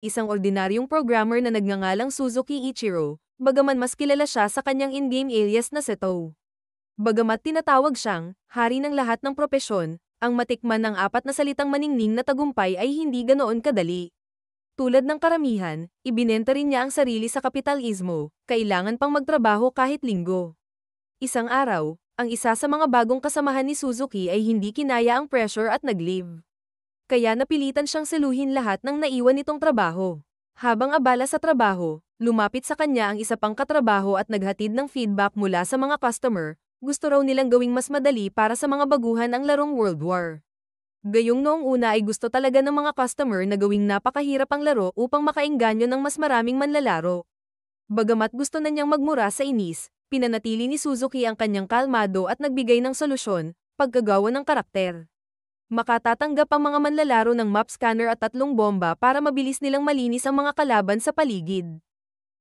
isang ordinaryong programmer na nagngangalang Suzuki Ichiro, bagaman mas kilala siya sa kanyang in-game alias na Seto. Bagamat tinatawag siyang hari ng lahat ng propesyon, ang matikman ng apat na salitang maningning na tagumpay ay hindi ganoon kadali. Tulad ng karamihan, ibinenta rin niya ang sarili sa kapitalismo, kailangan pang magtrabaho kahit linggo. Isang araw, ang isa sa mga bagong kasamahan ni Suzuki ay hindi kinaya ang pressure at nag-leave. Kaya napilitan siyang seluhin lahat ng naiwan nitong trabaho. Habang abala sa trabaho, lumapit sa kanya ang isa pang katrabaho at naghatid ng feedback mula sa mga customer, gusto raw nilang gawing mas madali para sa mga baguhan ang larong World War. Gayong noong una ay gusto talaga ng mga customer na gawing napakahirap ang laro upang makaengganyo ng mas maraming manlalaro. Bagamat gusto na niyang magmura sa inis, pinanatili ni Suzuki ang kanyang kalmado at nagbigay ng solusyon, pagkagawa ng karakter. Makatatanggap ang mga manlalaro ng map scanner at 3 bomba para mabilis nilang malinis ang mga kalaban sa paligid.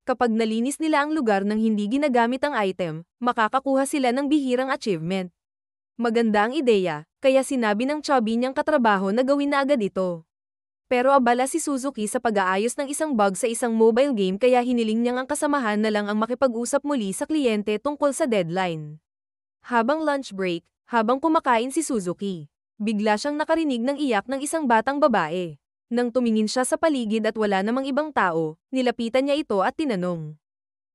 Kapag nalinis nila ang lugar nang hindi ginagamit ang item, makakakuha sila ng bihirang achievement. Maganda ang ideya, kaya sinabi ng chubby niyang katrabaho na gawin na agad ito. Pero abala si Suzuki sa pag-aayos ng isang bug sa isang mobile game kaya hiniling niyang ang kasamahan na lang ang makipag-usap muli sa kliyente tungkol sa deadline. Habang lunch break, habang kumakain si Suzuki, bigla siyang nakarinig ng iyak ng isang batang babae. Nang tumingin siya sa paligid at wala namang ibang tao, nilapitan niya ito at tinanong.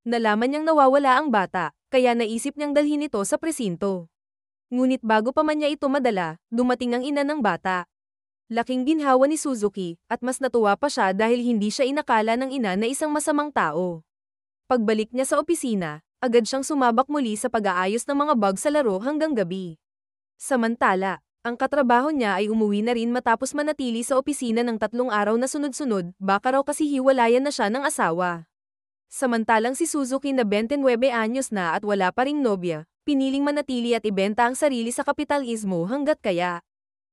Nalaman niyang nawawala ang bata, kaya naisip niyang dalhin ito sa presinto. Ngunit bago pa man niya ito madala, dumating ang ina ng bata. Laking ginhawa ni Suzuki, at mas natuwa pa siya dahil hindi siya inakala ng ina na isang masamang tao. Pagbalik niya sa opisina, agad siyang sumabak muli sa pag-aayos ng mga bug sa laro hanggang gabi. Samantala, ang katrabaho niya ay umuwi na rin matapos manatili sa opisina ng 3 araw na sunod-sunod, baka raw kasi hiwalayan na siya ng asawa. Samantalang si Suzuki na 29 anyos na at wala pa ring nobya, piniling manatili at ibenta ang sarili sa kapitalismo hanggat kaya.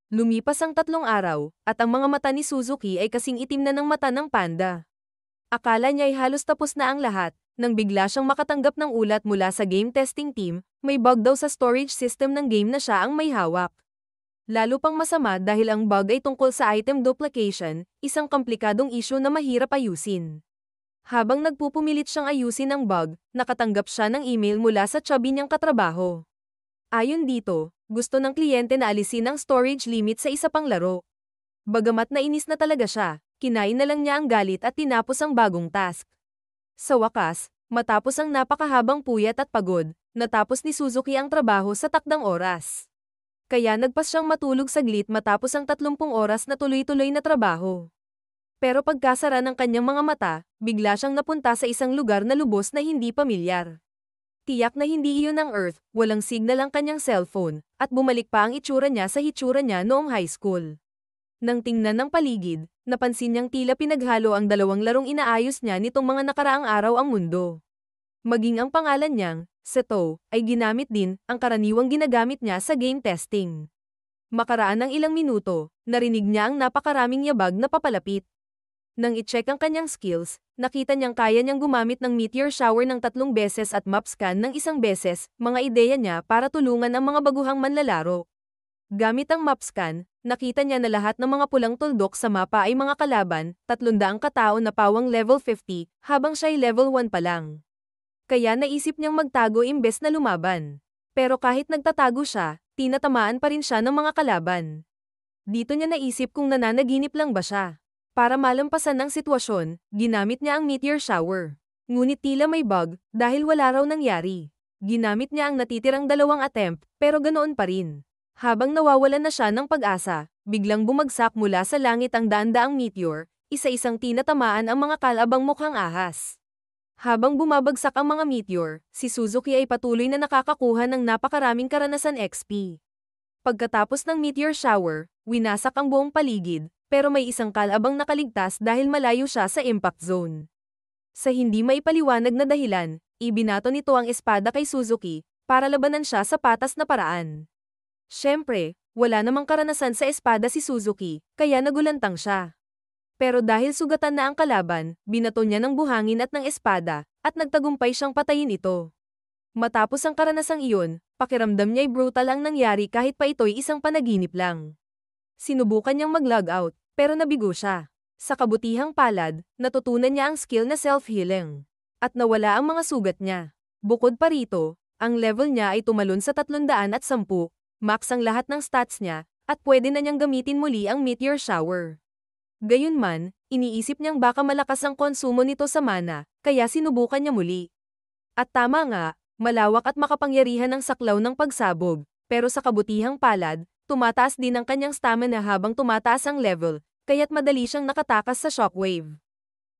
Lumipas ang 3 araw, at ang mga mata ni Suzuki ay kasing itim na ng mata ng panda. Akala niya ay halos tapos na ang lahat, nang bigla siyang makatanggap ng ulat mula sa game testing team, may bug daw sa storage system ng game na siya ang may hawak. Lalo pang masama dahil ang bug ay tungkol sa item duplication, isang komplikadong issue na mahirap ayusin. Habang nagpupumilit siyang ayusin ang bug, nakatanggap siya ng email mula sa chubby niyang katrabaho. Ayon dito, gusto ng kliyente na alisin ang storage limit sa isa pang laro. Bagamat nainis na talaga siya, kinain na lang niya ang galit at tinapos ang bagong task. Sa wakas, matapos ang napakahabang puyat at pagod, natapos ni Suzuki ang trabaho sa takdang oras. Kaya nagpas siyang matulog saglit matapos ang 30 oras na tuloy-tuloy na trabaho. Pero pagkasara ng kanyang mga mata, bigla siyang napunta sa isang lugar na lubos na hindi pamilyar. Tiyak na hindi iyon ang Earth, walang signal ang kanyang cellphone, at bumalik pa ang itsura niya sa hitsura niya noong high school. Nang tingnan ng paligid, napansin niyang tila pinaghalo ang 2 larong inaayos niya nitong mga nakaraang araw ang mundo. Maging ang pangalan niyang, Seto, ay ginamit din, ang karaniwang ginagamit niya sa game testing. Makaraan ng ilang minuto, narinig niya ang napakaraming yabag na papalapit. Nang i-check ang kanyang skills, nakita niyang kaya niyang gumamit ng meteor shower ng 3 beses at map scan ng 1 beses, mga ideya niya para tulungan ang mga baguhang manlalaro. Gamit ang map scan, nakita niya na lahat ng mga pulang tuldok sa mapa ay mga kalaban, 300 katao na pawang level 50, habang siya'y level 1 pa lang. Kaya naisip niyang magtago imbes na lumaban. Pero kahit nagtatago siya, tinatamaan pa rin siya ng mga kalaban. Dito niya naisip kung nananaginip lang ba siya. Para malampasan ang sitwasyon, ginamit niya ang meteor shower. Ngunit tila may bug, dahil wala raw nangyari. Ginamit niya ang natitirang 2 attempt, pero ganoon pa rin. Habang nawawalan na siya ng pag-asa, biglang bumagsak mula sa langit ang daan-daang meteor, isa-isang tinatamaan ang mga kalabang mukhang ahas. Habang bumabagsak ang mga meteor, si Suzuki ay patuloy na nakakakuha ng napakaraming karanasan XP. Pagkatapos ng meteor shower, winasak ang buong paligid, pero may isang kalabang nakaligtas dahil malayo siya sa impact zone. Sa hindi maipaliwanag na dahilan, ibinato nito ang espada kay Suzuki, para labanan siya sa patas na paraan. Siyempre, wala namang karanasan sa espada si Suzuki, kaya nagulantang siya. Pero dahil sugatan na ang kalaban, binato niya ng buhangin at ng espada, at nagtagumpay siyang patayin ito. Matapos ang karanasang iyon, pakiramdam niya'y brutal ang nangyari kahit pa ito'y isang panaginip lang. Sinubukan niyang mag-log out, pero nabigo siya. Sa kabutihang palad, natutunan niya ang skill na self-healing. At nawala ang mga sugat niya. Bukod pa rito, ang level niya ay tumalon sa 310, max ang lahat ng stats niya, at pwede na niyang gamitin muli ang Meteor Shower. Gayunman, iniisip niyang baka malakas ang konsumo nito sa mana, kaya sinubukan niya muli. At tama nga, malawak at makapangyarihan ang saklaw ng pagsabog, pero sa kabutihang palad, tumataas din ang kanyang stamina habang tumataas ang level, kaya't madali siyang nakatakas sa shockwave.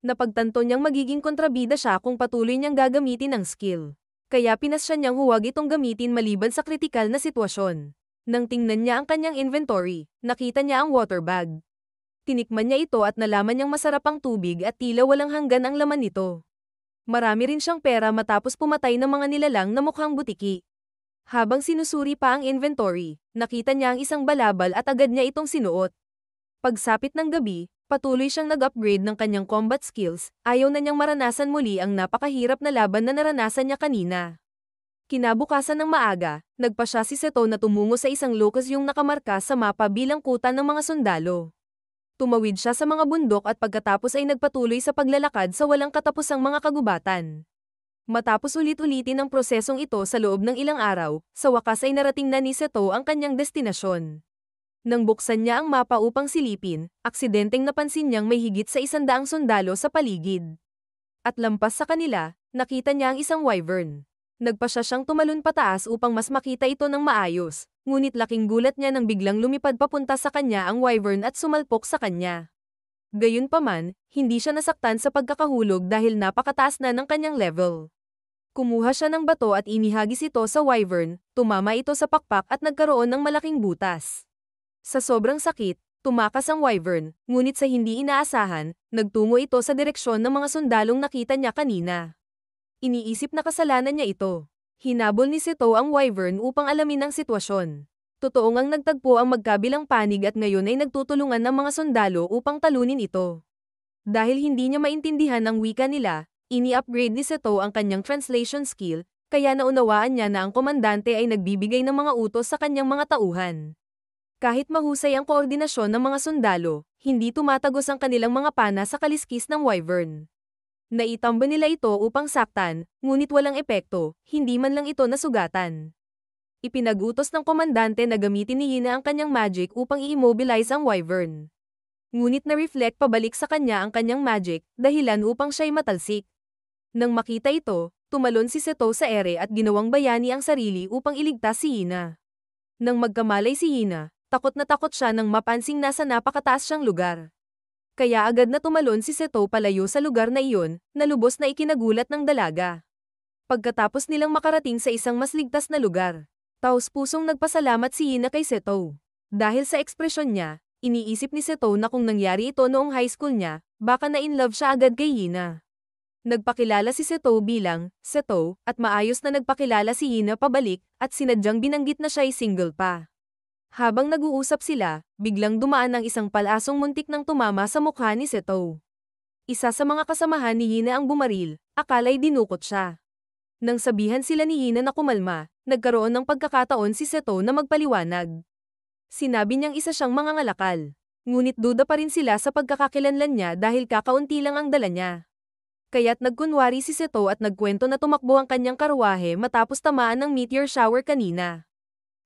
Napagtanto niyang magiging kontrabida siya kung patuloy niyang gagamitin ang skill. Kaya pinasya niyang huwag itong gamitin maliban sa kritikal na sitwasyon. Nang tingnan niya ang kanyang inventory, nakita niya ang water bag. Tinikman niya ito at nalaman niyang masarap ang tubig at tila walang hanggan ang laman nito. Marami rin siyang pera matapos pumatay ng mga nilalang na mukhang butiki. Habang sinusuri pa ang inventory, nakita niya ang isang balabal at agad niya itong sinuot. Pagsapit ng gabi, patuloy siyang nag-upgrade ng kanyang combat skills, ayaw na niyang maranasan muli ang napakahirap na laban na naranasan niya kanina. Kinabukasan ng maaga, nagpa siya si Seto na tumungo sa isang locus yung nakamarka sa mapa bilang kuta ng mga sundalo. Tumawid siya sa mga bundok at pagkatapos ay nagpatuloy sa paglalakad sa walang katapusang mga kagubatan. Matapos ulit-ulitin ang prosesong ito sa loob ng ilang araw, sa wakas ay narating na ni Seto ang kanyang destinasyon. Nang buksan niya ang mapa upang silipin, aksidenteng napansin niyang may higit sa 100 sundalo sa paligid. At lampas sa kanila, nakita niya ang isang wyvern. Nagpasya siyang tumalon pataas upang mas makita ito ng maayos, ngunit laking gulat niya nang biglang lumipad papunta sa kanya ang wyvern at sumalpok sa kanya. Gayunpaman, hindi siya nasaktan sa pagkakahulog dahil napakataas na ng kanyang level. Kumuha siya ng bato at inihagis ito sa wyvern, tumama ito sa pakpak at nagkaroon ng malaking butas. Sa sobrang sakit, tumakas ang wyvern, ngunit sa hindi inaasahan, nagtungo ito sa direksyon ng mga sundalong nakita niya kanina. Iniisip na kasalanan niya ito. Hinabol ni Seto ang wyvern upang alamin ang sitwasyon. Totoo ngang nagtagpo ang magkabilang panig at ngayon ay nagtutulungan ng mga sundalo upang talunin ito. Dahil hindi niya maintindihan ang wika nila, ini-upgrade ni Seto ang kanyang translation skill, kaya naunawaan niya na ang komandante ay nagbibigay ng mga utos sa kanyang mga tauhan. Kahit mahusay ang koordinasyon ng mga sundalo, hindi tumatagos ang kanilang mga pana sa kaliskis ng wyvern. Naitamba nila ito upang saktan, ngunit walang epekto, hindi man lang ito nasugatan. Ipinag-utos ng komandante na gamitin ni Hina ang kanyang magic upang i-immobilize ang wyvern. Ngunit na-reflect pabalik sa kanya ang kanyang magic, dahilan upang siya'y matalsik. Nang makita ito, tumalon si Seto sa ere at ginawang bayani ang sarili upang iligtas si Hina. Nang magkamalay si Hina, takot na takot siya nang mapansing nasa napakataas siyang lugar. Kaya agad na tumalon si Seto palayo sa lugar na iyon, na lubos na ikinagulat ng dalaga. Pagkatapos nilang makarating sa isang mas ligtas na lugar, taos-pusong nagpasalamat si Hina kay Seto. Dahil sa ekspresyon niya, iniisip ni Seto na kung nangyari ito noong high school niya, baka na-inlove siya agad kay Hina. Nagpakilala si Seto bilang Seto, at maayos na nagpakilala si Hina pabalik, at sinadyang binanggit na siya'y single pa. Habang nag-uusap sila, biglang dumaan ang isang palasong muntik nang tumama sa mukha ni Seto. Isa sa mga kasamahan ni Hina ang bumaril, akala'y dinukot siya. Nang sabihan sila ni Hina na kumalma, nagkaroon ng pagkakataon si Seto na magpaliwanag. Sinabi niyang isa siyang mangangalakal. Ngunit duda pa rin sila sa pagkakakilanlan niya dahil kakaunti lang ang dala niya. Kaya't nagkunwari si Seto at nagkwento na tumakbo ang kanyang karwahe matapos tamaan ng meteor shower kanina.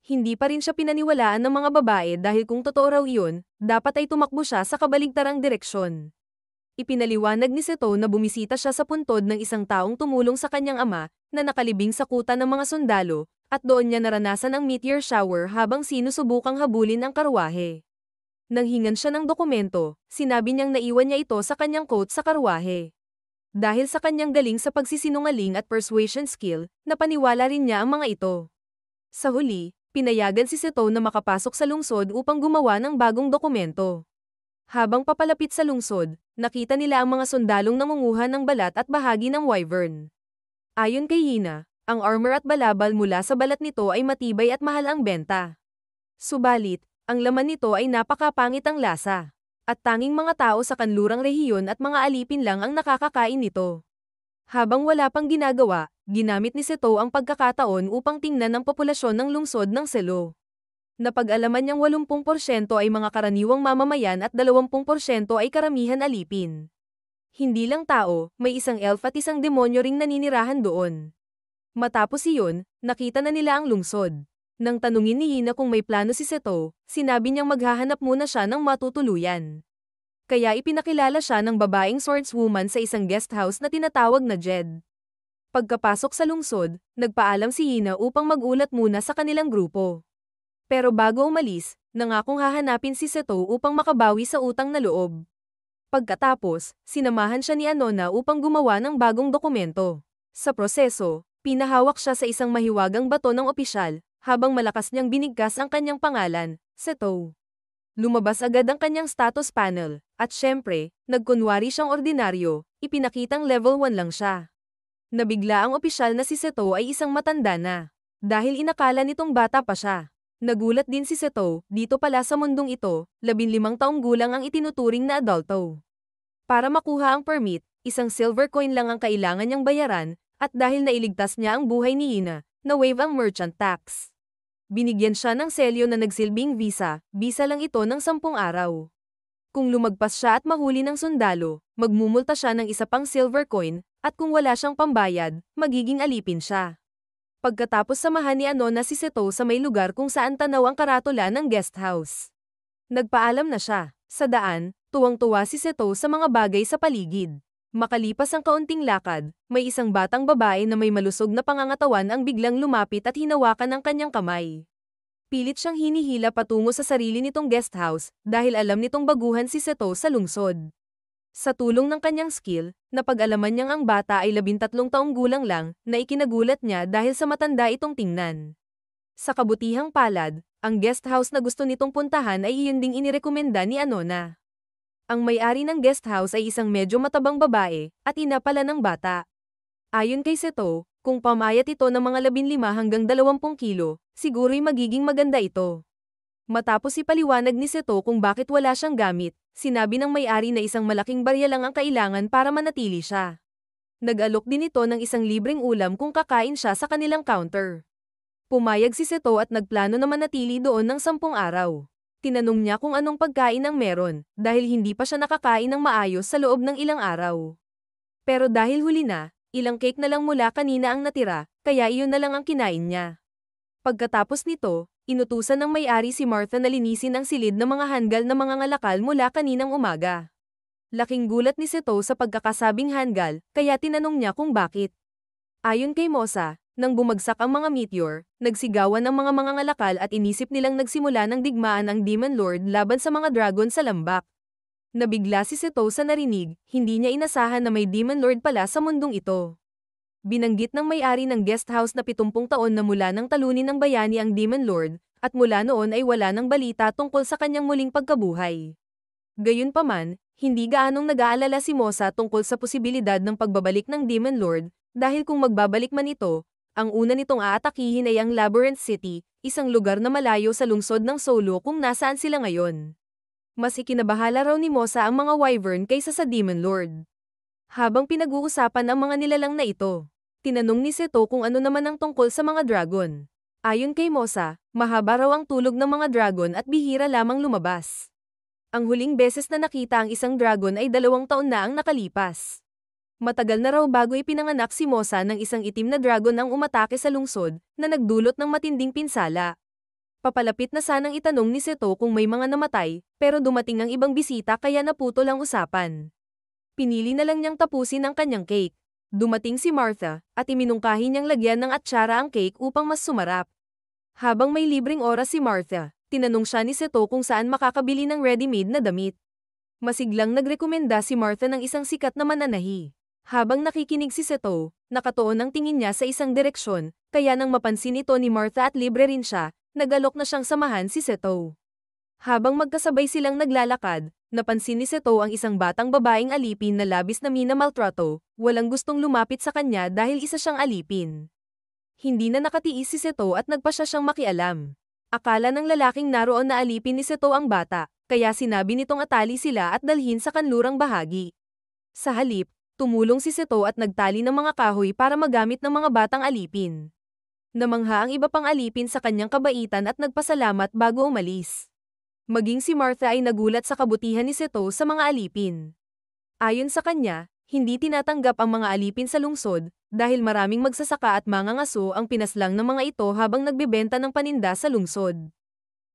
Hindi pa rin siya pinaniwalaan ng mga babae dahil kung totoo raw iyon, dapat ay tumakbo siya sa kabaligtarang direksyon. Ipinaliwanag ni Seto na bumisita siya sa puntod ng isang taong tumulong sa kanyang ama, na nakalibing sa kuta ng mga sundalo, at doon niya naranasan ang meteor shower habang sinusubukang habulin ang karwahe. Nang hingan siya ng dokumento, sinabi niyang naiwan niya ito sa kanyang coat sa karwahe. Dahil sa kanyang galing sa pagsisinungaling at persuasion skill, napaniwala rin niya ang mga ito. Sa huli, pinayagan si Seto na makapasok sa lungsod upang gumawa ng bagong dokumento. Habang papalapit sa lungsod, nakita nila ang mga sundalong nangunguha ng balat at bahagi ng wyvern. Ayon kay Hina, ang armor at balabal mula sa balat nito ay matibay at mahal ang benta. Subalit, ang laman nito ay napakapangit ang lasa. At tanging mga tao sa kanlurang rehiyon at mga alipin lang ang nakakakain nito. Habang wala pang ginagawa, ginamit ni Seto ang pagkakataon upang tingnan ang populasyon ng lungsod ng Selo. Napag-alaman niyang 80% ay mga karaniwang mamamayan at 20% ay karamihan alipin. Hindi lang tao, may isang elf at isang demonyo ring naninirahan doon. Matapos iyon, nakita na nila ang lungsod. Nang tanungin ni Hina kung may plano si Seto, sinabi niyang maghahanap muna siya ng matutuluyan. Kaya ipinakilala siya ng babaeng swordswoman sa isang guest house na tinatawag na Jed. Pagkapasok sa lungsod, nagpaalam si Hina upang magulat muna sa kanilang grupo. Pero bago umalis, nangakong hahanapin si Seto upang makabawi sa utang na loob. Pagkatapos, sinamahan siya ni Anona upang gumawa ng bagong dokumento. Sa proseso, pinahawak siya sa isang mahiwagang bato ng opisyal, habang malakas niyang binigkas ang kanyang pangalan, Seto. Lumabas agad ang kanyang status panel, at syempre, nagkunwari siyang ordinaryo, ipinakitang level 1 lang siya. Nabigla ang opisyal na si Seto ay isang matanda na. Dahil inakala nitong bata pa siya. Nagulat din si Seto, dito pala sa mundong ito, 15 taong gulang ang itinuturing na adulto. Para makuha ang permit, isang silver coin lang ang kailangan niyang bayaran, at dahil nailigtas niya ang buhay ni Hina, na-waive ang merchant tax. Binigyan siya ng selyo na nagsilbing visa lang ito ng 10 araw. Kung lumagpas siya at mahuli ng sundalo, magmumulta siya ng isa pang silver coin, at kung wala siyang pambayad, magiging alipin siya. Pagkatapos samahan ni Anona si Seto sa may lugar kung saan tanaw ang karatula ng guest house. Nagpaalam na siya. Sa daan, tuwang-tuwa si Seto sa mga bagay sa paligid. Makalipas ang kaunting lakad, may isang batang babae na may malusog na pangangatawan ang biglang lumapit at hinawakan ang kanyang kamay. Pilit siyang hinihila patungo sa sarili nitong guest house dahil alam nitong baguhan si Seto sa lungsod. Sa tulong ng kanyang skill, napag-alaman niyang ang bata ay 13 taong gulang lang na ikinagulat niya dahil sa matanda itong tingnan. Sa kabutihang palad, ang guest house na gusto nitong puntahan ay iyon ding inirekomenda ni Anona. Ang may-ari ng guest house ay isang medyo matabang babae at ina pala ng bata. Ayon kay Seto, kung pamayat ito ng mga 15 hanggang 20 kilo, siguro'y magiging maganda ito. Matapos ipaliwanag ni Seto kung bakit wala siyang gamit, sinabi ng may-ari na isang malaking barya lang ang kailangan para manatili siya. Nag-alok din ito ng isang libreng ulam kung kakain siya sa kanilang counter. Pumayag si Seto at nagplano na manatili doon ng 10 araw. Tinanong niya kung anong pagkain ang meron, dahil hindi pa siya nakakain ng maayos sa loob ng ilang araw. Pero dahil huli na, ilang cake na lang mula kanina ang natira, kaya iyon na lang ang kinain niya. Pagkatapos nito, inutusan ng may-ari si Martha na linisin ang silid ng mga hanggal na mga ngalakal mula kaninang umaga. Laking gulat ni Seto sa pagkakasabing hanggal, kaya tinanong niya kung bakit. Ayon kay Mosa, nang bumagsak ang mga meteor, nagsigawan ang mga ngalakal at inisip nilang nagsimula ng digmaan ang Demon Lord laban sa mga dragon sa lambak. Nabigla si Seto sa narinig, hindi niya inasahan na may Demon Lord pala sa mundong ito. Binanggit ng may-ari ng guest house na 70 taon na mula nang talunin ng bayani ang Demon Lord, at mula noon ay wala ng balita tungkol sa kanyang muling pagkabuhay. Gayunpaman, hindi gaanong nag-aalala si Mosa tungkol sa posibilidad ng pagbabalik ng Demon Lord, dahil kung magbabalik man ito, ang una nitong aatakihin ay ang Labyrinth City, isang lugar na malayo sa lungsod ng Solo kung nasaan sila ngayon. Mas ikinabahala raw ni Mosa ang mga wyvern kaysa sa Demon Lord. Habang pinag-uusapan ang mga nilalang na ito, tinanong ni Seto kung ano naman ang tungkol sa mga dragon. Ayon kay Mosa, mahaba raw ang tulog ng mga dragon at bihira lamang lumabas. Ang huling beses na nakita ang isang dragon ay 2 taon na ang nakalipas. Matagal na raw bago ipinanganak si Mosa ng isang itim na dragon ang umatake sa lungsod, na nagdulot ng matinding pinsala. Papalapit na sanang itanong ni Seto kung may mga namatay, pero dumating ang ibang bisita kaya naputol ang usapan. Pinili na lang niyang tapusin ang kanyang cake. Dumating si Martha, at iminungkahi niyang lagyan ng atsara ang cake upang mas sumarap. Habang may libreng oras si Martha, tinanong siya ni Seto kung saan makakabili ng ready-made na damit. Masiglang nagrekomenda si Martha ng isang sikat na mananahi. Habang nakikinig si Seto, nakatuon ang tingin niya sa isang direksyon, kaya nang mapansin ito ni Martha at libre rin siya, nag-alok na siyang samahan si Seto. Habang magkasabay silang naglalakad, napansin ni Seto ang isang batang babaeng alipin na labis na minamaltrato, walang gustong lumapit sa kanya dahil isa siyang alipin. Hindi na nakatiis si Seto at nagpasya siyang makialam. Akala ng lalaking naroon na alipin ni Seto ang bata, kaya sinabi nitong atali sila at dalhin sa kanlurang bahagi. Sa halip, tumulong si Seto at nagtali ng mga kahoy para magamit ng mga batang alipin. Namangha ang iba pang alipin sa kanyang kabaitan at nagpasalamat bago umalis. Maging si Martha ay nagulat sa kabutihan ni Seto sa mga alipin. Ayon sa kanya, hindi tinatanggap ang mga alipin sa lungsod dahil maraming magsasaka at mangangaso ang pinaslang ng mga ito habang nagbebenta ng paninda sa lungsod.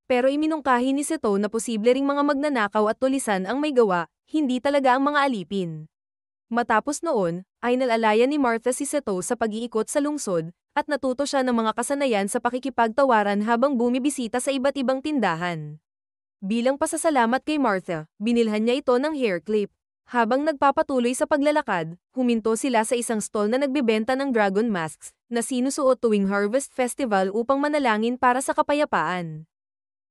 Pero iminungkahi ni Seto na posible ring mga magnanakaw at tulisan ang may gawa, hindi talaga ang mga alipin. Matapos noon, ay nalalayan ni Martha si Seto sa pag-iikot sa lungsod, at natuto siya ng mga kasanayan sa pakikipagtawaran habang bumibisita sa iba't ibang tindahan. Bilang pasasalamat kay Martha, binilhan niya ito ng hair clip. Habang nagpapatuloy sa paglalakad, huminto sila sa isang stall na nagbebenta ng dragon masks, na sinusuot tuwing Harvest Festival upang manalangin para sa kapayapaan.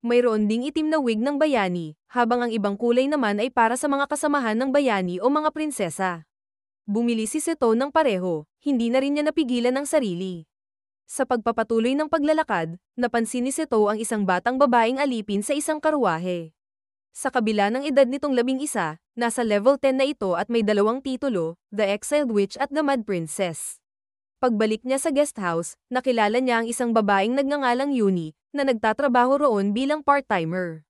Mayroon ding itim na wig ng bayani, habang ang ibang kulay naman ay para sa mga kasamahan ng bayani o mga prinsesa. Bumili si Seto ng pareho, hindi na rin niya napigilan ang sarili. Sa pagpapatuloy ng paglalakad, napansin ni Seto ang isang batang babaeng alipin sa isang karwahe. Sa kabila ng edad nitong 11, nasa level 10 na ito at may 2 titulo, The Exiled Witch at The Mad Princess. Pagbalik niya sa guest house, nakilala niya ang isang babaeng nagngangalang Yuni, na nagtatrabaho roon bilang part-timer.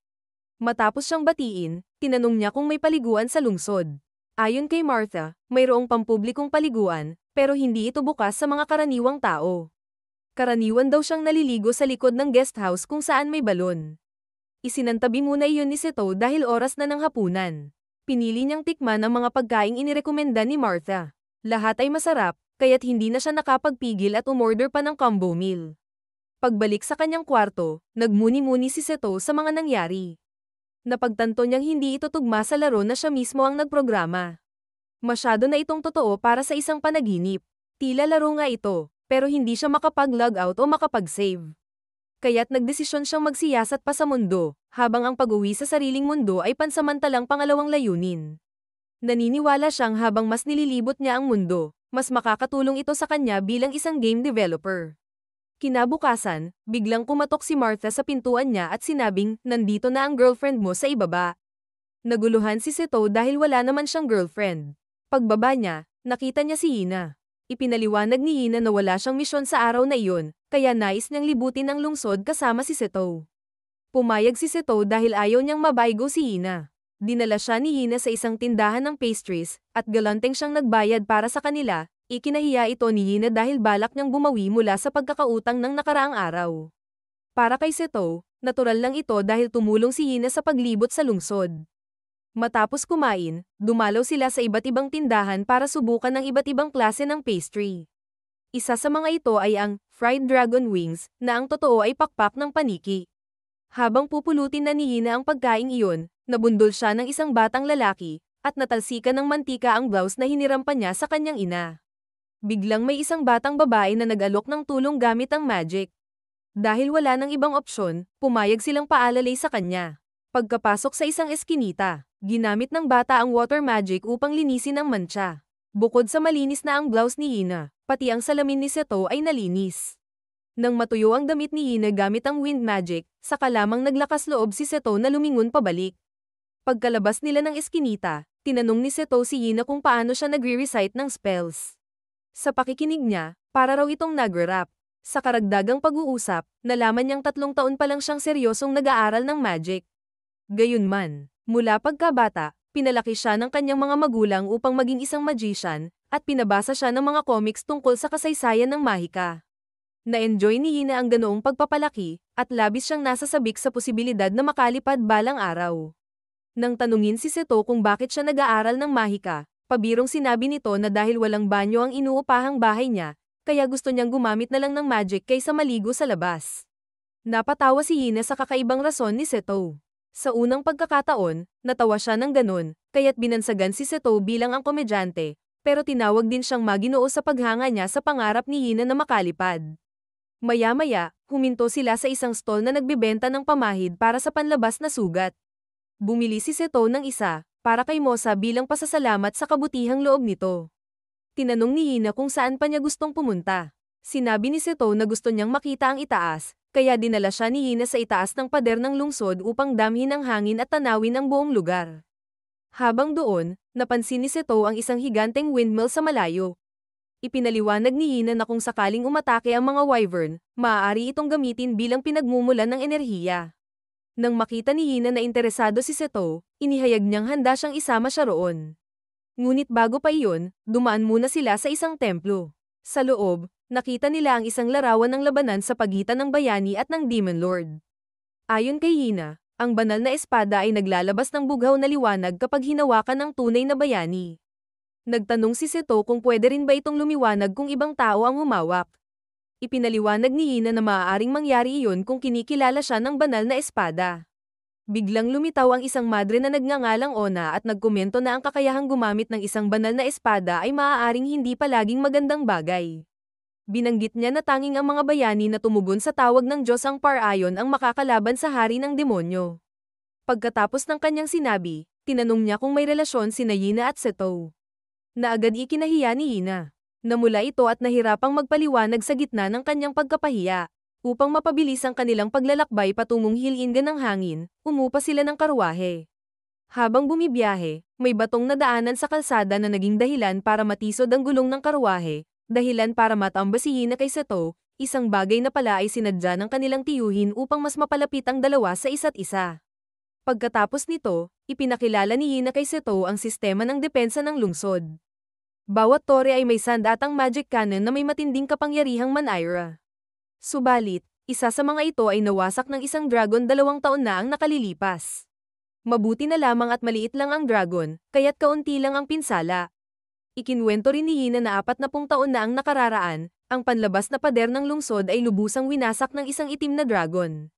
Matapos siyang batiin, tinanong niya kung may paliguan sa lungsod. Ayon kay Martha, mayroong pampublikong paliguan, pero hindi ito bukas sa mga karaniwang tao. Karaniwan daw siyang naliligo sa likod ng guest house kung saan may balon. Isinantabi muna iyon ni Seto dahil oras na ng hapunan. Pinili niyang tikman ang mga pagkaing inirekomenda ni Martha. Lahat ay masarap, kaya't hindi na siya nakapagpigil at umorder pa ng combo meal. Pagbalik sa kanyang kwarto, nagmuni-muni si Seto sa mga nangyari. Napagtanto niyang hindi ito tugma sa laro na siya mismo ang nagprograma. Masyado na itong totoo para sa isang panaginip. Tila laro nga ito, pero hindi siya makapag-log out o makapag-save. Kaya't nagdesisyon siyang magsiyasat pa sa mundo, habang ang pag-uwi sa sariling mundo ay pansamantalang pangalawang layunin. Naniniwala siyang habang mas nililibot niya ang mundo, mas makakatulong ito sa kanya bilang isang game developer. Kinabukasan, biglang kumatok si Martha sa pintuan niya at sinabing, nandito na ang girlfriend mo sa ibaba. Naguluhan si Seto dahil wala naman siyang girlfriend. Pagbaba niya, nakita niya si Hina. Ipinaliwanag ni Hina na wala siyang misyon sa araw na iyon, kaya nais niyang libutin ang lungsod kasama si Seto. Pumayag si Seto dahil ayaw niyang mabaigo si Hina. Dinala siya ni Hina sa isang tindahan ng pastries, at galanteng siyang nagbayad para sa kanila. Ikinahiya ito ni Hina dahil balak niyang bumawi mula sa pagkakautang ng nakaraang araw. Para kay Seto, natural lang ito dahil tumulong si Hina sa paglibot sa lungsod. Matapos kumain, dumalaw sila sa iba't ibang tindahan para subukan ng iba't ibang klase ng pastry. Isa sa mga ito ay ang fried dragon wings, na ang totoo ay pakpak ng paniki. Habang pupulutin na ni Hina ang pagkaing iyon, nabundol siya ng isang batang lalaki, at natalsikan ng mantika ang blouse na hiniram pa niya sa kanyang ina. Biglang may isang batang babae na nag-alok ng tulong gamit ang magic. Dahil wala nang ibang opsyon, pumayag silang paalalay sa kanya. Pagkapasok sa isang eskinita, ginamit ng bata ang water magic upang linisin ang mantsa. Bukod sa malinis na ang blouse ni Hina, pati ang salamin ni Seto ay nalinis. Nang matuyo ang damit ni Hina gamit ang wind magic, saka lamang naglakas loob si Seto na lumingon pabalik. Pagkalabas nila ng eskinita, tinanong ni Seto si Hina kung paano siya nagre-recite ng spells. Sa pakikinig niya, para raw itong nag-rap. Sa karagdagang pag-uusap, nalaman niyang 3 taon pa lang siyang seryosong nag-aaral ng magic. Gayunman, mula pagkabata, pinalaki siya ng kanyang mga magulang upang maging isang magician, at pinabasa siya ng mga comics tungkol sa kasaysayan ng mahika. Na-enjoy ni Hina ang ganoong pagpapalaki, at labis siyang nasasabik sa posibilidad na makalipad balang araw. Nang tanungin si Seto kung bakit siya nag-aaral ng mahika, pabirong sinabi nito na dahil walang banyo ang inuupahang bahay niya, kaya gusto niyang gumamit na lang ng magic kaysa maligo sa labas. Napatawa si Hina sa kakaibang rason ni Seto. Sa unang pagkakataon, natawa siya ng ganon, kaya't binansagan si Seto bilang ang komedyante, pero tinawag din siyang maginoo sa paghanga niya sa pangarap ni Hina na makalipad. Maya-maya, huminto sila sa isang stall na nagbebenta ng pamahid para sa panlabas na sugat. Bumili si Seto ng isa, para kay Mosa bilang pasasalamat sa kabutihang loob nito. Tinanong ni Hina kung saan pa niya gustong pumunta. Sinabi ni Seto na gusto niyang makita ang itaas, kaya dinala siya ni Hina sa itaas ng pader ng lungsod upang damhin ang hangin at tanawin ang buong lugar. Habang doon, napansin ni Seto ang isang higanteng windmill sa malayo. Ipinaliwanag ni Hina na kung sakaling umatake ang mga wyvern, maaari itong gamitin bilang pinagmumulan ng enerhiya. Nang makita ni Hina na interesado si Seto, inihayag niyang handa siyang isama siya roon. Ngunit bago pa iyon, dumaan muna sila sa isang templo. Sa loob, nakita nila ang isang larawan ng labanan sa pagitan ng bayani at ng Demon Lord. Ayon kay Hina, ang banal na espada ay naglalabas ng bughaw na liwanag kapag hinawakan ng tunay na bayani. Nagtanong si Seto kung pwede rin ba itong lumiwanag kung ibang tao ang humawak. Ipinaliwanag ni Hina na maaaring mangyari iyon kung kinikilala siya ng banal na espada. Biglang lumitaw ang isang madre na nagngangalang Ona at nagkomento na ang kakayahang gumamit ng isang banal na espada ay maaaring hindi palaging magandang bagay. Binanggit niya na tanging ang mga bayani na tumugon sa tawag ng Diyos ang Par-Ayon ang makakalaban sa hari ng demonyo. Pagkatapos ng kanyang sinabi, tinanong niya kung may relasyon sina Hina at Seto. Na agad ikinahiya ni Hina. Namula ito at nahirapang magpaliwanag sa gitna ng kanyang pagkapahiya. Upang mapabilis ang kanilang paglalakbay patungong hilingan ng hangin, umupa sila ng karwahe. Habang bumibiyahe, may batong nadaanan sa kalsada na naging dahilan para matisod ang gulong ng karwahe, dahilan para matamba si Hina kay Seto, isang bagay na pala ay sinadya ng kanilang tiyuhin upang mas mapalapit ang dalawa sa isa't isa. Pagkatapos nito, ipinakilala ni Hina kay Seto ang sistema ng depensa ng lungsod. Bawat tore ay may sandatang magic cannon na may matinding kapangyarihang Manaira. Subalit, isa sa mga ito ay nawasak ng isang dragon 2 taon na ang nakalilipas. Mabuti na lamang at maliit lang ang dragon, kaya't kaunti lang ang pinsala. Ikinwento rin ni Hina na 40 taon na ang nakararaan, ang panlabas na pader ng lungsod ay lubusang winasak ng isang itim na dragon.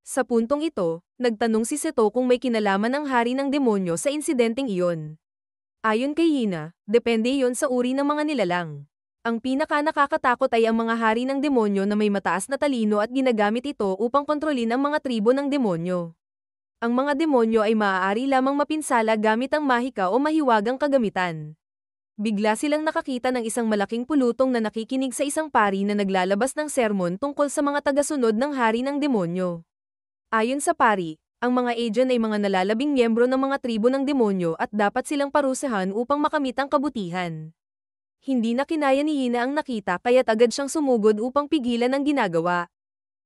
Sa puntong ito, nagtanong si Seto kung may kinalaman ang hari ng demonyo sa insidenteng iyon. Ayon kay Hina, depende iyon sa uri ng mga nilalang. Ang pinaka-nakakatakot ay ang mga hari ng demonyo na may mataas na talino at ginagamit ito upang kontrolin ang mga tribo ng demonyo. Ang mga demonyo ay maaari lamang mapinsala gamit ang mahika o mahiwagang kagamitan. Bigla silang nakakita ng isang malaking pulutong na nakikinig sa isang pari na naglalabas ng sermon tungkol sa mga tagasunod ng hari ng demonyo. Ayon sa pari, ang mga agent ay mga nalalabing miyembro ng mga tribo ng demonyo at dapat silang parusahan upang makamit ang kabutihan. Hindi na kinaya ni Hina ang nakita kaya't agad siyang sumugod upang pigilan ang ginagawa.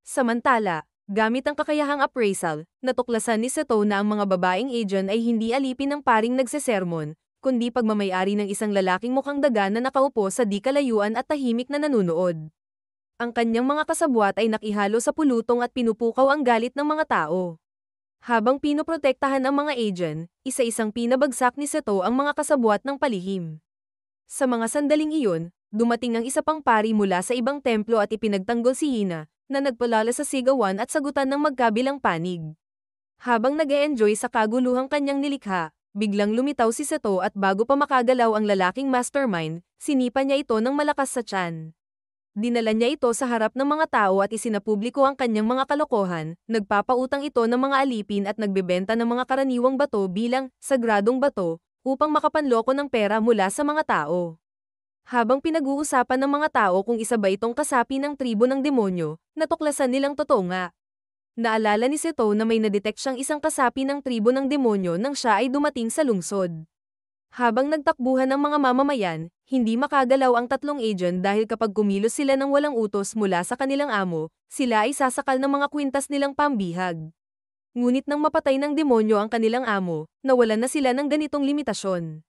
Samantala, gamit ang kakayahang appraisal, natuklasan ni Seto na ang mga babaeng agent ay hindi alipin ng paring nagsesermon, kundi pagmamayari ng isang lalaking mukhang daga na nakaupo sa di kalayuan at tahimik na nanunood. Ang kanyang mga kasabwat ay nakihalo sa pulutong at pinupukaw ang galit ng mga tao. Habang pinoprotektahan ang mga agent, isa-isang pinabagsak ni Seto ang mga kasabwat ng palihim. Sa mga sandaling iyon, dumating ang isa pang pari mula sa ibang templo at ipinagtanggol si Hina, na nagpalala sa sigawan at sagutan ng magkabilang panig. Habang nag-e-enjoy sa kaguluhang kanyang nilikha, biglang lumitaw si Seto at bago pa makagalaw ang lalaking mastermind, sinipa niya ito ng malakas sa tiyan. Dinala niya ito sa harap ng mga tao at isinapubliko ang kanyang mga kalokohan, nagpapautang ito ng mga alipin at nagbebenta ng mga karaniwang bato bilang sagradong bato, upang makapanloko ng pera mula sa mga tao. Habang pinag-uusapan ng mga tao kung isa ba itong kasapi ng tribo ng demonyo, natuklasan nilang totoo nga. Naalala ni Seto na may nadetect siyang isang kasapi ng tribo ng demonyo nang siya ay dumating sa lungsod. Habang nagtakbuhan ng mga mamamayan, hindi makagalaw ang tatlong agent dahil kapag kumilos sila ng walang utos mula sa kanilang amo, sila ay sasakal ng mga kwintas nilang pambihag. Ngunit nang mapatay ng demonyo ang kanilang amo, nawalan na sila ng ganitong limitasyon.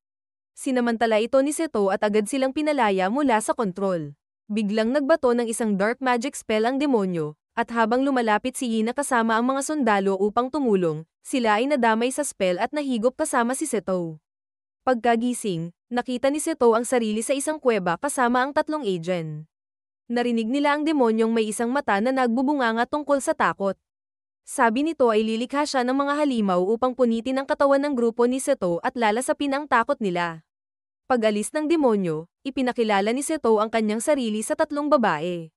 Sinamantala ito ni Seto at agad silang pinalaya mula sa kontrol. Biglang nagbato ng isang dark magic spell ang demonyo, at habang lumalapit si Hina kasama ang mga sundalo upang tumulong, sila ay nadamay sa spell at nahigop kasama si Seto. Pagkagising, nakita ni Seto ang sarili sa isang kuweba kasama ang tatlong agent. Narinig nila ang demonyong may isang mata na nagbubunganga tungkol sa takot. Sabi nito ay lilikha siya ng mga halimaw upang punitin ang katawan ng grupo ni Seto at lalasapin ang takot nila. Pag-alis ng demonyo, ipinakilala ni Seto ang kanyang sarili sa tatlong babae.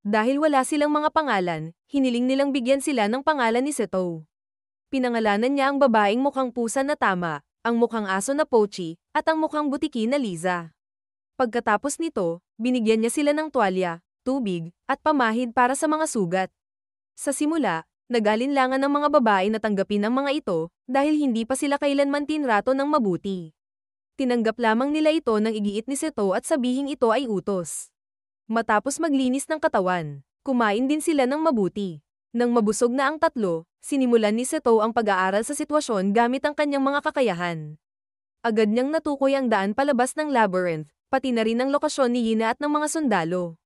Dahil wala silang mga pangalan, hiniling nilang bigyan sila ng pangalan ni Seto. Pinangalanan niya ang babaeng mukhang pusa na Tama, ang mukhang aso na Pochi, at ang mukhang butiki na Liza. Pagkatapos nito, binigyan niya sila ng tuwalya, tubig, at pamahid para sa mga sugat. Sa simula, nag-alinlangan ng mga babae na tanggapin ang mga ito, dahil hindi pa sila kailanman tinrato ng mabuti. Tinanggap lamang nila ito ng igiit ni Seto at sabihing ito ay utos. Matapos maglinis ng katawan, kumain din sila ng mabuti. Nang mabusog na ang tatlo, sinimulan ni Seto ang pag-aaral sa sitwasyon gamit ang kanyang mga kakayahan. Agad niyang natukoy ang daan palabas ng labyrinth, pati na rin ang lokasyon ni Yina at ng mga sundalo.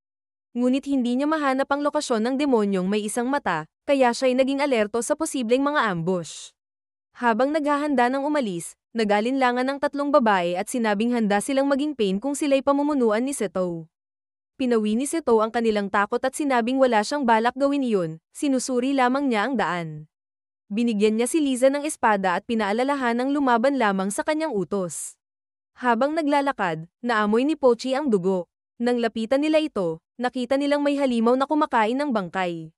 Ngunit hindi niya mahanap ang lokasyon ng demonyong may isang mata, kaya siya'y naging alerto sa posibleng mga ambush. Habang naghahanda ng umalis, nag-alinlangan ang tatlong babae at sinabing handa silang maging pain kung sila'y pamumunuan ni Seto. Pinawi ni Seto ang kanilang takot at sinabing wala siyang balak gawin iyon, sinusuri lamang niya ang daan. Binigyan niya si Liza ng espada at pinaalalahan ng lumaban lamang sa kanyang utos. Habang naglalakad, naamoy ni Pochi ang dugo. Nang lapitan nila ito, nakita nilang may halimaw na kumakain ng bangkay.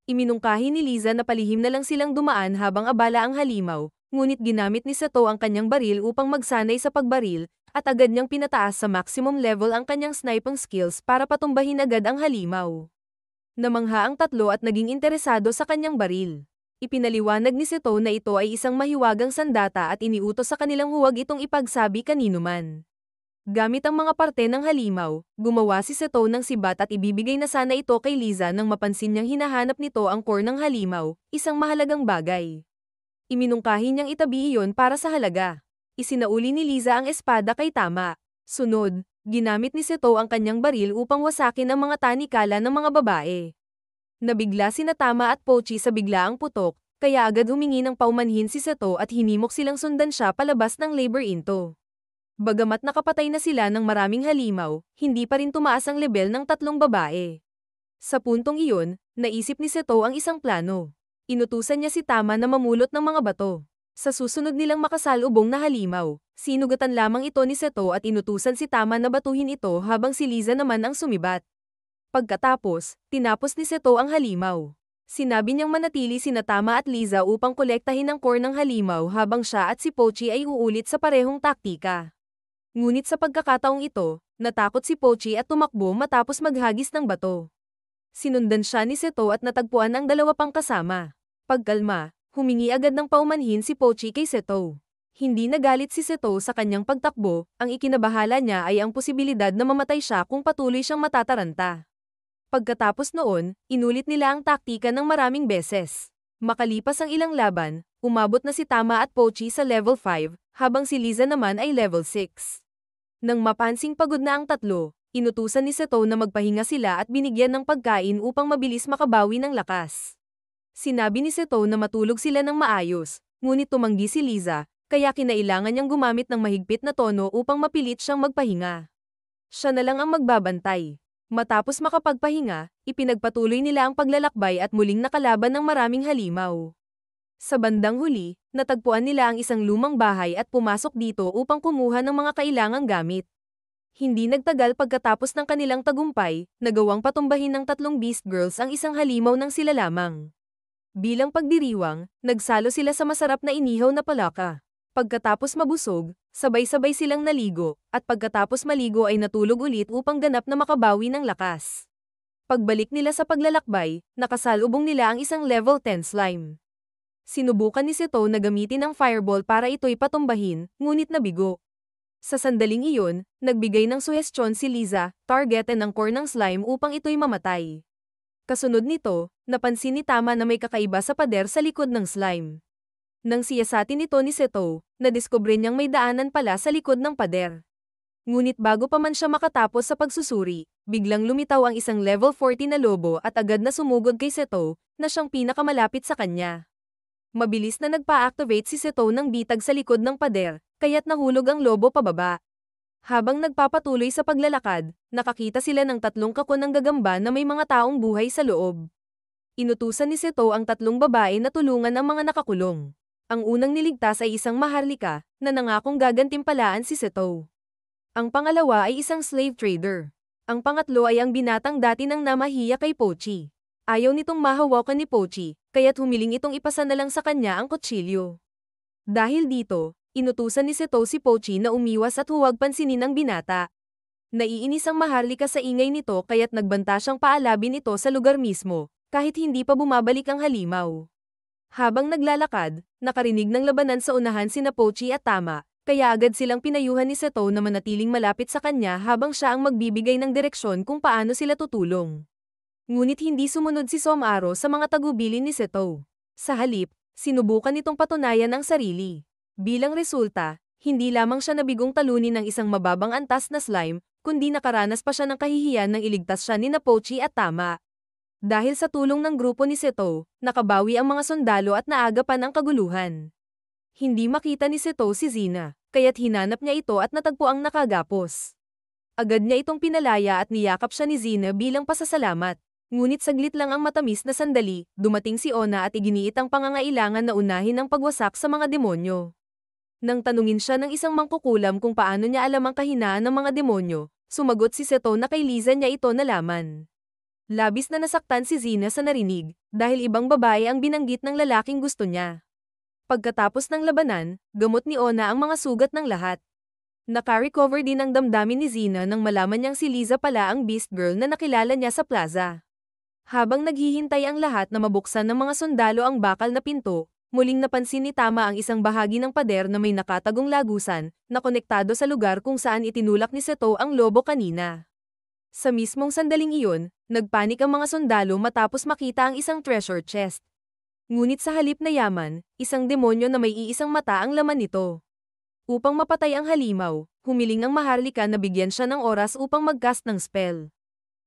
Iminungkahi ni Liza na palihim na lang silang dumaan habang abala ang halimaw, ngunit ginamit ni Seto ang kanyang baril upang magsanay sa pagbaril, at agad niyang pinataas sa maximum level ang kanyang sniping skills para patumbahin agad ang halimaw. Namangha ang tatlo at naging interesado sa kanyang baril. Ipinaliwanag ni Seto na ito ay isang mahiwagang sandata at iniutos sa kanilang huwag itong ipagsabi kanino man. Gamit ang mga parte ng halimaw, gumawa si Seto ng sibat at ibibigay na sana ito kay Liza nang mapansin niyang hinahanap nito ang core ng halimaw, isang mahalagang bagay. Iminungkahi niyang itabi iyon para sa halaga. Isinauli ni Liza ang espada kay Tama. Sunod, ginamit ni Seto ang kanyang baril upang wasakin ang mga tanikala ng mga babae. Nabigla sina Tama at Pochi sa biglaang putok, kaya agad humingi ng paumanhin si Seto at hinimok silang sundan siya palabas ng laberinto. Bagamat nakapatay na sila ng maraming halimaw, hindi pa rin tumaas ang lebel ng tatlong babae. Sa puntong iyon, naisip ni Seto ang isang plano. Inutusan niya si Tama na mamulot ng mga bato. Sa susunod nilang makasalubong na halimaw, sinugatan lamang ito ni Seto at inutusan si Tama na batuhin ito habang si Liza naman ang sumibat. Pagkatapos, tinapos ni Seto ang halimaw. Sinabi niyang manatili sina Tama at Liza upang kolektahin ang core ng halimaw habang siya at si Pochi ay uulit sa parehong taktika. Ngunit sa pagkakataong ito, natakot si Pochi at tumakbo matapos maghagis ng bato. Sinundan siya ni Seto at natagpuan ang dalawa pang kasama. Pagkalma, humingi agad ng paumanhin si Pochi kay Seto. Hindi nagalit si Seto sa kanyang pagtakbo, ang ikinabahala niya ay ang posibilidad na mamatay siya kung patuloy siyang matataranta. Pagkatapos noon, inulit nila ang taktika ng maraming beses. Makalipas ang ilang laban, umabot na si Tama at Pochi sa level 5, habang si Liza naman ay level 6. Nang mapansing pagod na ang tatlo, inutusan ni Seto na magpahinga sila at binigyan ng pagkain upang mabilis makabawi ng lakas. Sinabi ni Seto na matulog sila ng maayos, ngunit tumanggi si Liza, kaya kinailangan niyang gumamit ng mahigpit na tono upang mapilit siyang magpahinga. Siya na lang ang magbabantay. Matapos makapagpahinga, ipinagpatuloy nila ang paglalakbay at muling nakalaban ng maraming halimaw. Sa bandang huli, natagpuan nila ang isang lumang bahay at pumasok dito upang kumuha ng mga kailangang gamit. Hindi nagtagal pagkatapos ng kanilang tagumpay, nagawang patumbahin ng tatlong Beast Girls ang isang halimaw ng sila lamang. Bilang pagdiriwang, nagsalo sila sa masarap na inihaw na palaka. Pagkatapos mabusog, sabay-sabay silang naligo, at pagkatapos maligo ay natulog ulit upang ganap na makabawi ng lakas. Pagbalik nila sa paglalakbay, nakasalubong nila ang isang level 10 slime. Sinubukan ni Seto na gamitin ang fireball para ito'y patumbahin, ngunit nabigo. Sa sandaling iyon, nagbigay ng suhestyon si Liza, targetin ang core ng slime upang ito'y mamatay. Kasunod nito, napansin ni Tama na may kakaiba sa pader sa likod ng slime. Nang siyasatin ito ni Seto, nadiskubre niyang may daanan pala sa likod ng pader. Ngunit bago pa man siya makatapos sa pagsusuri, biglang lumitaw ang isang level 40 na lobo at agad na sumugod kay Seto, na siyang pinakamalapit sa kanya. Mabilis na nagpa-activate si Seto ng bitag sa likod ng pader, kaya't nahulog ang lobo pababa. Habang nagpapatuloy sa paglalakad, nakakita sila ng tatlong kakon ng gagamba na may mga taong buhay sa loob. Inutusan ni Seto ang tatlong babae na tulungan ang mga nakakulong. Ang unang niligtas ay isang maharlika, na nangakong gagantimpalaan si Seto. Ang pangalawa ay isang slave trader. Ang pangatlo ay ang binatang dati ng namahiya kay Pochi. Ayaw nitong mahawakan ni Pochi, kaya't humiling itong ipasa na lang sa kanya ang kutsilyo. Dahil dito, inutusan ni Seto si Pochi na umiwas at huwag pansinin ang binata. Naiinis ang maharlika sa ingay nito kaya't nagbanta siyang paalabin ito sa lugar mismo, kahit hindi pa bumabalik ang halimaw. Habang naglalakad, nakarinig ng labanan sa unahan sina Pochi at Tama, Kaya agad silang pinayuhan ni Seto na manatiling malapit sa kanya habang siya ang magbibigay ng direksyon kung paano sila tutulong. Ngunit hindi sumunod si Somaro sa mga tagubilin ni Seto. Sa halip, sinubukan nitong patunayan ang sarili. Bilang resulta, hindi lamang siya nabigong talunin ng isang mababang antas na slime, kundi nakaranas pa siya ng kahihiyan nang iligtas siya ni Pochi at Tama. Dahil sa tulong ng grupo ni Seto, nakabawi ang mga sundalo at naagapan ang kaguluhan. Hindi makita ni Seto si Zina, kaya't hinanap niya ito at natagpo ang nakagapos. Agad niya itong pinalaya at niyakap siya ni Zina bilang pasasalamat. Ngunit saglit lang ang matamis na sandali, dumating si Ona at iginiit ang pangangailangan na unahin ang pagwasak sa mga demonyo. Nang tanungin siya ng isang mangkukulam kung paano niya alam ang kahinaan ng mga demonyo, sumagot si Seto na kay Liza niya ito nalaman. Labis na nasaktan si Zina sa narinig, dahil ibang babae ang binanggit ng lalaking gusto niya. Pagkatapos ng labanan, gamot ni Ona ang mga sugat ng lahat. Naka-recover din ang damdamin ni Zina nang malaman niyang si Liza pala ang Beast Girl na nakilala niya sa plaza. Habang naghihintay ang lahat na mabuksan ng mga sundalo ang bakal na pinto, muling napansin ni Tama ang isang bahagi ng pader na may nakatagong lagusan, na konektado sa lugar kung saan itinulak ni Seto ang lobo kanina. Sa mismong sandaling iyon, nagpanik ang mga sundalo matapos makita ang isang treasure chest. Ngunit sa halip na yaman, isang demonyo na may iisang mata ang laman nito. Upang mapatay ang halimaw, humiling ang Maharlika na bigyan siya ng oras upang mag-cast ng spell.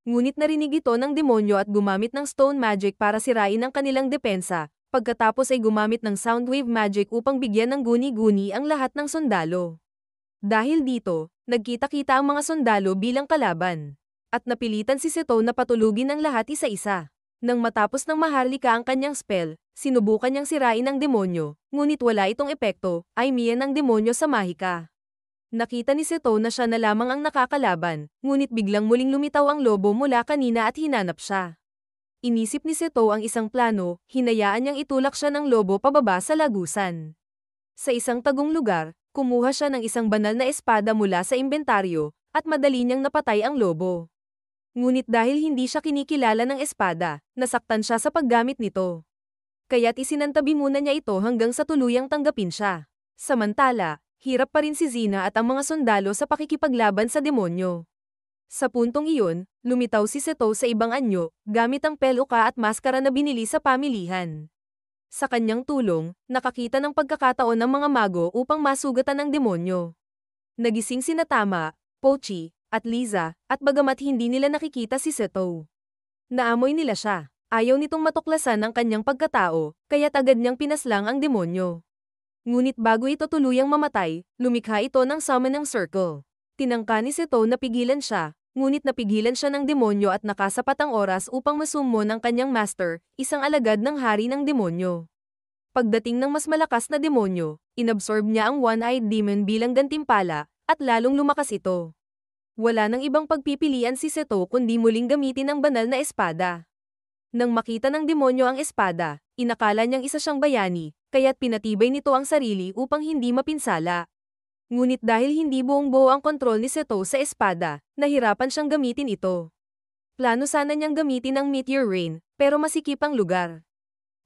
Ngunit narinig ito ng demonyo at gumamit ng stone magic para sirain ang kanilang depensa, pagkatapos ay gumamit ng soundwave magic upang bigyan ng guni-guni ang lahat ng sundalo. Dahil dito, nagkita-kita ang mga sundalo bilang kalaban. At napilitan si Seto na patulugin ang lahat isa-isa. Nang matapos ng Maharlika ang kanyang spell, sinubukan niyang sirain ang demonyo, ngunit wala itong epekto, ay miyan ng demonyo sa Mahika. Nakita ni Seto na siya na lamang ang nakakalaban, ngunit biglang muling lumitaw ang lobo mula kanina at hinanap siya. Inisip ni Seto ang isang plano, hinayaan niyang itulak siya ng lobo pababa sa lagusan. Sa isang tagong lugar, kumuha siya ng isang banal na espada mula sa inventaryo, at madali niyang napatay ang lobo. Ngunit dahil hindi siya kinikilala ng espada, nasaktan siya sa paggamit nito. Kaya't isinantabi muna niya ito hanggang sa tuluyang tanggapin siya. Samantala, hirap pa rin si Zina at ang mga sundalo sa pakikipaglaban sa demonyo. Sa puntong iyon, lumitaw si Seto sa ibang anyo, gamit ang peluka at maskara na binili sa pamilihan. Sa kanyang tulong, nakakita ng pagkakataon ng mga mago upang masugatan ang demonyo. Nagising sina Tama, Pochi, at Liza, at bagamat hindi nila nakikita si Seto. Naamoy nila siya. Ayaw nitong matuklasan ang kanyang pagkatao, kaya't agad niyang pinaslang ang demonyo. Ngunit bago ito tuluyang mamatay, lumikha ito ng summoning circle. Tinangka ni Seto na pigilan siya, ngunit napigilan siya ng demonyo at nakasapat ang oras upang masummon ang kanyang master, isang alagad ng hari ng demonyo. Pagdating ng mas malakas na demonyo, inabsorb niya ang one-eyed demon bilang gantimpala, at lalong lumakas ito. Wala nang ibang pagpipilian si Seto kundi muling gamitin ang banal na espada. Nang makita ng demonyo ang espada, inakala niyang isa siyang bayani, kaya't pinatibay nito ang sarili upang hindi mapinsala. Ngunit dahil hindi buong-buo ang kontrol ni Seto sa espada, nahirapan siyang gamitin ito. Plano sana niyang gamitin ang Meteor Rain, pero masikip ang lugar.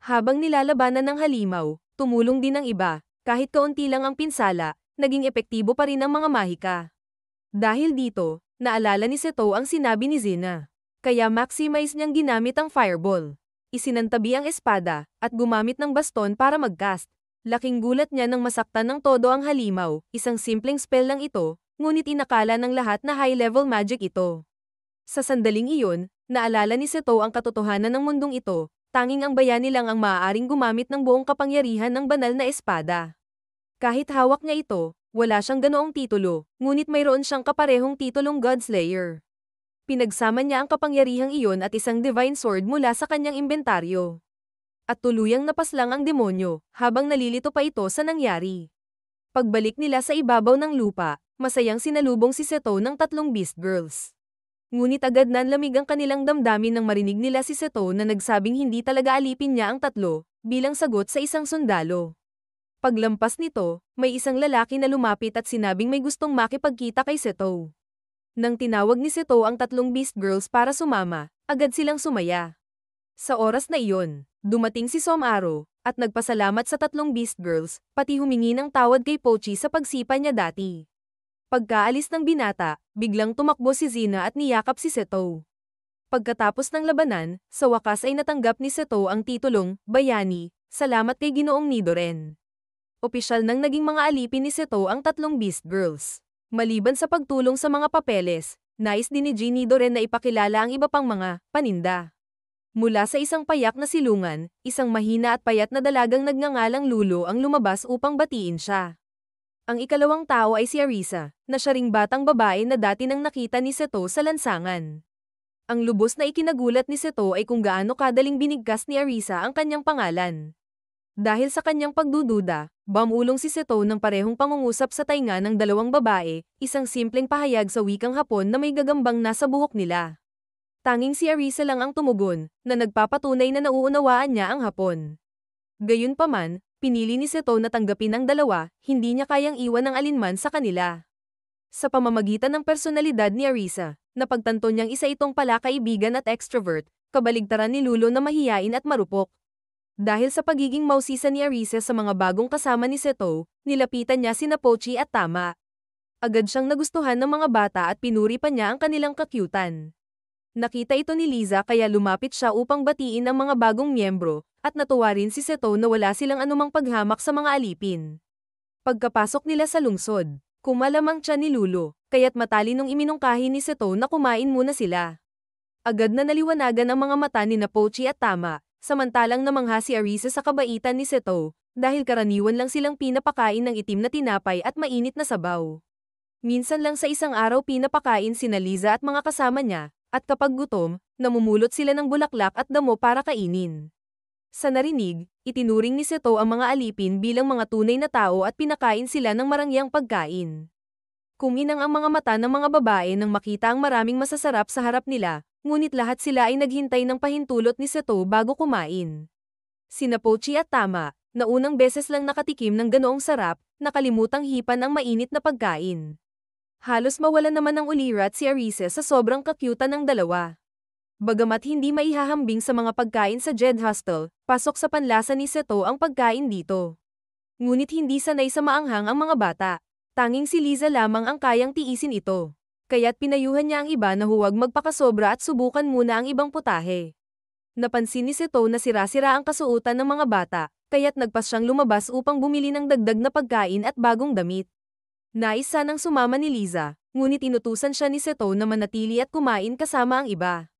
Habang nilalabanan ng halimaw, tumulong din ang iba, kahit kaunti lang ang pinsala, naging epektibo pa rin ang mga mahika. Dahil dito, naalala ni Seto ang sinabi ni Zina. Kaya maximize niyang ginamit ang fireball. Isinantabi ang espada, at gumamit ng baston para mag-cast. Laking gulat niya nang masaktan ng todo ang halimaw, isang simpleng spell lang ito, ngunit inakala ng lahat na high-level magic ito. Sa sandaling iyon, naalala ni Seto ang katotohanan ng mundong ito, tanging ang bayani lang ang maaaring gumamit ng buong kapangyarihan ng banal na espada. Kahit hawak niya ito, wala siyang ganoong titulo, ngunit mayroon siyang kaparehong titulong Godslayer. Pinagsama niya ang kapangyarihang iyon at isang divine sword mula sa kanyang inventaryo. At tuluyang napaslang ang demonyo, habang nalilito pa ito sa nangyari. Pagbalik nila sa ibabaw ng lupa, masayang sinalubong si Seto ng tatlong Beast Girls. Ngunit agad nanlamig ang kanilang damdamin nang marinig nila si Seto na nagsabing hindi talaga alipin niya ang tatlo, bilang sagot sa isang sundalo. Paglampas nito, may isang lalaki na lumapit at sinabing may gustong makipagkita kay Seto. Nang tinawag ni Seto ang tatlong Beast Girls para sumama, agad silang sumaya. Sa oras na iyon, dumating si Somaro, at nagpasalamat sa tatlong Beast Girls, pati humingi ng tawad kay Pochi sa pagsipa niya dati. Pagkaalis ng binata, biglang tumakbo si Zina at niyakap si Seto. Pagkatapos ng labanan, sa wakas ay natanggap ni Seto ang titulong Bayani, salamat kay Ginoong Nidoran. Opisyal nang naging mga alipin ni Seto ang tatlong Beast Girls. Maliban sa pagtulong sa mga papeles, nais din ni Nidoran na ipakilala ang iba pang mga paninda. Mula sa isang payak na silungan, isang mahina at payat na dalagang nagngangalang Lulo ang lumabas upang batiin siya. Ang ikalawang tao ay si Arisa, na siya ring batang babae na dati nang nakita ni Seto sa lansangan. Ang lubos na ikinagulat ni Seto ay kung gaano kadaling binigkas ni Arisa ang kanyang pangalan. Dahil sa kanyang pagdududa, bumulong si Seto ng parehong pangungusap sa tainga ng dalawang babae, isang simpleng pahayag sa wikang Hapon na may gagambang nasa buhok nila. Tanging si Arisa lang ang tumugon, na nagpapatunay na nauunawaan niya ang Hapon. Gayunpaman, pinili ni Seto na tanggapin ang dalawa, hindi niya kayang iwan ang alinman sa kanila. Sa pamamagitan ng personalidad ni Arisa, napagtanto niyang isa itong pala kaibigan at extrovert, kabaligtaran ni Lulo na mahiyain at marupok. Dahil sa pagiging mausisa ni Arisa sa mga bagong kasama ni Seto, nilapitan niya sina Pochi at Tama. Agad siyang nagustuhan ng mga bata at pinuri pa niya ang kanilang kakyutan. Nakita ito ni Liza kaya lumapit siya upang batiin ang mga bagong miyembro, at natuwa rin si Seto na wala silang anumang paghamak sa mga alipin. Pagkapasok nila sa lungsod, kumalamang siya ni Lulo, kaya't matalinong iminungkahi ni Seto na kumain muna sila. Agad na naliwanagan ang mga mata ni Pochi at Tama, samantalang namangha si Arisa sa kabaitan ni Seto, dahil karaniwan lang silang pinapakain ng itim na tinapay at mainit na sabaw. Minsan lang sa isang araw pinapakain sina Liza at mga kasama niya, at kapag gutom, namumulot sila ng bulaklak at damo para kainin. Sa narinig, itinuring ni Seto ang mga alipin bilang mga tunay na tao at pinakain sila ng marangyang pagkain. Kuminang ang mga mata ng mga babae nang makita ang maraming masasarap sa harap nila, ngunit lahat sila ay naghintay ng pahintulot ni Seto bago kumain. Sina Pochi at Tama, na unang beses lang nakatikim ng ganoong sarap, nakalimutang hipan ang mainit na pagkain. Halos mawalan naman ng ulirat si Arisa sa sobrang kakyutan ng dalawa. Bagamat hindi maihahambing sa mga pagkain sa Jed Hostel, pasok sa panlasa ni Seto ang pagkain dito. Ngunit hindi sanay sa maanghang ang mga bata. Tanging si Liza lamang ang kayang tiisin ito. Kaya't pinayuhan niya ang iba na huwag magpakasobra at subukan muna ang ibang putahe. Napansin ni Seto na sira-sira ang kasuotan ng mga bata, kaya't nagpas siyang lumabas upang bumili ng dagdag na pagkain at bagong damit. Nais sanang sumama ni Liza, ngunit inutusan siya ni Seto na manatili at kumain kasama ang iba.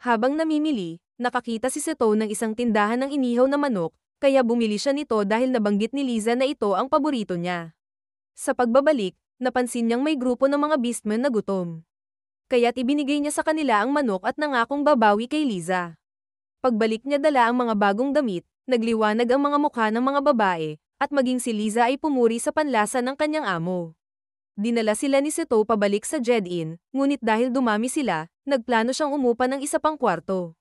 Habang namimili, nakakita si Seto ng isang tindahan ng inihaw na manok, kaya bumili siya nito dahil nabanggit ni Liza na ito ang paborito niya. Sa pagbabalik, napansin niyang may grupo ng mga beastmen na gutom. Kaya't ibinigay niya sa kanila ang manok at nangakong babawi kay Liza. Pagbalik niya dala ang mga bagong damit, nagliwanag ang mga mukha ng mga babae, at maging si Liza ay pumuri sa panlasa ng kanyang amo. Dinala sila ni Seto pabalik sa Jed Inn, ngunit dahil dumami sila, nagplano siyang umupa ng isa pang kwarto.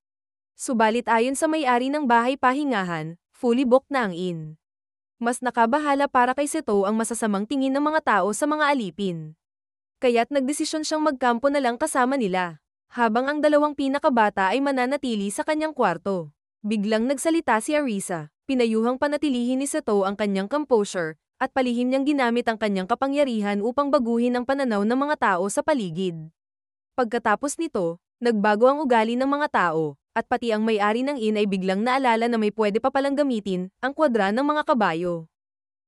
Subalit ayon sa may-ari ng bahay pahingahan, fully booked na ang inn. Mas nakabahala para kay Seto ang masasamang tingin ng mga tao sa mga alipin. Kaya't nagdesisyon siyang magkampo na lang kasama nila, habang ang dalawang pinakabata ay mananatili sa kanyang kwarto. Biglang nagsalita si Arisa, pinayuhang panatilihin ni Seto ang kanyang composure, at palihim niyang ginamit ang kanyang kapangyarihan upang baguhin ang pananaw ng mga tao sa paligid. Pagkatapos nito, nagbago ang ugali ng mga tao, at pati ang may-ari ng inn ay biglang naalala na may pwede pa palang gamitin, ang kwadra ng mga kabayo.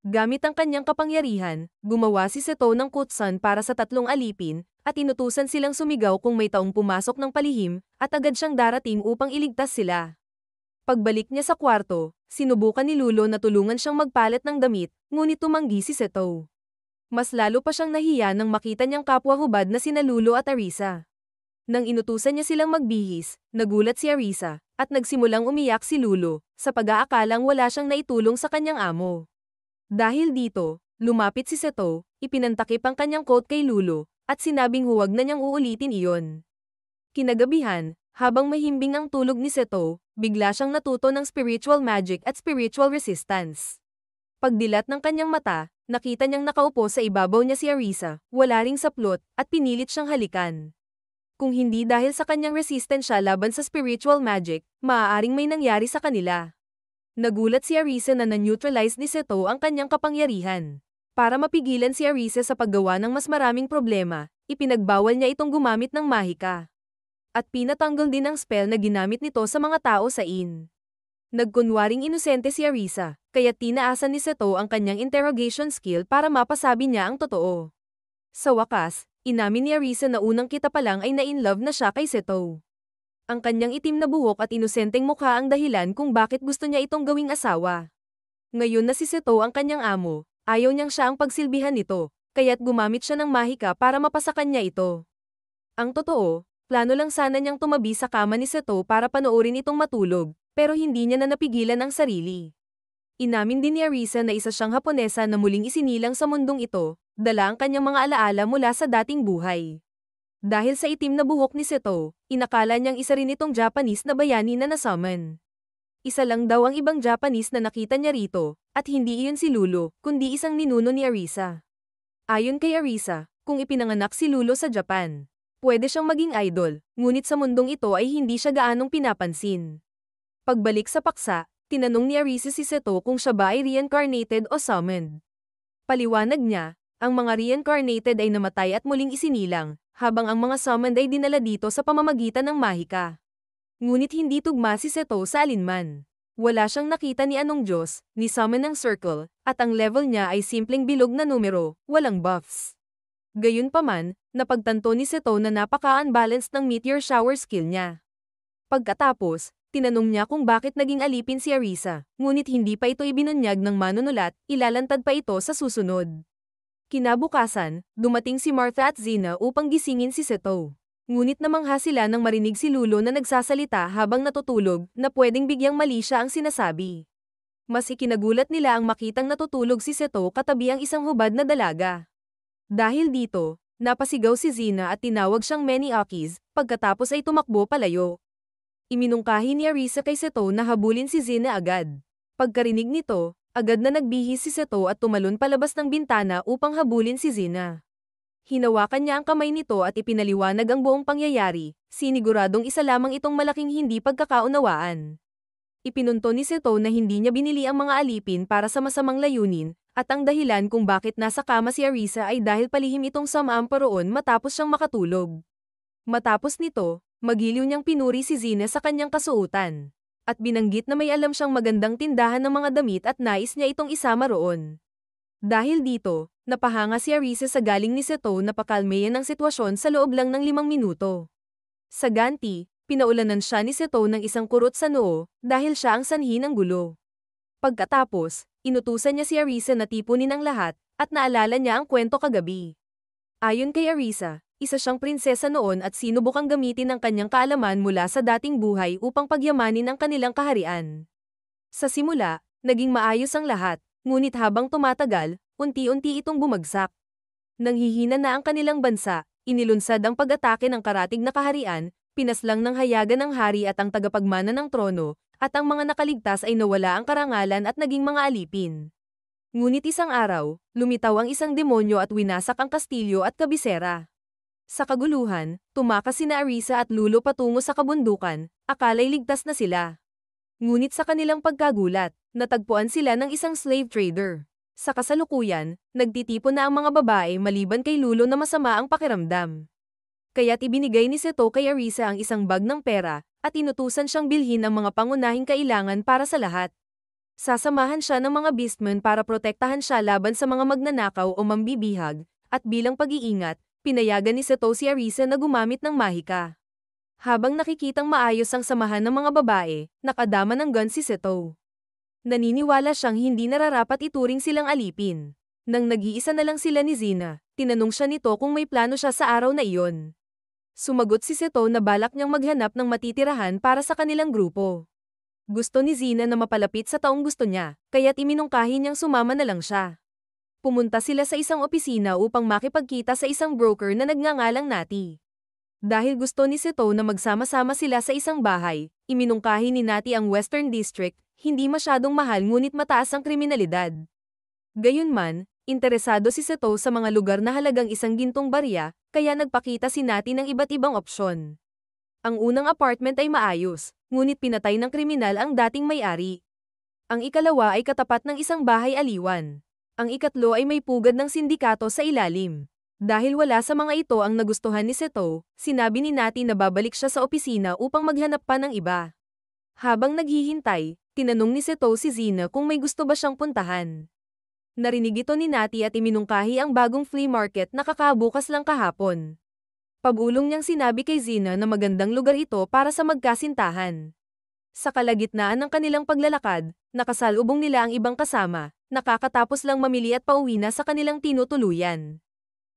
Gamit ang kanyang kapangyarihan, gumawa si Seto ng kutsan para sa tatlong alipin, at inutusan silang sumigaw kung may taong pumasok ng palihim, at agad siyang darating upang iligtas sila. Pagbalik niya sa kwarto, sinubukan ni Lulo na tulungan siyang magpalit ng damit, ngunit tumanggi si Seto. Mas lalo pa siyang nahiya nang makita niyang kapwa-hubad na sina Lulo at Arisa. Nang inutusan niya silang magbihis, nagulat si Arisa, at nagsimulang umiyak si Lulo, sa pag-aakalang wala siyang naitulong sa kanyang amo. Dahil dito, lumapit si Seto, ipinantakip ang kanyang coat kay Lulo, at sinabing huwag na niyang uulitin iyon. Kinagabihan, habang mahimbing ang tulog ni Seto, bigla siyang natuto ng spiritual magic at spiritual resistance. Pagdilat ng kanyang mata, nakita niyang nakaupo sa ibabaw niya si Arisa, wala ring saplot, at pinilit siyang halikan. Kung hindi dahil sa kanyang resistensya laban sa spiritual magic, maaaring may nangyari sa kanila. Nagulat si Arisa na na-neutralize ni Seto ang kanyang kapangyarihan. Para mapigilan si Arisa sa paggawa ng mas maraming problema, ipinagbawal niya itong gumamit ng mahika. At pinatanggal din ang spell na ginamit nito sa mga tao sa inn. Nagkunwaring inosente si Arisa, kaya tinaasan ni Seto ang kanyang interrogation skill para mapasabi niya ang totoo. Sa wakas, inamin ni Arisa na unang kita pa lang ay na-in-love na siya kay Seto. Ang kanyang itim na buhok at inosenteng mukha ang dahilan kung bakit gusto niya itong gawing asawa. Ngayon na si Seto ang kanyang amo, ayaw niyang siya ang pagsilbihan nito, kaya't gumamit siya ng mahika para mapasakan niya ito. Ang totoo, plano lang sana niyang tumabi sa kama ni Seto para panoorin itong matulog, pero hindi niya na napigilan ang sarili. Inamin din ni Arisa na isa siyang Haponesa na muling isinilang sa mundong ito, dala ang kanyang mga alaala mula sa dating buhay. Dahil sa itim na buhok ni Seto, inakala niyang isa rin itong Japanese na bayani na nasummon. Isa lang daw ang ibang Japanese na nakita niya rito, at hindi iyon si Lulo, kundi isang ninuno ni Arisa. Ayon kay Arisa, kung ipinanganak si Lulo sa Japan, pwede siyang maging idol, ngunit sa mundong ito ay hindi siya gaanong pinapansin. Pagbalik sa paksa, tinanong ni Arisa si Seto kung siya ba ay reincarnated o summoned. Paliwanag niya, ang mga reincarnated ay namatay at muling isinilang, habang ang mga summoned ay dinala dito sa pamamagitan ng mahika. Ngunit hindi tugma si Seto sa alinman. Wala siyang nakita ni anong Diyos, ni summon ng circle, at ang level niya ay simpleng bilog na numero, walang buffs. Gayunpaman, napagtanto ni Seto na napaka-unbalanced ng meteor shower skill niya. Pagkatapos, tinanong niya kung bakit naging alipin si Arisa, ngunit hindi pa ito ibinunyag ng manunulat, ilalantad pa ito sa susunod. Kinabukasan, dumating si Martha at Zina upang gisingin si Seto. Ngunit namangha sila nang marinig si Lulo na nagsasalita habang natutulog na pwedeng bigyang mali siya ang sinasabi. Mas ikinagulat nila ang makitang natutulog si Seto katabi ang isang hubad na dalaga. Dahil dito, napasigaw si Zina at tinawag siyang Many Akis, pagkatapos ay tumakbo palayo. Iminungkahi ni Arisa kay Seto na habulin si Zina agad. Pagkarinig nito, agad na nagbihis si Seto at tumalon palabas ng bintana upang habulin si Zina. Hinawakan niya ang kamay nito at ipinaliwanag ang buong pangyayari, siniguradong isa lamang itong malaking hindi pagkakaunawaan. Ipinunto ni Seto na hindi niya binili ang mga alipin para sa masamang layunin, at ang dahilan kung bakit nasa kama si Arisa ay dahil palihim itong samaampa roon matapos siyang makatulog. Matapos nito, magiliw niyang pinuri si Zina sa kanyang kasuotan. At binanggit na may alam siyang magandang tindahan ng mga damit at nais niya itong isama roon. Dahil dito, napahanga si Arisa sa galing ni Seto na pakalmeyan ang sitwasyon sa loob lang ng 5 minuto. Sa ganti, pinaulanan siya ni Seto ng isang kurot sa noo dahil siya ang sanhi ng gulo. Pagkatapos, inutusan niya si Arisa na tipunin ang lahat at naalala niya ang kwento kagabi. Ayon kay Arisa, isa siyang prinsesa noon at sinubukang gamitin ang kanyang kaalaman mula sa dating buhay upang pagyamanin ang kanilang kaharian. Sa simula, naging maayos ang lahat. Ngunit habang tumatagal, unti-unti itong bumagsak. Nanghihina na ang kanilang bansa, inilunsad ang pag-atake ng karatig na kaharian, pinaslang ng hayagan ng hari at ang tagapagmana ng trono, at ang mga nakaligtas ay nawala ang karangalan at naging mga alipin. Ngunit isang araw, lumitaw ang isang demonyo at winasak ang kastilyo at kabisera. Sa kaguluhan, tumakas sina Arisa at Lulo patungo sa kabundukan, akala'y ligtas na sila. Ngunit sa kanilang pagkagulat, natagpuan sila ng isang slave trader. Sa kasalukuyan, nagtitipon na ang mga babae maliban kay Lulo na masama ang pakiramdam. Kaya't ibinigay ni Seto kay Arisa ang isang bag ng pera, at inutusan siyang bilhin ang mga pangunahing kailangan para sa lahat. Sasamahan siya ng mga beastmen para protektahan siya laban sa mga magnanakaw o mambibihag, at bilang pag-iingat, pinayagan ni Seto si Arisa na gumamit ng mahika. Habang nakikitang maayos ang samahan ng mga babae, nakadama ng gun si Seto. Naniniwala siyang hindi nararapat ituring silang alipin. Nang nag-iisa na lang sila ni Zina, tinanong siya nito kung may plano siya sa araw na iyon. Sumagot si Seto na balak niyang maghanap ng matitirahan para sa kanilang grupo. Gusto ni Zina na mapalapit sa taong gusto niya, kaya't iminungkahi niyang sumama na lang siya. Pumunta sila sa isang opisina upang makipagkita sa isang broker na nagngangalang Nati. Dahil gusto ni Seto na magsama-sama sila sa isang bahay, iminungkahi ni Nati ang Western District, hindi masyadong mahal ngunit mataas ang kriminalidad. Gayunman, interesado si Seto sa mga lugar na halagang 1 gintong barya, kaya nagpakita si Nati ng iba't ibang opsyon. Ang unang apartment ay maayos, ngunit pinatay ng kriminal ang dating may-ari. Ang ikalawa ay katapat ng isang bahay aliwan. Ang ikatlo ay may pugad ng sindikato sa ilalim. Dahil wala sa mga ito ang nagustuhan ni Seto, sinabi ni Nati na babalik siya sa opisina upang maghanap pa ng iba. Habang naghihintay, tinanong ni Seto si Zina kung may gusto ba siyang puntahan. Narinig ito ni Nati at iminungkahi ang bagong flea market na kakabukas lang kahapon. Pabulong niyang sinabi kay Zina na magandang lugar ito para sa magkasintahan. Sa kalagitnaan ng kanilang paglalakad, nakasalubong nila ang ibang kasama, nakakatapos lang mamili at pauwi na sa kanilang tinutuluyan.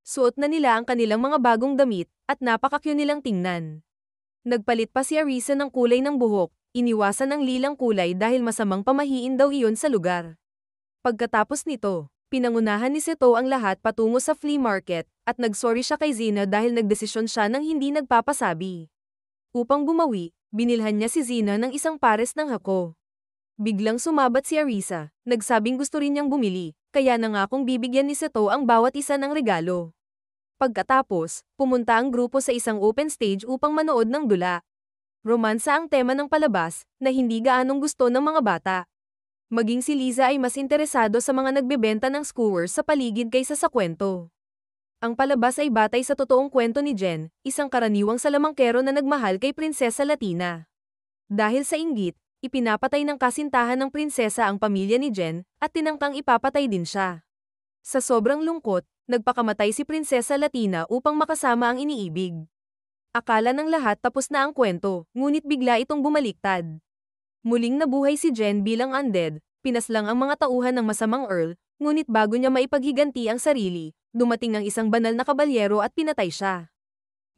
Suot na nila ang kanilang mga bagong damit, at napaka-cute nilang tingnan. Nagpalit pa si Arisa ng kulay ng buhok, iniwasan ang lilang kulay dahil masamang pamahiin daw iyon sa lugar. Pagkatapos nito, pinangunahan ni Seto ang lahat patungo sa flea market, at nagsorry siya kay Zina dahil nagdesisyon siya ng hindi nagpapasabi. Upang bumawi, binilhan niya si Zina ng isang pares ng hako. Biglang sumabat si Arisa, nagsabing gusto rin niyang bumili, kaya nangakong bibigyan ni Seto ang bawat isa ng regalo. Pagkatapos, pumunta ang grupo sa isang open stage upang manood ng dula. Romansa ang tema ng palabas, na hindi gaanong gusto ng mga bata. Maging si Liza ay mas interesado sa mga nagbebenta ng skewers sa paligid kaysa sa kwento. Ang palabas ay batay sa totoong kwento ni Jen, isang karaniwang salamangkero na nagmahal kay Prinsesa Latina. Dahil sa inggit, ipinapatay ng kasintahan ng prinsesa ang pamilya ni Jen, at tinangkang ipapatay din siya. Sa sobrang lungkot, nagpakamatay si Prinsesa Latina upang makasama ang iniibig. Akala ng lahat tapos na ang kwento, ngunit bigla itong bumaliktad. Muling nabuhay si Jen bilang undead, pinaslang ang mga tauhan ng masamang Earl, ngunit bago niya maipaghiganti ang sarili, dumating ang isang banal na kabalyero at pinatay siya.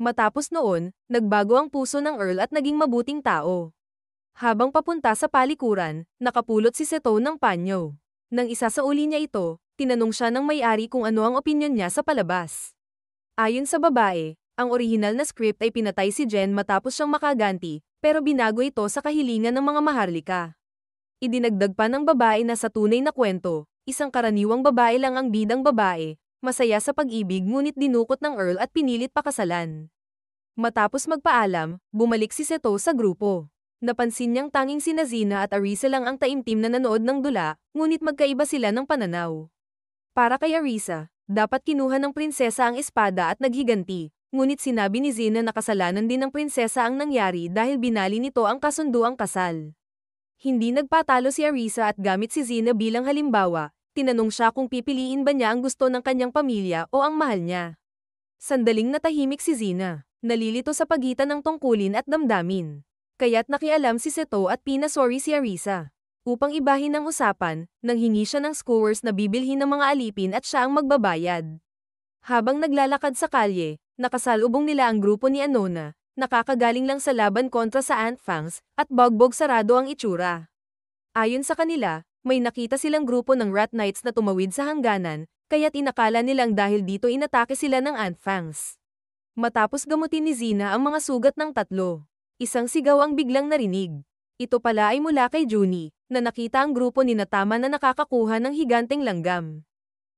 Matapos noon, nagbago ang puso ng Earl at naging mabuting tao. Habang papunta sa palikuran, nakapulot si Seto ng panyo. Nang isa sa uli niya ito, tinanong siya ng may-ari kung ano ang opinyon niya sa palabas. Ayon sa babae, ang orihinal na script ay pinatay si Jen matapos siyang makaganti, pero binago ito sa kahilingan ng mga maharlika. Idinagdag pa ng babae na sa tunay na kwento, isang karaniwang babae lang ang bidang babae, masaya sa pag-ibig ngunit dinukot ng Earl at pinilit pakasalan. Matapos magpaalam, bumalik si Seto sa grupo. Napansin niyang tanging sina Zina at Arisa lang ang taimtim na nanood ng dula, ngunit magkaiba sila ng pananaw. Para kay Arisa, dapat kinuha ng prinsesa ang espada at naghiganti, ngunit sinabi ni Zina na kasalanan din ng prinsesa ang nangyari dahil binali nito ang kasunduang kasal. Hindi nagpatalo si Arisa at gamit si Zina bilang halimbawa, tinanong siya kung pipiliin ba niya ang gusto ng kanyang pamilya o ang mahal niya. Sandaling natahimik si Zina, nalilito sa pagitan ng tungkulin at damdamin. Kaya't nakialam si Seto at pinasorry si Arisa. Upang ibahin ang usapan, nanghingi siya ng skewers na bibilhin ng mga alipin at siya ang magbabayad. Habang naglalakad sa kalye, nakasalubong nila ang grupo ni Anona, nakakagaling lang sa laban kontra sa Ant Fangs, at Bogbog sarado ang itsura. Ayon sa kanila, may nakita silang grupo ng Rat Knights na tumawid sa hangganan, kaya't inakala nilang dahil dito inatake sila ng Ant Fangs. Matapos gamutin ni Zina ang mga sugat ng tatlo, isang sigaw ang biglang narinig. Ito pala ay mula kay Junie, na nakita ang grupo ni Natama na nakakakuha ng higanteng langgam.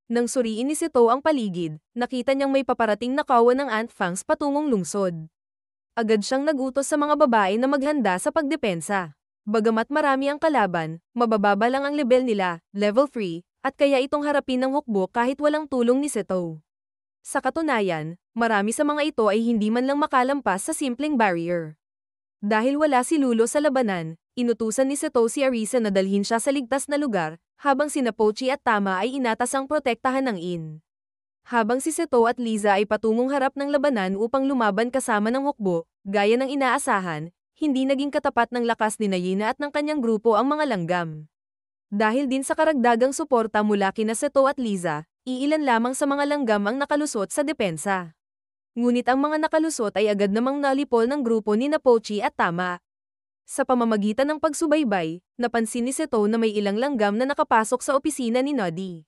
Nang suriin ni Seto ang paligid, nakita niyang may paparating na kawan ng Ant Fangs patungong lungsod. Agad siyang nagutos sa mga babae na maghanda sa pagdepensa. Bagamat marami ang kalaban, mabababa lang ang level nila, level 3, at kaya itong harapin ng hukbo kahit walang tulong ni Seto. Sa katunayan, marami sa mga ito ay hindi man lang makalampas sa simpleng barrier. Dahil wala si Lulo sa labanan, inutusan ni Seto si Arisa na dalhin siya sa ligtas na lugar, habang sina Pochi at Tama ay inatasang protektahan ng Inn. Habang si Seto at Liza ay patungong harap ng labanan upang lumaban kasama ng hukbo, gaya ng inaasahan, hindi naging katapat ng lakas ni Nayina at ng kanyang grupo ang mga langgam. Dahil din sa karagdagang suporta mula kina Seto at Liza, iilan lamang sa mga langgam ang nakalusot sa depensa. Ngunit ang mga nakalusot ay agad namang nalipol ng grupo ni Pochi at Tama. Sa pamamagitan ng pagsubaybay, napansin ni Seto na may ilang langgam na nakapasok sa opisina ni Noddy.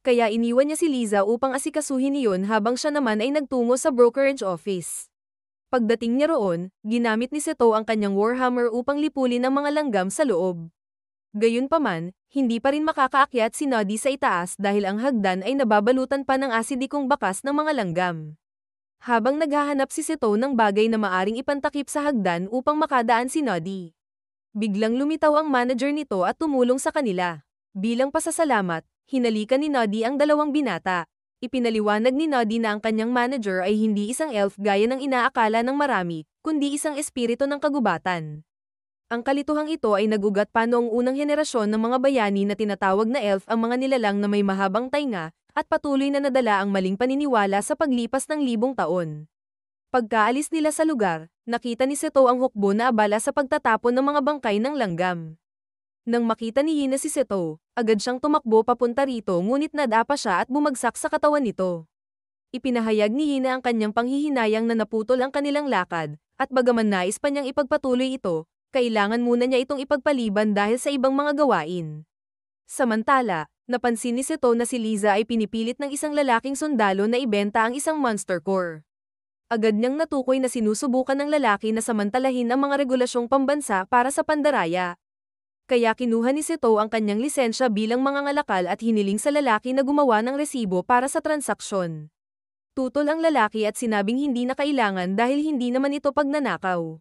Kaya iniwan niya si Liza upang asikasuhin iyon habang siya naman ay nagtungo sa brokerage office. Pagdating niya roon, ginamit ni Seto ang kanyang warhammer upang lipulin ang mga langgam sa loob. Gayunpaman, hindi pa rin makakaakyat si Noddy sa itaas dahil ang hagdan ay nababalutan pa ng asidikong bakas ng mga langgam. Habang naghahanap si Seto ng bagay na maaring ipantakip sa hagdan upang makadaan si Noddy. Biglang lumitaw ang manager nito at tumulong sa kanila. Bilang pasasalamat, hinalikan ni Noddy ang dalawang binata. Ipinaliwanag ni Noddy na ang kanyang manager ay hindi isang elf gaya ng inaakala ng marami, kundi isang espiritu ng kagubatan. Ang kalituhang ito ay nagugat pa noong unang henerasyon ng mga bayani na tinatawag na elf ang mga nilalang na may mahabang tainga, at patuloy na nadala ang maling paniniwala sa paglipas ng libong taon. Pagkaalis nila sa lugar, nakita ni Seto ang hukbo na abala sa pagtatapon ng mga bangkay ng langgam. Nang makita ni Hina si Seto, agad siyang tumakbo papunta rito ngunit nadapa siya at bumagsak sa katawan nito. Ipinahayag ni Hina ang kanyang panghihinayang na naputol ang kanilang lakad, at bagaman nais pa niyang ipagpatuloy ito, kailangan muna niya itong ipagpaliban dahil sa ibang mga gawain. Samantala, napansin ni Seto na si Liza ay pinipilit ng isang lalaking sundalo na ibenta ang isang monster core. Agad niyang natukoy na sinusubukan ng lalaki na samantalahin ang mga regulasyong pambansa para sa pandaraya. Kaya kinuha ni Seto ang kanyang lisensya bilang mangangalakal at hiniling sa lalaki na gumawa ng resibo para sa transaksyon. Tutol ang lalaki at sinabing hindi na kailangan dahil hindi naman ito pagnanakaw.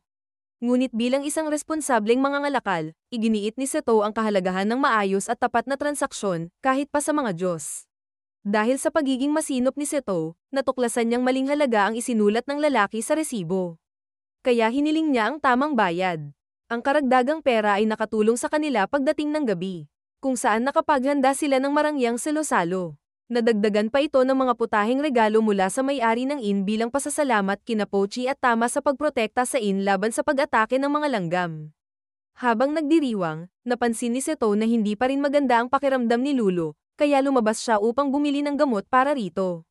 Ngunit bilang isang responsableng mangangalakal, iginiit ni Seto ang kahalagahan ng maayos at tapat na transaksyon kahit pa sa mga Diyos. Dahil sa pagiging masinop ni Seto, natuklasan niyang maling halaga ang isinulat ng lalaki sa resibo. Kaya hiniling niya ang tamang bayad. Ang karagdagang pera ay nakatulong sa kanila pagdating ng gabi, kung saan nakapaghanda sila ng marangyang salo-salo. Nadagdagan pa ito ng mga putaheng regalo mula sa may-ari ng inn bilang pasasalamat kina Pochi at Tama sa pagprotekta sa inn laban sa pag-atake ng mga langgam. Habang nagdiriwang, napansin ni Seto na hindi pa rin maganda ang pakiramdam ni Lulo, kaya lumabas siya upang bumili ng gamot para rito.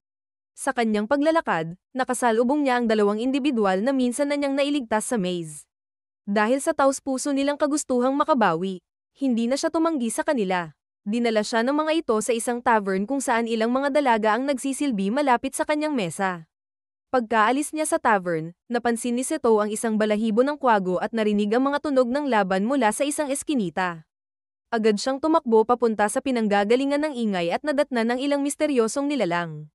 Sa kanyang paglalakad, nakasalubong niya ang dalawang individual na minsan na niyang nailigtas sa maze. Dahil sa taos-puso nilang kagustuhang makabawi, hindi na siya tumanggi sa kanila. Dinala siya ng mga ito sa isang tavern kung saan ilang mga dalaga ang nagsisilbi malapit sa kanyang mesa. Pagkaalis niya sa tavern, napansin ni Seto ang isang balahibo ng kwago at narinig ang mga tunog ng laban mula sa isang eskinita. Agad siyang tumakbo papunta sa pinanggagalingan ng ingay at nadatnan ng ilang misteryosong nilalang.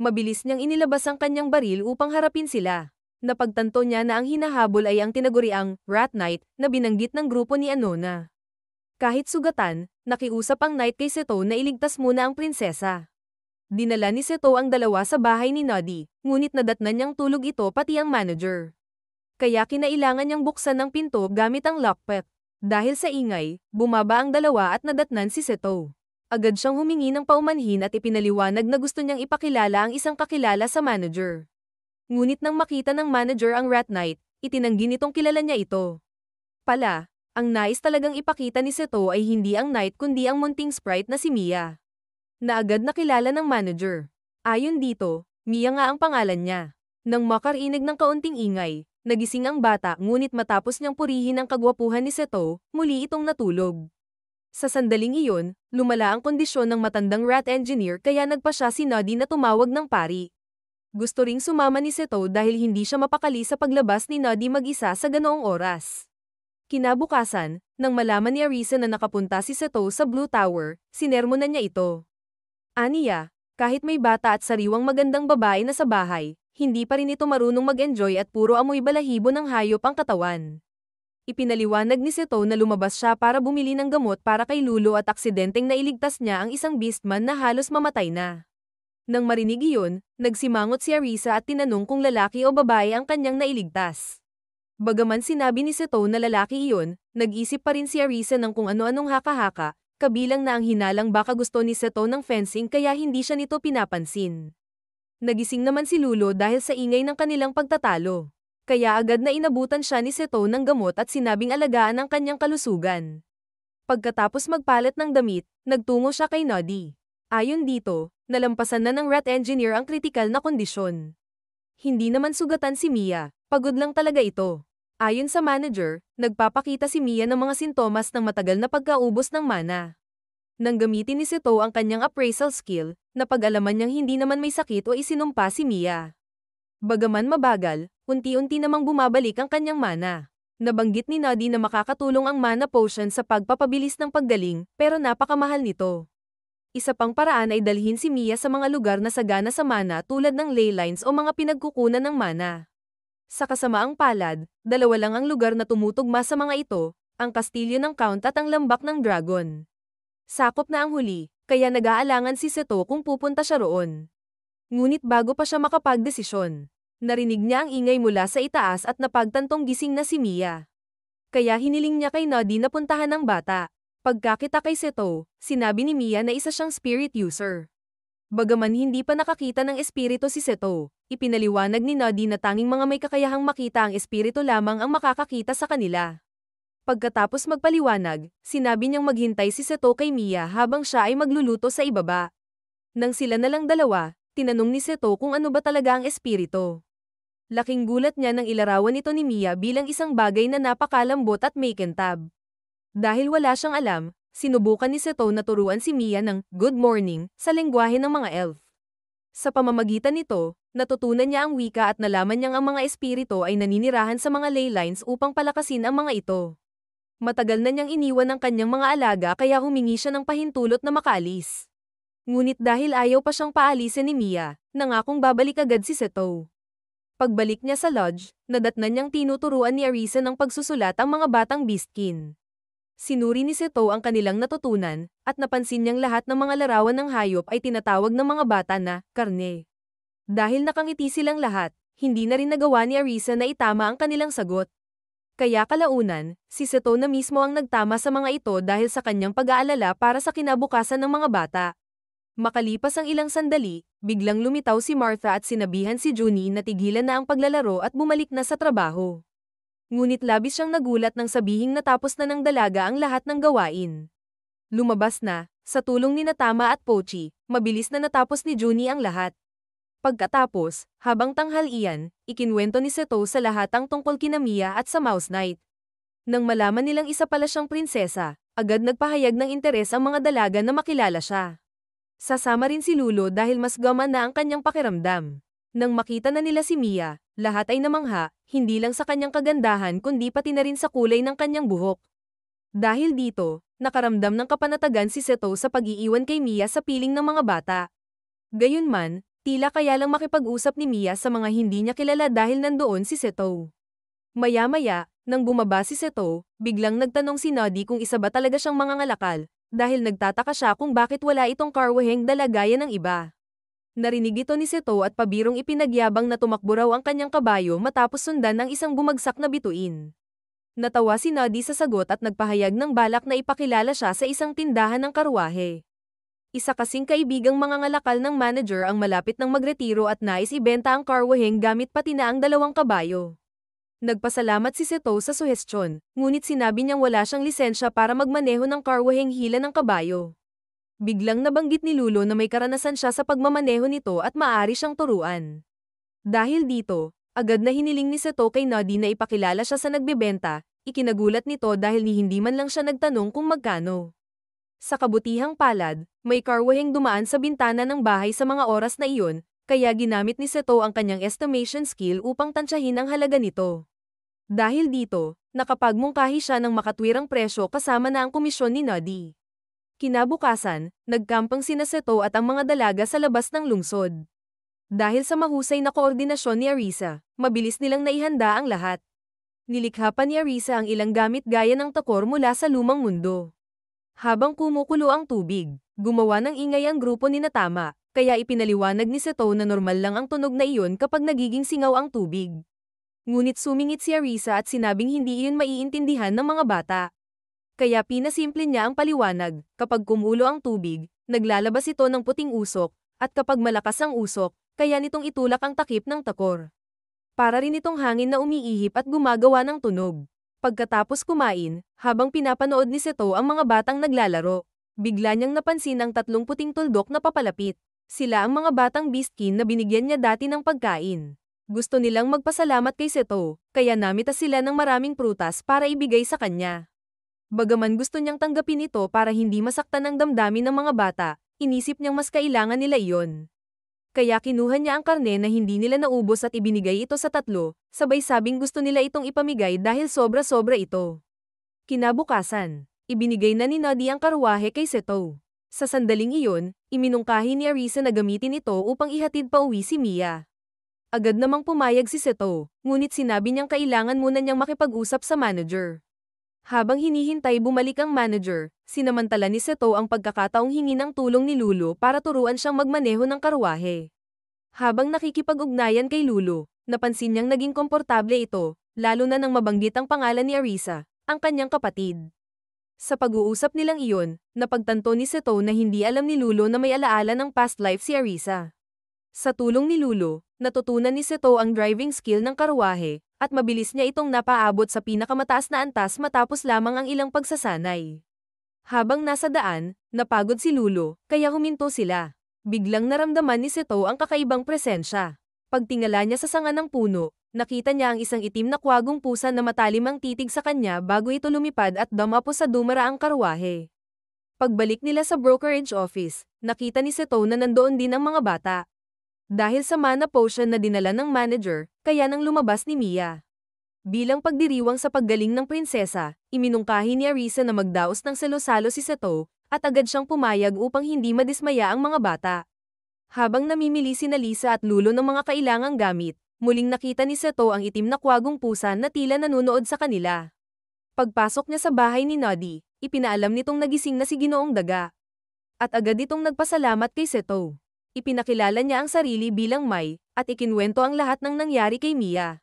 Mabilis niyang inilabas ang kanyang baril upang harapin sila. Napagtanto niya na ang hinahabol ay ang tinaguriang Rat Knight na binanggit ng grupo ni Anona. Kahit sugatan, nakiusap ang Knight kay Seto na iligtas muna ang prinsesa. Dinala ni Seto ang dalawa sa bahay ni Noddy, ngunit nadatnan niyang tulog ito pati ang manager. Kaya kinailangan niyang buksan ang pinto gamit ang lockpick. Dahil sa ingay, bumaba ang dalawa at nadatnan si Seto. Agad siyang humingi ng paumanhin at ipinaliwanag na gusto niyang ipakilala ang isang kakilala sa manager. Ngunit nang makita ng manager ang Rat Knight, itinanggi nitong kilala niya ito. Pala, ang nais talagang ipakita ni Seto ay hindi ang Knight kundi ang munting sprite na si Mia. Na agad nakilala ng manager. Ayon dito, Mia nga ang pangalan niya. Nang makarinig ng kaunting ingay, nagising ang bata ngunit matapos niyang purihin ang kagwapuhan ni Seto, muli itong natulog. Sa sandaling iyon, lumala ang kondisyon ng matandang rat engineer kaya nagpa siya si Noddy na tumawag ng pari. Gusto ring sumama ni Seto dahil hindi siya mapakali sa paglabas ni Noddy mag-isa sa ganoong oras. Kinabukasan, nang malaman ni Arisa na nakapunta si Seto sa Blue Tower, sinermonan niya ito. Aniya, kahit may bata at sariwang magandang babae na sa bahay, hindi pa rin ito marunong mag-enjoy at puro amoy balahibo ng hayop ang katawan. Ipinaliwanag ni Seto na lumabas siya para bumili ng gamot para kay Lulo at aksidenteng nailigtas niya ang isang beastman na halos mamatay na. Nang marinig iyon, nagsimangot si Arisa at tinanong kung lalaki o babae ang kanyang nailigtas. Bagaman sinabi ni Seto na lalaki iyon, nag-isip pa rin si Arisa ng kung ano-anong haka-haka, kabilang na ang hinalang baka gusto ni Seto ng fencing kaya hindi siya nito pinapansin. Nagising naman si Lulo dahil sa ingay ng kanilang pagtatalo. Kaya agad na inabutan siya ni Seto ng gamot at sinabing alagaan ang kanyang kalusugan. Pagkatapos magpalit ng damit, nagtungo siya kay Noddy. Ayon dito, nalampasan na ng rat engineer ang kritikal na kondisyon. Hindi naman sugatan si Mia, pagod lang talaga ito. Ayon sa manager, nagpapakita si Mia ng mga sintomas ng matagal na pagkaubos ng mana. Nang gamitin ni Seto ang kanyang appraisal skill, napag-alaman niyang hindi naman may sakit o isinumpa si Mia. Bagaman mabagal, unti-unti namang bumabalik ang kanyang mana. Nabanggit ni Noddy na makakatulong ang mana potion sa pagpapabilis ng paggaling, pero napakamahal nito. Isa pang paraan ay dalhin si Mia sa mga lugar na sagana sa mana tulad ng ley lines o mga pinagkukunan ng mana. Sa kasamaang palad, dalawa lang ang lugar na tumutugma sa mga ito, ang kastilyo ng Count at ang lambak ng dragon. Sakop na ang huli, kaya nag-aalangan si Seto kung pupunta siya roon. Ngunit bago pa siya makapagdesisyon, narinig niya ang ingay mula sa itaas at napagtantong gising na si Mia. Kaya hiniling niya kay Noddy na puntahan ang bata. Pagkakita kay Seto, sinabi ni Mia na isa siyang spirit user. Bagaman hindi pa nakakita ng espiritu si Seto, ipinaliwanag ni Noddy na tanging mga may kakayahang makita ang espiritu lamang ang makakakita sa kanila. Pagkatapos magpaliwanag, sinabi niyang maghintay si Seto kay Mia habang siya ay magluluto sa ibaba. Nang sila na lang dalawa, tinanong ni Seto kung ano ba talaga ang espiritu. Laking gulat niya nang ilarawan ito ni Mia bilang isang bagay na napakalambot at makintab. Dahil wala siyang alam, sinubukan ni Seto na turuan si Mia ng good morning sa lengguwahe ng mga elf. Sa pamamagitan nito, natutunan niya ang wika at nalaman niyang ang mga espiritu ay naninirahan sa mga ley lines upang palakasin ang mga ito. Matagal na niyang iniwan ang kanyang mga alaga kaya humingi siya ng pahintulot na makaalis. Ngunit dahil ayaw pa siyang paalisin ni Mia, nangakong babalik agad si Seto. Pagbalik niya sa lodge, nadatnan niyang tinuturuan ni Arisa ng pagsusulat ang mga batang beastkin. Sinuri ni Seto ang kanilang natutunan, at napansin niyang lahat ng mga larawan ng hayop ay tinatawag ng mga bata na karne. Dahil nakangiti silang lahat, hindi na rin nagawa ni Arisa na itama ang kanilang sagot. Kaya kalaunan, si Seto na mismo ang nagtama sa mga ito dahil sa kanyang pag-aalala para sa kinabukasan ng mga bata. Makalipas ang ilang sandali, biglang lumitaw si Martha at sinabihan si Junie na tigilan na ang paglalaro at bumalik na sa trabaho. Ngunit labis siyang nagulat nang sabihing natapos na ng dalaga ang lahat ng gawain. Lumabas na, sa tulong ni Natama at Pochi, mabilis na natapos ni Junie ang lahat. Pagkatapos, habang tanghalian, ikinwento ni Seto sa lahat ang tungkol kina Mia at sa Mouse Knight. Nang malaman nilang isa pala siyang prinsesa, agad nagpahayag ng interes ang mga dalaga na makilala siya. Sasama rin si Lulo dahil mas gaman na ang kanyang pakiramdam. Nang makita na nila si Mia, lahat ay namangha, hindi lang sa kanyang kagandahan kundi pati na rin sa kulay ng kanyang buhok. Dahil dito, nakaramdam ng kapanatagan si Seto sa pag-iiwan kay Mia sa piling ng mga bata. Gayunman, tila kaya lang makipag-usap ni Mia sa mga hindi niya kilala dahil nandoon si Seto. Maya-maya, nang bumaba si Seto, biglang nagtanong si Noddy kung isa ba talaga siyang mangangalakal, dahil nagtataka siya kung bakit wala itong karwaheng dala gaya ng iba. Narinig ito ni Seto at pabirong ipinagyabang na tumakbo raw ang kanyang kabayo matapos sundan ng isang bumagsak na bituin. Natawa si Noddy sa sagot at nagpahayag ng balak na ipakilala siya sa isang tindahan ng karwahe. Isa kasing kaibigang mangangalakal ng manager ang malapit ng magretiro at nais ibenta ang karwaheng gamit pati na ang 2 kabayo. Nagpasalamat si Seto sa suhestyon, ngunit sinabi niyang wala siyang lisensya para magmaneho ng karwaheng hila ng kabayo. Biglang nabanggit ni Lulo na may karanasan siya sa pagmamaneho nito at maaari siyang turuan. Dahil dito, agad na hiniling ni Seto kay Noddy na ipakilala siya sa nagbebenta, ikinagulat nito dahil hindi man lang siya nagtanong kung magkano. Sa kabutihang palad, may karwaheng dumaan sa bintana ng bahay sa mga oras na iyon, kaya ginamit ni Seto ang kanyang estimation skill upang tansyahin ang halaga nito. Dahil dito, nakapagmungkahi siya ng makatwirang presyo kasama na ang komisyon ni Noddy. Kinabukasan, nagkampang sina Seto at ang mga dalaga sa labas ng lungsod. Dahil sa mahusay na koordinasyon ni Arisa, mabilis nilang naihanda ang lahat. Nilikha pa ni Arisa ang ilang gamit gaya ng takor mula sa lumang mundo. Habang kumukulo ang tubig, gumawa ng ingay ang grupo ni Natama, kaya ipinaliwanag ni Seto na normal lang ang tunog na iyon kapag nagiging singaw ang tubig. Ngunit sumingit si Arisa at sinabing hindi iyon maiintindihan ng mga bata. Kaya pinasimple niya ang paliwanag, kapag kumulo ang tubig, naglalabas ito ng puting usok, at kapag malakas ang usok, kaya nitong itulak ang takip ng takor. Para rin itong hangin na umiihip at gumagawa ng tunog. Pagkatapos kumain, habang pinapanood ni Seto ang mga batang naglalaro, bigla niyang napansin ang 3 puting tuldok na papalapit. Sila ang mga batang beastkin na binigyan niya dati ng pagkain. Gusto nilang magpasalamat kay Seto, kaya namita sila ng maraming prutas para ibigay sa kanya. Bagaman gusto niyang tanggapin ito para hindi masaktan ang damdamin ng mga bata, inisip niyang mas kailangan nila iyon. Kaya kinuha niya ang karne na hindi nila naubos at ibinigay ito sa 3, sabay sabing gusto nila itong ipamigay dahil sobra-sobra ito. Kinabukasan, ibinigay na ni Noddy ang karwahe kay Seto. Sa sandaling iyon, iminungkahi ni Arisa na gamitin ito upang ihatid pa uwi si Mia. Agad namang pumayag si Seto, ngunit sinabi niyang kailangan muna niyang makipag-usap sa manager. Habang hinihintay bumalik ang manager, sinamantala ni Seto ang pagkakataong hingi ng tulong ni Lulu para turuan siyang magmaneho ng karwahe. Habang nakikipag-ugnayan kay Lulu, napansin niyang naging komportable ito, lalo na nang mabanggit ang pangalan ni Arisa, ang kanyang kapatid. Sa pag-uusap nilang iyon, napagtanto ni Seto na hindi alam ni Lulu na may alaala ng past life si Arisa. Sa tulong ni Lulu, natutunan ni Seto ang driving skill ng karwahe, at mabilis niya itong napaabot sa pinakamataas na antas matapos lamang ang ilang pagsasanay. Habang nasa daan, napagod si Lulu, kaya huminto sila. Biglang naramdaman ni Seto ang kakaibang presensya. Pagtingala niya sa sanga ng puno, nakita niya ang isang itim na kwagong pusa na matalim ang titig sa kanya bago ito lumipad at dumapo sa dumaraang karwahe. Pagbalik nila sa brokerage office, nakita ni Seto na nandoon din ang mga bata. Dahil sa mana potion na dinala ng manager, kaya nang lumabas ni Mia. Bilang pagdiriwang sa paggaling ng prinsesa, iminungkahi ni Arisa na magdaos ng selos-salo si Seto, at agad siyang pumayag upang hindi madismaya ang mga bata. Habang namimili sina Lisa at Lulu ng mga kailangang gamit, muling nakita ni Seto ang itim na kwagong pusa na tila nanunood sa kanila. Pagpasok niya sa bahay ni Noddy, ipinaalam nitong nagising na si Ginoong Daga. At agad itong nagpasalamat kay Seto. Ipinakilala niya ang sarili bilang Mai, at ikinwento ang lahat ng nangyari kay Mia.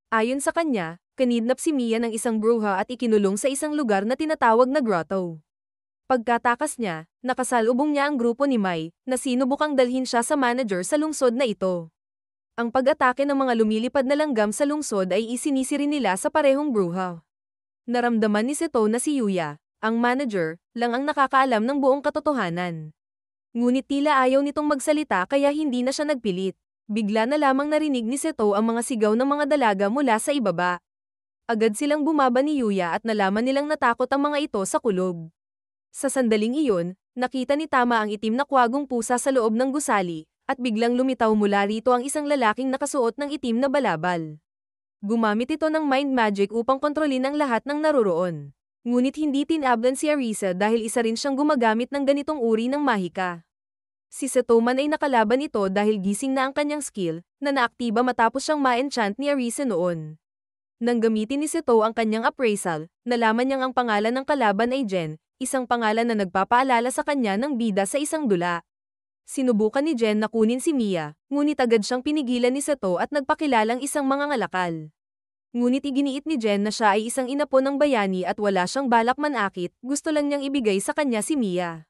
Ayon sa kanya, kinidnap si Mia ng isang bruha at ikinulong sa isang lugar na tinatawag na grotto. Pagkatakas niya, nakasalubong niya ang grupo ni Mai, na sinubukang dalhin siya sa manager sa lungsod na ito. Ang pag-atake ng mga lumilipad na langgam sa lungsod ay isinisiri nila sa parehong bruha. Naramdaman ni Seto na si Yuya, ang manager, lang ang nakakaalam ng buong katotohanan. Ngunit tila ayaw nitong magsalita kaya hindi na siya nagpilit. Bigla na lamang narinig ni Seto ang mga sigaw ng mga dalaga mula sa ibaba. Agad silang bumaba ni Yuya at nalaman nilang natakot ang mga ito sa kulog. Sa sandaling iyon, nakita ni Tama ang itim na kwagong pusa sa loob ng gusali, at biglang lumitaw mula rito ang isang lalaking nakasuot ng itim na balabal. Gumamit ito ng mind magic upang kontrolin ang lahat ng naroroon. Ngunit hindi tinablan si Arisa dahil isa rin siyang gumagamit ng ganitong uri ng mahika. Si Seto man ay nakalaban ito dahil gising na ang kanyang skill, na naaktiba matapos siyang ma-enchant ni Arisa noon. Nang gamitin ni Seto ang kanyang appraisal, nalaman niyang ang pangalan ng kalaban ay Jen, isang pangalan na nagpapaalala sa kanya ng bida sa isang dula. Sinubukan ni Jen na kunin si Mia, ngunit agad siyang pinigilan ni Seto at nagpakilalang isang mangangalakal. Ngunit iginiit ni Jen na siya ay isang inapo ng bayani at wala siyang balak manakit, gusto lang niyang ibigay sa kanya si Mia.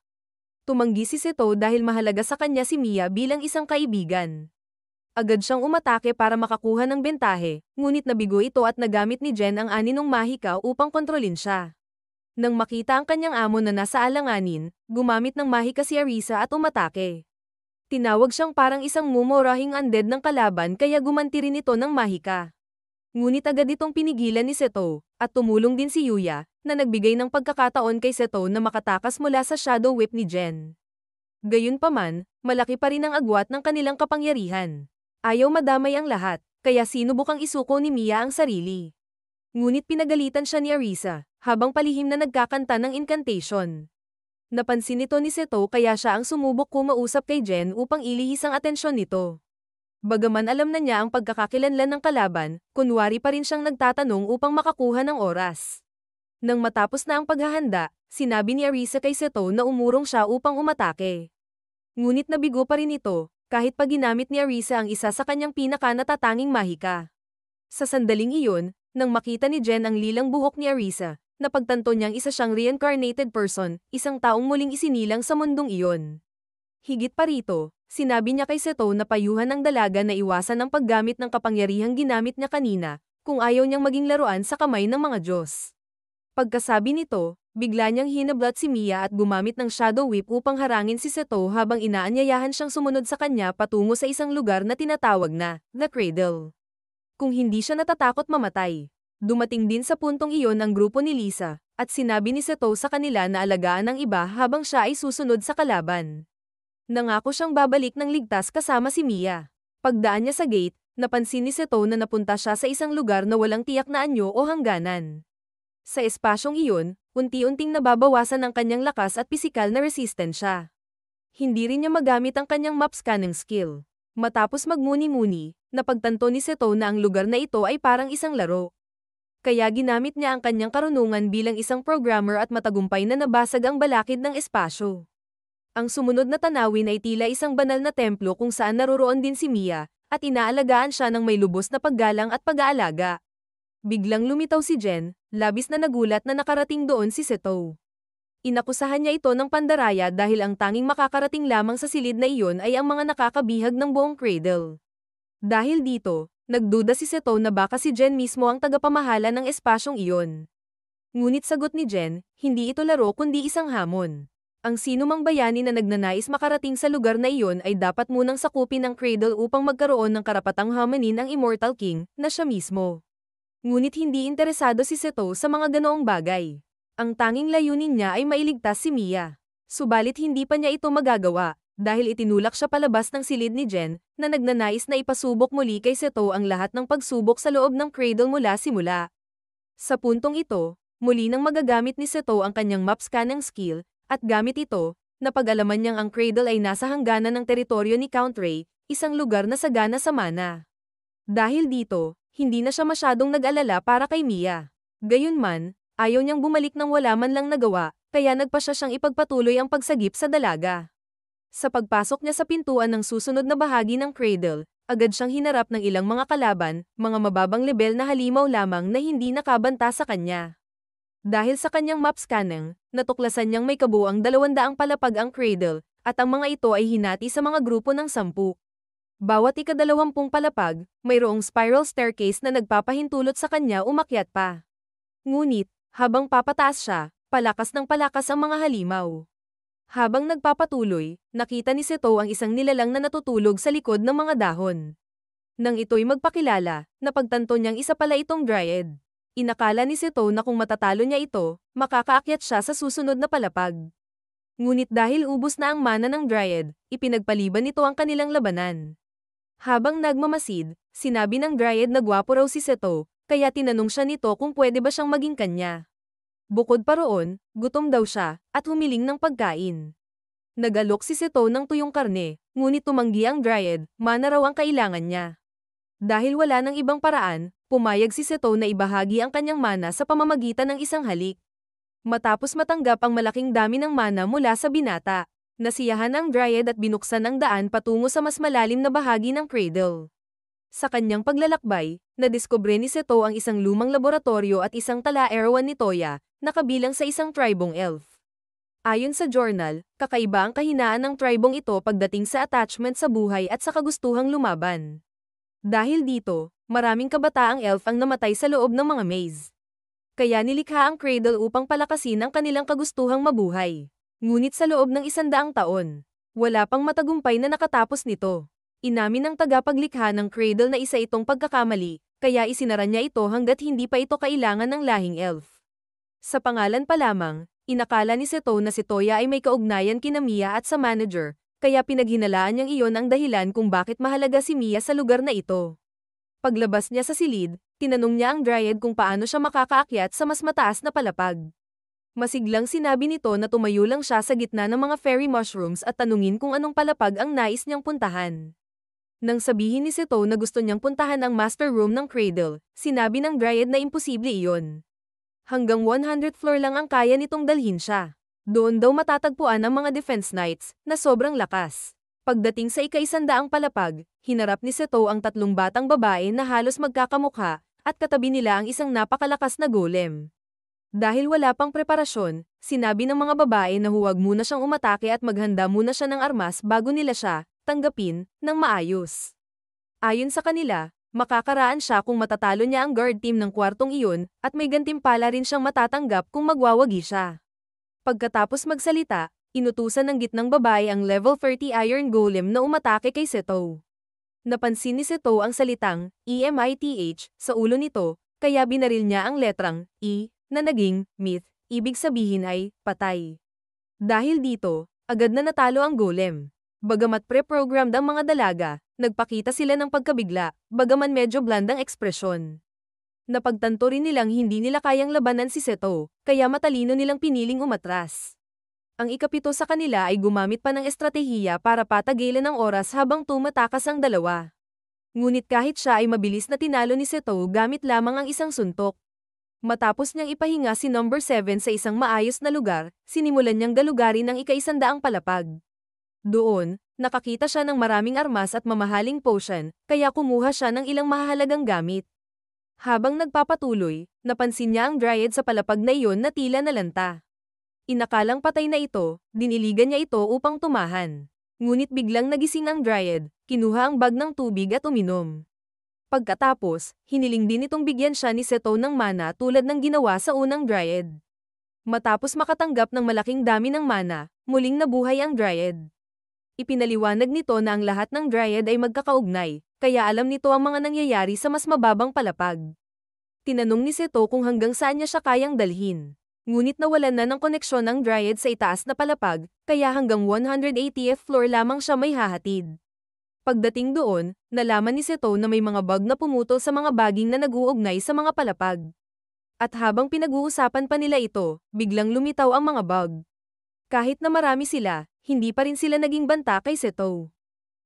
Tumanggi si Seto dahil mahalaga sa kanya si Mia bilang isang kaibigan. Agad siyang umatake para makakuha ng bentahe, ngunit nabigo ito at nagamit ni Jen ang aninong mahika upang kontrolin siya. Nang makita ang kanyang amo na nasa alanganin, gumamit ng mahika si Arisa at umatake. Tinawag siyang parang isang mumurahing undead ng kalaban kaya gumanti rin ito ng mahika. Ngunit agad itong pinigilan ni Seto, at tumulong din si Yuya, na nagbigay ng pagkakataon kay Seto na makatakas mula sa Shadow Whip ni Jen. Gayunpaman, malaki pa rin ang agwat ng kanilang kapangyarihan. Ayaw madamay ang lahat, kaya sinubukang isuko ni Mia ang sarili. Ngunit pinagalitan siya ni Arisa, habang palihim na nagkakanta ng incantation. Napansin nito ni Seto kaya siya ang sumubok kumausap kay Jen upang ilihis ang atensyon nito. Bagaman alam na niya ang pagkakakilanlan ng kalaban, kunwari pa rin siyang nagtatanong upang makakuha ng oras. Nang matapos na ang paghahanda, sinabi ni Arisa kay Seto na umurong siya upang umatake. Ngunit nabigo pa rin ito, kahit pa ginamit ni Arisa ang isa sa kanyang pinaka-natatanging mahika. Sa sandaling iyon, nang makita ni Jen ang lilang buhok ni Arisa, napagtanto niyang isa siyang reincarnated person, isang taong muling isinilang sa mundong iyon. Higit pa rito, sinabi niya kay Seto na payuhan ng dalaga na iwasan ang paggamit ng kapangyarihang ginamit niya kanina, kung ayaw niyang maging laruan sa kamay ng mga Diyos. Pagkasabi nito, bigla niyang hinablat si Mia at gumamit ng Shadow Whip upang harangin si Seto habang inaanyayahan siyang sumunod sa kanya patungo sa isang lugar na tinatawag na The Cradle. Kung hindi siya natatakot mamatay. Dumating din sa puntong iyon ang grupo ni Lisa, at sinabi ni Seto sa kanila na alagaan ng iba habang siya ay susunod sa kalaban. Nangako siyang babalik ng ligtas kasama si Mia. Pagdaan niya sa gate, napansin ni Seto na napunta siya sa isang lugar na walang tiyak na anyo o hangganan. Sa espasyong iyon, unti-unting nababawasan ang kanyang lakas at pisikal na resistensya. Hindi rin niya magamit ang kanyang map scanning skill. Matapos magmuni-muni, napagtanto ni Seto na ang lugar na ito ay parang isang laro. kaya ginamit niya ang kanyang karunungan bilang isang programmer at matagumpay na nabasag ang balakid ng espasyo. Ang sumunod na tanawin ay tila isang banal na templo kung saan naroroon din si Mia, at inaalagaan siya ng may lubos na paggalang at pag-aalaga. Biglang lumitaw si Jen, labis na nagulat na nakarating doon si Seto. Inakusahan niya ito ng pandaraya dahil ang tanging makakarating lamang sa silid na iyon ay ang mga nakakabihag ng buong cradle. Dahil dito, nagduda si Seto na baka si Jen mismo ang tagapamahala ng espasyong iyon. Ngunit sagot ni Jen, hindi ito laro kundi isang hamon. Ang sinumang bayani na nagnanais makarating sa lugar na iyon ay dapat munang sakupin ang cradle upang magkaroon ng karapatang hamanin ang Immortal King, na siya mismo. Ngunit hindi interesado si Seto sa mga ganoong bagay. Ang tanging layunin niya ay mailigtas si Mia. Subalit hindi pa niya ito magagawa, dahil itinulak siya palabas ng silid ni Jen, na nagnanais na ipasubok muli kay Seto ang lahat ng pagsubok sa loob ng cradle mula simula. Sa puntong ito, muli nang magagamit ni Seto ang kanyang map scanning skill, at gamit ito, napag-alaman niyang ang cradle ay nasa hangganan ng teritoryo ni Count Ray, isang lugar na sagana sa mana. Dahil dito, hindi na siya masyadong nag-alala para kay Mia. Gayunman, ayaw niyang bumalik nang wala man lang nagawa, kaya nagpasya siyang ipagpatuloy ang pagsagip sa dalaga. Sa pagpasok niya sa pintuan ng susunod na bahagi ng cradle, agad siyang hinarap ng ilang mga kalaban, mga mababang lebel na halimaw lamang na hindi nakabanta sa kanya. Dahil sa kanyang map scanning, natuklasan niyang may kabuang 200 palapag ang cradle, at ang mga ito ay hinati sa mga grupo ng 10. Bawat ika-20 palapag, mayroong spiral staircase na nagpapahintulot sa kanya umakyat pa. Ngunit, habang papataas siya, palakas ng palakas ang mga halimaw. Habang nagpapatuloy, nakita ni Seto ang isang nilalang na natutulog sa likod ng mga dahon. Nang ito'y magpakilala, napagtanto niyang isa pala itong Dryad. Inakala ni Seto na kung matatalo niya ito, makakaakyat siya sa susunod na palapag. Ngunit dahil ubos na ang mana ng Dryad, ipinagpaliban nito ang kanilang labanan. Habang nagmamasid, sinabi ng Dryad na gwapo raw si Seto, kaya tinanong siya nito kung pwede ba siyang maging kanya. Bukod pa roon, gutom daw siya, at humiling ng pagkain. Nagalok si Seto ng tuyong karne, ngunit tumanggi ang Dryad, mana raw ang kailangan niya. Dahil wala ng ibang paraan, pumayag si Seto na ibahagi ang kanyang mana sa pamamagitan ng isang halik. Matapos matanggap ang malaking dami ng mana mula sa binata, nasiyahan ang Dryad at binuksan ang daan patungo sa mas malalim na bahagi ng cradle. Sa kanyang paglalakbay, nadiskubre ni Seto ang isang lumang laboratorio at isang tala-erawan ni Toya, na kabilang sa isang tribong elf. Ayon sa journal, kakaiba ang kahinaan ng tribong ito pagdating sa attachment sa buhay at sa kagustuhang lumaban. Dahil dito, maraming kabataang elf ang namatay sa loob ng mga maze. Kaya nilikha ang cradle upang palakasin ang kanilang kagustuhang mabuhay. Ngunit sa loob ng 100 taon, wala pang matagumpay na nakatapos nito. Inamin ng tagapaglikha ng cradle na isa itong pagkakamali, kaya isinara niya ito hanggat hindi pa ito kailangan ng lahing elf. Sa pangalan pa lamang, inakala ni Seto na si Toya ay may kaugnayan kina Mia at sa manager, kaya pinaghinalaan niyang iyon ang dahilan kung bakit mahalaga si Mia sa lugar na ito. Paglabas niya sa silid, tinanong niya ang Dryad kung paano siya makakaakyat sa mas mataas na palapag. Masiglang sinabi nito na tumayo lang siya sa gitna ng mga fairy mushrooms at tanungin kung anong palapag ang nais niyang puntahan. Nang sabihin ni Seto na gusto niyang puntahan ang master room ng cradle, sinabi ng Dryad na imposible iyon. Hanggang 100th floor lang ang kaya nitong dalhin siya. Doon daw matatagpuan ang mga defense knights, na sobrang lakas. Pagdating sa ika-100 palapag, hinarap ni Seto ang 3 batang babae na halos magkakamukha, at katabi nila ang isang napakalakas na golem. Dahil wala pang preparasyon, sinabi ng mga babae na huwag muna siyang umatake at maghanda muna siya ng armas bago nila siya tanggapin ng maayos. Ayon sa kanila, makakaraan siya kung matatalo niya ang guard team ng kwartong iyon, at may gantimpala rin siyang matatanggap kung magwawagi siya. Pagkatapos magsalita, inutusan ng gitnang babae ang level 30 Iron Golem na umatake kay Seto. Napansin ni Seto ang salitang EMITH sa ulo nito, kaya binaril niya ang letrang E na naging myth, ibig sabihin ay patay. Dahil dito, agad na natalo ang golem. Bagamat pre-programmed ang mga dalaga, nagpakita sila ng pagkabigla, bagaman medyo blandang ekspresyon. Napagtanto rin nilang hindi nila kayang labanan si Seto, kaya matalino nilang piniling umatras. Ang ika-7 sa kanila ay gumamit pa ng estratehiya para patagilan ang oras habang tumatakas ang dalawa. Ngunit kahit siya ay mabilis na tinalo ni Seto gamit lamang ang isang suntok. Matapos niyang ipahinga si number 7 sa isang maayos na lugar, sinimulan niyang galugarin ang ika-100 palapag. Doon, nakakita siya ng maraming armas at mamahaling potion, kaya kumuha siya ng ilang mahalagang gamit. Habang nagpapatuloy, napansin niya ang dryad sa palapag na iyon na tila nalanta. Inakalang patay na ito, diniligan niya ito upang tumahan. Ngunit biglang nagising ang dryad, kinuha ang bag ng tubig at uminom. Pagkatapos, hiniling din itong bigyan siya ni Seto ng mana tulad ng ginawa sa unang dryad. Matapos makatanggap ng malaking dami ng mana, muling nabuhay ang dryad. Ipinaliwanag nito na ang lahat ng dryad ay magkakaugnay, kaya alam nito ang mga nangyayari sa mas mababang palapag. Tinanong ni Seto kung hanggang saan niya siya kayang dalhin. Ngunit nawalan na ng koneksyon ang dryad sa itaas na palapag, kaya hanggang 180th floor lamang siya may hahatid. Pagdating doon, nalaman ni Seto na may mga bug na pumutol sa mga baging na nag-uugnay sa mga palapag. At habang pinag-uusapan pa nila ito, biglang lumitaw ang mga bug. Kahit na marami sila, hindi pa rin sila naging banta kay Seto.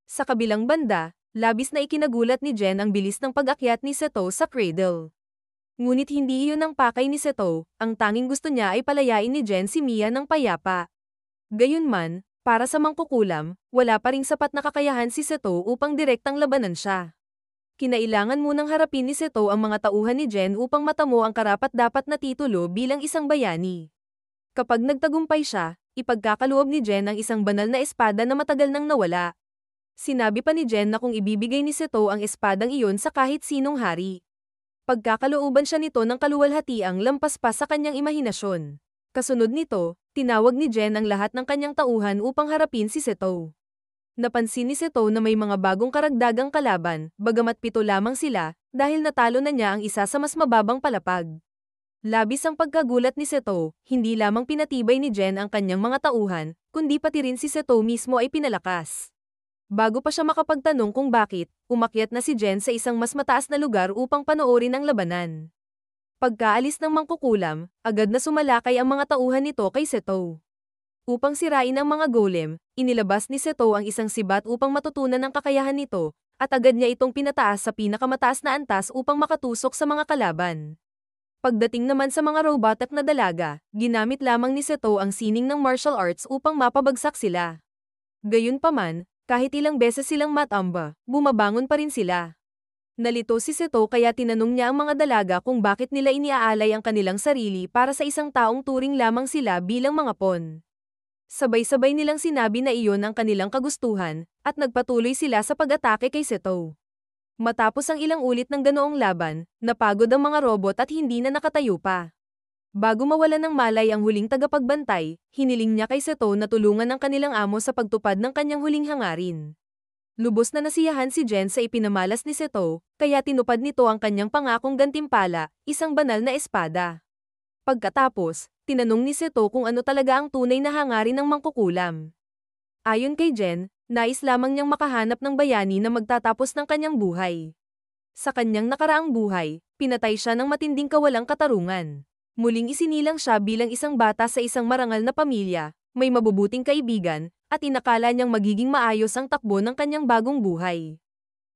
Sa kabilang banda, labis na ikinagulat ni Jen ang bilis ng pag-akyat ni Seto sa cradle. Ngunit hindi iyon ang pakay ni Seto, ang tanging gusto niya ay palayain ni Jen si Mia ng payapa. Gayunman, para sa mangkukulam, wala pa ring sapat na kakayahan si Seto upang direktang labanan siya. Kinailangan munang harapin ni Seto ang mga tauhan ni Jen upang matamo ang karapat-dapat na titulo bilang isang bayani. Kapag nagtagumpay siya, ipagkakaloob ni Jen ang isang banal na espada na matagal nang nawala. Sinabi pa ni Jen na kung ibibigay ni Seto ang espadang iyon sa kahit sinong hari, pagkakalooban siya nito ng kaluwalhatiang lampas pa sa kanyang imahinasyon. Kasunod nito, tinawag ni Jen ang lahat ng kanyang tauhan upang harapin si Seto. Napansin ni Seto na may mga bagong karagdagang kalaban, bagamat 7 lamang sila, dahil natalo na niya ang isa sa mas mababang palapag. Labis ang pagkagulat ni Seto, hindi lamang pinatibay ni Jen ang kanyang mga tauhan, kundi pati rin si Seto mismo ay pinalakas. Bago pa siya makapagtanong kung bakit, umakyat na si Jen sa isang mas mataas na lugar upang panoorin ang labanan. Pagkaalis ng mangkukulam, agad na sumalakay ang mga tauhan nito kay Seto. Upang sirain ang mga golem, inilabas ni Seto ang isang sibat upang matutunan ang kakayahan nito, at agad niya itong pinataas sa pinakamataas na antas upang makatusok sa mga kalaban. Pagdating naman sa mga robotic na dalaga, ginamit lamang ni Seto ang sining ng martial arts upang mapabagsak sila. Gayunpaman, kahit ilang beses silang matamba, bumabangon pa rin sila. Nalito si Seto kaya tinanong niya ang mga dalaga kung bakit nila iniaalay ang kanilang sarili para sa isang taong turing lamang sila bilang mga pawn. Sabay-sabay nilang sinabi na iyon ang kanilang kagustuhan, at nagpatuloy sila sa pag-atake kay Seto. Matapos ang ilang ulit ng ganoong laban, napagod ang mga robot at hindi na nakatayo pa. Bago mawalan ng malay ang huling tagapagbantay, hiniling niya kay Seto na tulungan ang kanilang amo sa pagtupad ng kanyang huling hangarin. Lubos na nasiyahan si Jen sa ipinamalas ni Seto, kaya tinupad nito ang kanyang pangakong gantimpala, isang banal na espada. Pagkatapos, tinanong ni Seto kung ano talaga ang tunay na hangarin ng mangkukulam. Ayon kay Jen, nais lamang niyang makahanap ng bayani na magtatapos ng kanyang buhay. Sa kanyang nakaraang buhay, pinatay siya ng matinding kawalang katarungan. Muling isinilang siya bilang isang bata sa isang marangal na pamilya, may mabubuting kaibigan, at inakala niyang magiging maayos ang takbo ng kanyang bagong buhay.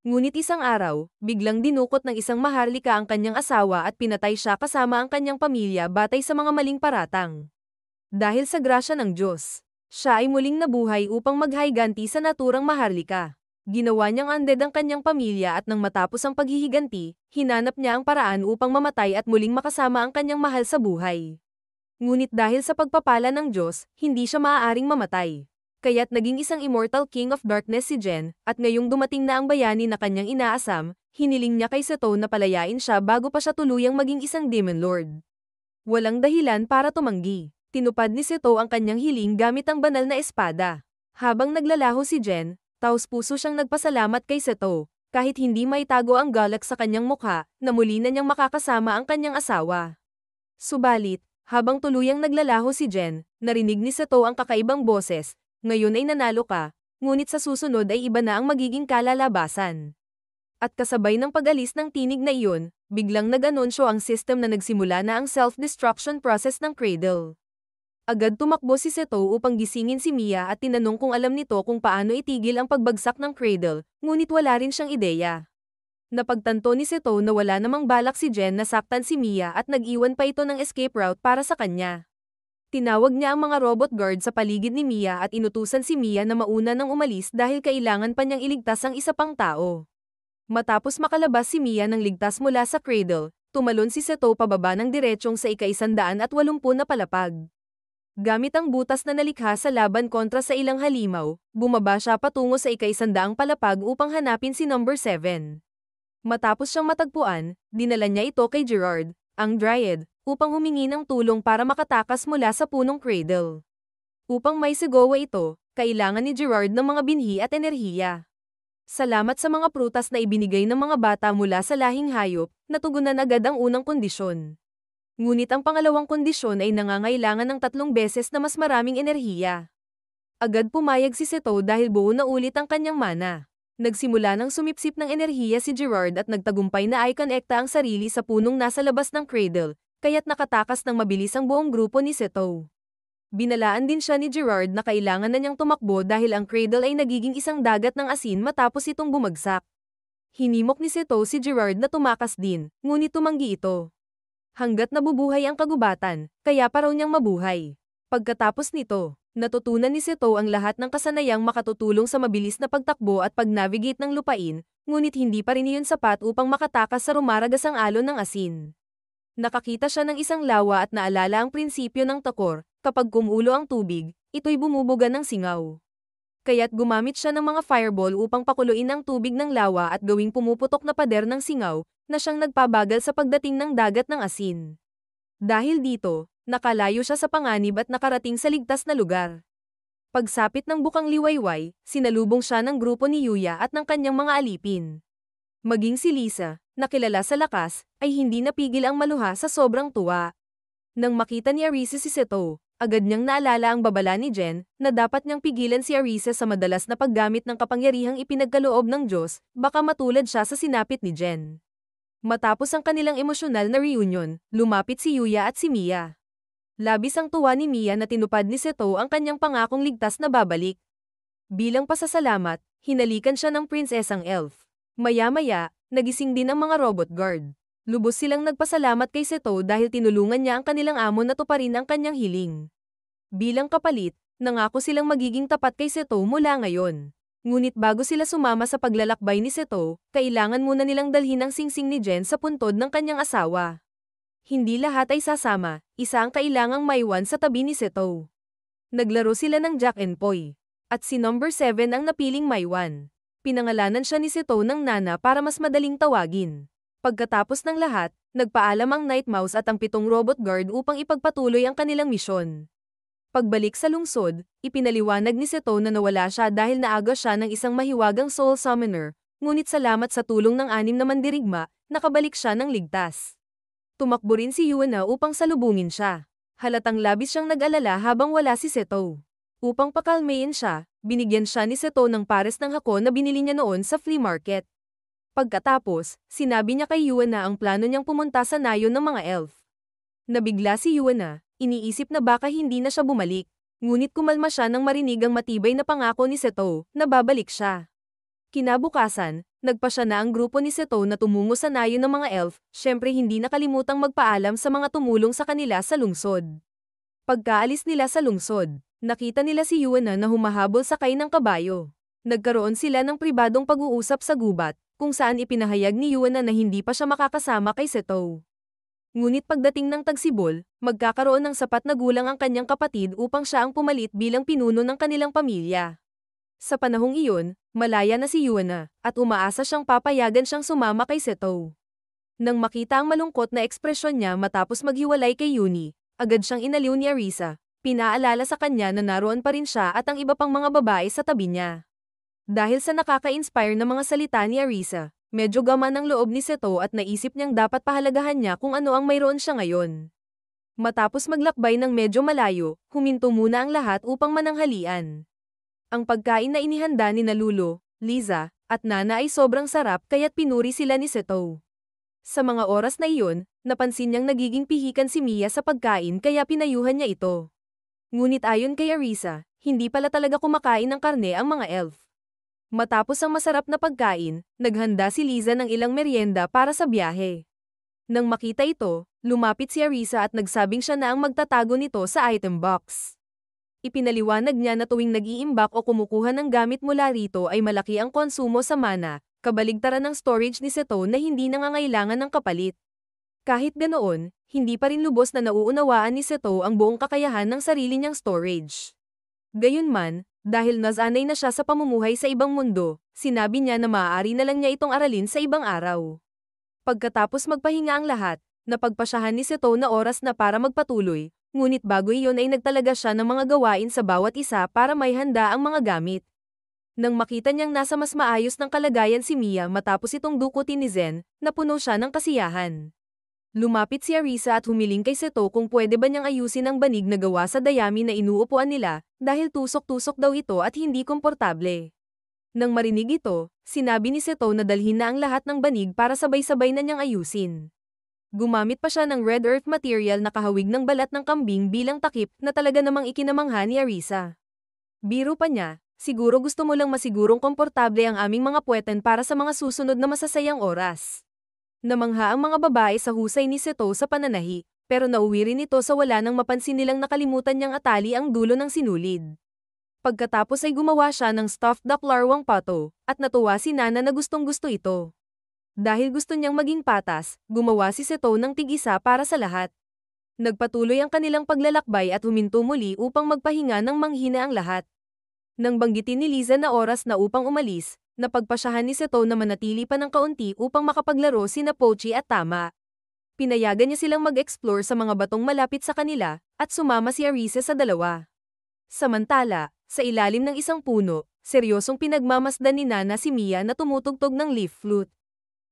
Ngunit isang araw, biglang dinukot ng isang maharlika ang kanyang asawa at pinatay siya kasama ang kanyang pamilya batay sa mga maling paratang. Dahil sa grasya ng Diyos, siya ay muling nabuhay upang maghayganti sa naturang maharlika. Ginawa niyang undead ang kanyang pamilya at nang matapos ang paghihiganti, hinanap niya ang paraan upang mamatay at muling makasama ang kanyang mahal sa buhay. Ngunit dahil sa pagpapala ng Diyos, hindi siya maaaring mamatay. Kaya't naging isang immortal king of darkness si Jen, at ngayong dumating na ang bayani na kanyang inaasam, hiniling niya kay Seto na palayain siya bago pa siya tuluyang maging isang demon lord. Walang dahilan para tumanggi. Tinupad ni Seto ang kanyang hiling gamit ang banal na espada. Habang naglalaho si Jen, taos-puso siyang nagpasalamat kay Seto, kahit hindi maitago ang galak sa kanyang mukha, na muli na niyang makakasama ang kanyang asawa. Subalit, habang tuluyang naglalaho si Jen, narinig ni Seto ang kakaibang boses, ngayon ay nanalo ka, ngunit sa susunod ay iba na ang magiging kalalabasan. At kasabay ng pag-alis ng tinig na iyon, biglang nag-anunsyo ang system na nagsimula na ang self-destruction process ng Cradle. Agad tumakbo si Seto upang gisingin si Mia at tinanong kung alam nito kung paano itigil ang pagbagsak ng Cradle, ngunit wala rin siyang ideya. Napagtanto ni Seto na wala namang balak si Jen na saktan si Mia at nag-iwan pa ito ng escape route para sa kanya. Tinawag niya ang mga robot guard sa paligid ni Mia at inutusan si Mia na mauna nang umalis dahil kailangan pa niyang iligtas ang isa pang tao. Matapos makalabas si Mia ng ligtas mula sa cradle, tumalon si Seto pababa ng diretsyong sa ika-180 na palapag. Gamit ang butas na nalikha sa laban kontra sa ilang halimaw, bumaba siya patungo sa ika-100 palapag upang hanapin si number 7. Matapos siyang matagpuan, dinala niya ito kay Gerard, ang Dryad, upang humingi ng tulong para makatakas mula sa punong cradle. Upang may sigawa ito, kailangan ni Gerard ng mga binhi at enerhiya. Salamat sa mga prutas na ibinigay ng mga bata mula sa lahing hayop, natugunan agad ang unang kondisyon. Ngunit ang pangalawang kondisyon ay nangangailangan ng 3 beses na mas maraming enerhiya. Agad pumayag si Seto dahil buo na ulit ang kanyang mana. Nagsimula ng sumipsip ng enerhiya si Gerard at nagtagumpay na i-connecta ang sarili sa punong nasa labas ng cradle, kaya't nakatakas ng mabilis ang buong grupo ni Seto. Binalaan din siya ni Gerard na kailangan na niyang tumakbo dahil ang cradle ay nagiging isang dagat ng asin matapos itong bumagsak. Hinimok ni Seto si Gerard na tumakas din, ngunit tumanggi ito. Hanggat nabubuhay ang kagubatan, kaya pa raw niyang mabuhay. Pagkatapos nito, natutunan ni Seto ang lahat ng kasanayang makatutulong sa mabilis na pagtakbo at pag-navigate ng lupain, ngunit hindi pa rin iyon sapat upang makatakas sa rumaragasang alon ng asin. Nakakita siya ng isang lawa at naalala ang prinsipyo ng takor, kapag kumulo ang tubig, ito'y bumubuga ng singaw. Kaya't gumamit siya ng mga fireball upang pakuluin ang tubig ng lawa at gawing pumuputok na pader ng singaw, na siyang nagpabagal sa pagdating ng dagat ng asin. Dahil dito, nakalayo siya sa panganib at nakarating sa ligtas na lugar. Pagsapit ng bukang liwayway, sinalubong siya ng grupo ni Yuya at ng kanyang mga alipin. Maging si Lisa, na kilala sa lakas, ay hindi napigil ang maluha sa sobrang tuwa. Nang makita ni Arisa si Seto, agad niyang naalala ang babala ni Jen, na dapat niyang pigilan si Arisa sa madalas na paggamit ng kapangyarihang ipinagkaloob ng Diyos, baka matulad siya sa sinapit ni Jen. Matapos ang kanilang emosyonal na reunion, lumapit si Yuya at si Mia. Labis ang tuwa ni Mia na tinupad ni Seto ang kanyang pangakong ligtas na babalik. Bilang pasasalamat, hinalikan siya ng prinsesang elf. Maya-maya, nagising din ang mga robot guard. Lubos silang nagpasalamat kay Seto dahil tinulungan niya ang kanilang amo na tuparin ang kanyang hiling. Bilang kapalit, nangako silang magiging tapat kay Seto mula ngayon. Ngunit bago sila sumama sa paglalakbay ni Seto, kailangan muna nilang dalhin ang singsing ni Jen sa puntod ng kanyang asawa. Hindi lahat ay sasama, isa ang kailangang maiwan sa tabi ni Seto. Naglaro sila ng Jack and Poy. At si number 7 ang napiling maiwan. Pinangalanan siya ni Seto ng Nana para mas madaling tawagin. Pagkatapos ng lahat, nagpaalam ang Night Mouse at ang 7 robot guard upang ipagpatuloy ang kanilang misyon. Pagbalik sa lungsod, ipinaliwanag ni Seto na nawala siya dahil naaga siya ng isang mahiwagang soul summoner, ngunit salamat sa tulong ng 6 na mandirigma, nakabalik siya ng ligtas. Tumakbo rin si Yuana upang salubungin siya. Halatang labis siyang nag-alala habang wala si Seto. Upang pakalmayin siya, binigyan siya ni Seto ng pares ng hako na binili niya noon sa flea market. Pagkatapos, sinabi niya kay Yuana ang plano niyang pumunta sa nayon ng mga elf. Nabigla si Yuana. Iniisip na baka hindi na siya bumalik, ngunit kumalma siya nang marinig ang matibay na pangako ni Seto na babalik siya. Kinabukasan, nagpa siya na ang grupo ni Seto na tumungo sa nayon ng mga elf, syempre hindi nakalimutang magpaalam sa mga tumulong sa kanila sa lungsod. Pagkaalis nila sa lungsod, nakita nila si Yuana na humahabol sakay ng kabayo. Nagkaroon sila ng pribadong pag-uusap sa gubat, kung saan ipinahayag ni Yuana na hindi pa siya makakasama kay Seto. Ngunit pagdating ng tagsibol, magkakaroon ng sapat na gulang ang kanyang kapatid upang siya ang pumalit bilang pinuno ng kanilang pamilya. Sa panahong iyon, malaya na si Yuana, at umaasa siyang papayagan siyang sumama kay Seto. Nang makita ang malungkot na ekspresyon niya matapos maghiwalay kay Yuni, agad siyang inaliw ni Arisa, pinaalala sa kanya na naroon pa rin siya at ang iba pang mga babae sa tabi niya. Dahil sa nakaka-inspire na mga salita ni Arisa, medyo gaman ang loob ni Seto at naisip niyang dapat pahalagahan niya kung ano ang mayroon siya ngayon. Matapos maglakbay ng medyo malayo, huminto muna ang lahat upang mananghalian. Ang pagkain na inihanda ni Lulu, Liza, at Nana ay sobrang sarap kaya't pinuri sila ni Seto. Sa mga oras na iyon, napansin niyang nagiging pihikan si Mia sa pagkain kaya pinayuhan niya ito. Ngunit ayon kay Arisa, hindi pala talaga kumakain ng karne ang mga elf. Matapos ang masarap na pagkain, naghanda si Liza ng ilang merienda para sa biyahe. Nang makita ito, lumapit si Arisa at nagsabing siya na ang magtatago nito sa item box. Ipinaliwanag niya na tuwing nag-iimbak o kumukuha ng gamit mula rito ay malaki ang konsumo sa mana, kabaligtaran ng storage ni Seto na hindi nangangailangan ng kapalit. Kahit ganoon, hindi pa rin lubos na nauunawaan ni Seto ang buong kakayahan ng sarili niyang storage. Gayunman, dahil nasanay na siya sa pamumuhay sa ibang mundo, sinabi niya na maaari na lang niya itong aralin sa ibang araw. Pagkatapos magpahinga ang lahat, napagpasyahan ni Seto na oras na para magpatuloy, ngunit bago iyon ay nagtalaga siya ng mga gawain sa bawat isa para may handa ang mga gamit. Nang makita niyang nasa mas maayos ng kalagayan si Mia matapos itong dukutin ni Zen, napuno siya ng kasiyahan. Lumapit si Arisa at humiling kay Seto kung pwede ba niyang ayusin ang banig na gawa sa dayami na inuupuan nila, dahil tusok-tusok daw ito at hindi komportable. Nang marinig ito, sinabi ni Seto na dalhin na ang lahat ng banig para sabay-sabay na niyang ayusin. Gumamit pa siya ng red earth material na kahawig ng balat ng kambing bilang takip na talaga namang ikinamangha ni Arisa. Biro pa niya, siguro gusto mo lang masigurong komportable ang aming mga puweten para sa mga susunod na masasayang oras. Namangha ang mga babae sa husay ni Seto sa pananahi, pero nauwi rin ito sa wala nang mapansin nilang nakalimutan niyang atali ang dulo ng sinulid. Pagkatapos ay gumawa siya ng stuffed duck larwang pato, at natuwa si Nana na gustong-gusto ito. Dahil gusto niyang maging patas, gumawa si Seto ng tig-isa para sa lahat. Nagpatuloy ang kanilang paglalakbay at huminto muli upang magpahinga ng manghina ang lahat. Nang banggitin ni Liza na oras na upang umalis, napagpasyahan ni Seto na manatili pa ng kaunti upang makapaglaro sina Pochi at Tama. Pinayagan niya silang mag-explore sa mga batong malapit sa kanila, at sumama si Arisa sa dalawa. Samantala, sa ilalim ng isang puno, seryosong pinagmamasdan ni Nana si Mia na tumutugtog ng leaf flute.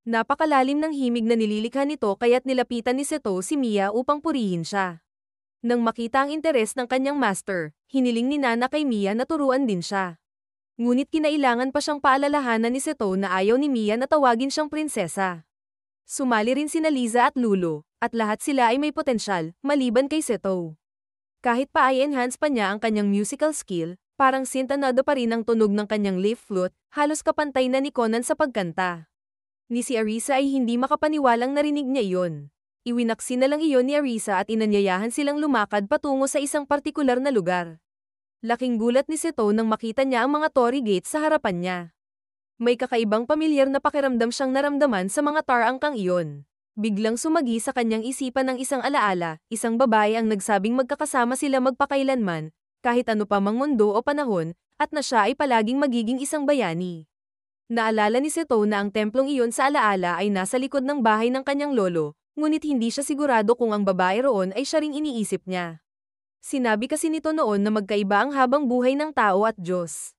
Napakalalim ng himig na nililikha nito kaya't nilapitan ni Seto si Mia upang purihin siya. Nang makita ang interes ng kanyang master, hiniling ni Nana kay Mia na turuan din siya. Ngunit kinailangan pa siyang paalalahanan ni Seto na ayaw ni Mia na tawagin siyang prinsesa. Sumali rin sina Liza at Lulo, at lahat sila ay may potensyal, maliban kay Seto. Kahit pa ay enhance pa niya ang kanyang musical skill, parang sintanado pa rin ang tunog ng kanyang leaf flute, halos kapantay na ni Conan sa pagkanta. Ni si Arisa ay hindi makapaniwalang narinig niya iyon. Iwinaksi na lang iyon ni Arisa at inanyayahan silang lumakad patungo sa isang partikular na lugar. Laking gulat ni Seto nang makita niya ang mga torii gates sa harapan niya. May kakaibang pamilyar na pakiramdam siyang naramdaman sa mga tar-angkang iyon. Biglang sumagi sa kanyang isipan ng isang alaala, isang babae ang nagsabing magkakasama sila magpakailanman, kahit ano pa mang mundo o panahon, at na siya ay palaging magiging isang bayani. Naalala ni Seto na ang templong iyon sa alaala ay nasa likod ng bahay ng kanyang lolo, ngunit hindi siya sigurado kung ang babae roon ay siya ring iniisip niya. Sinabi kasi nito noon na magkaiba ang habang buhay ng tao at Diyos.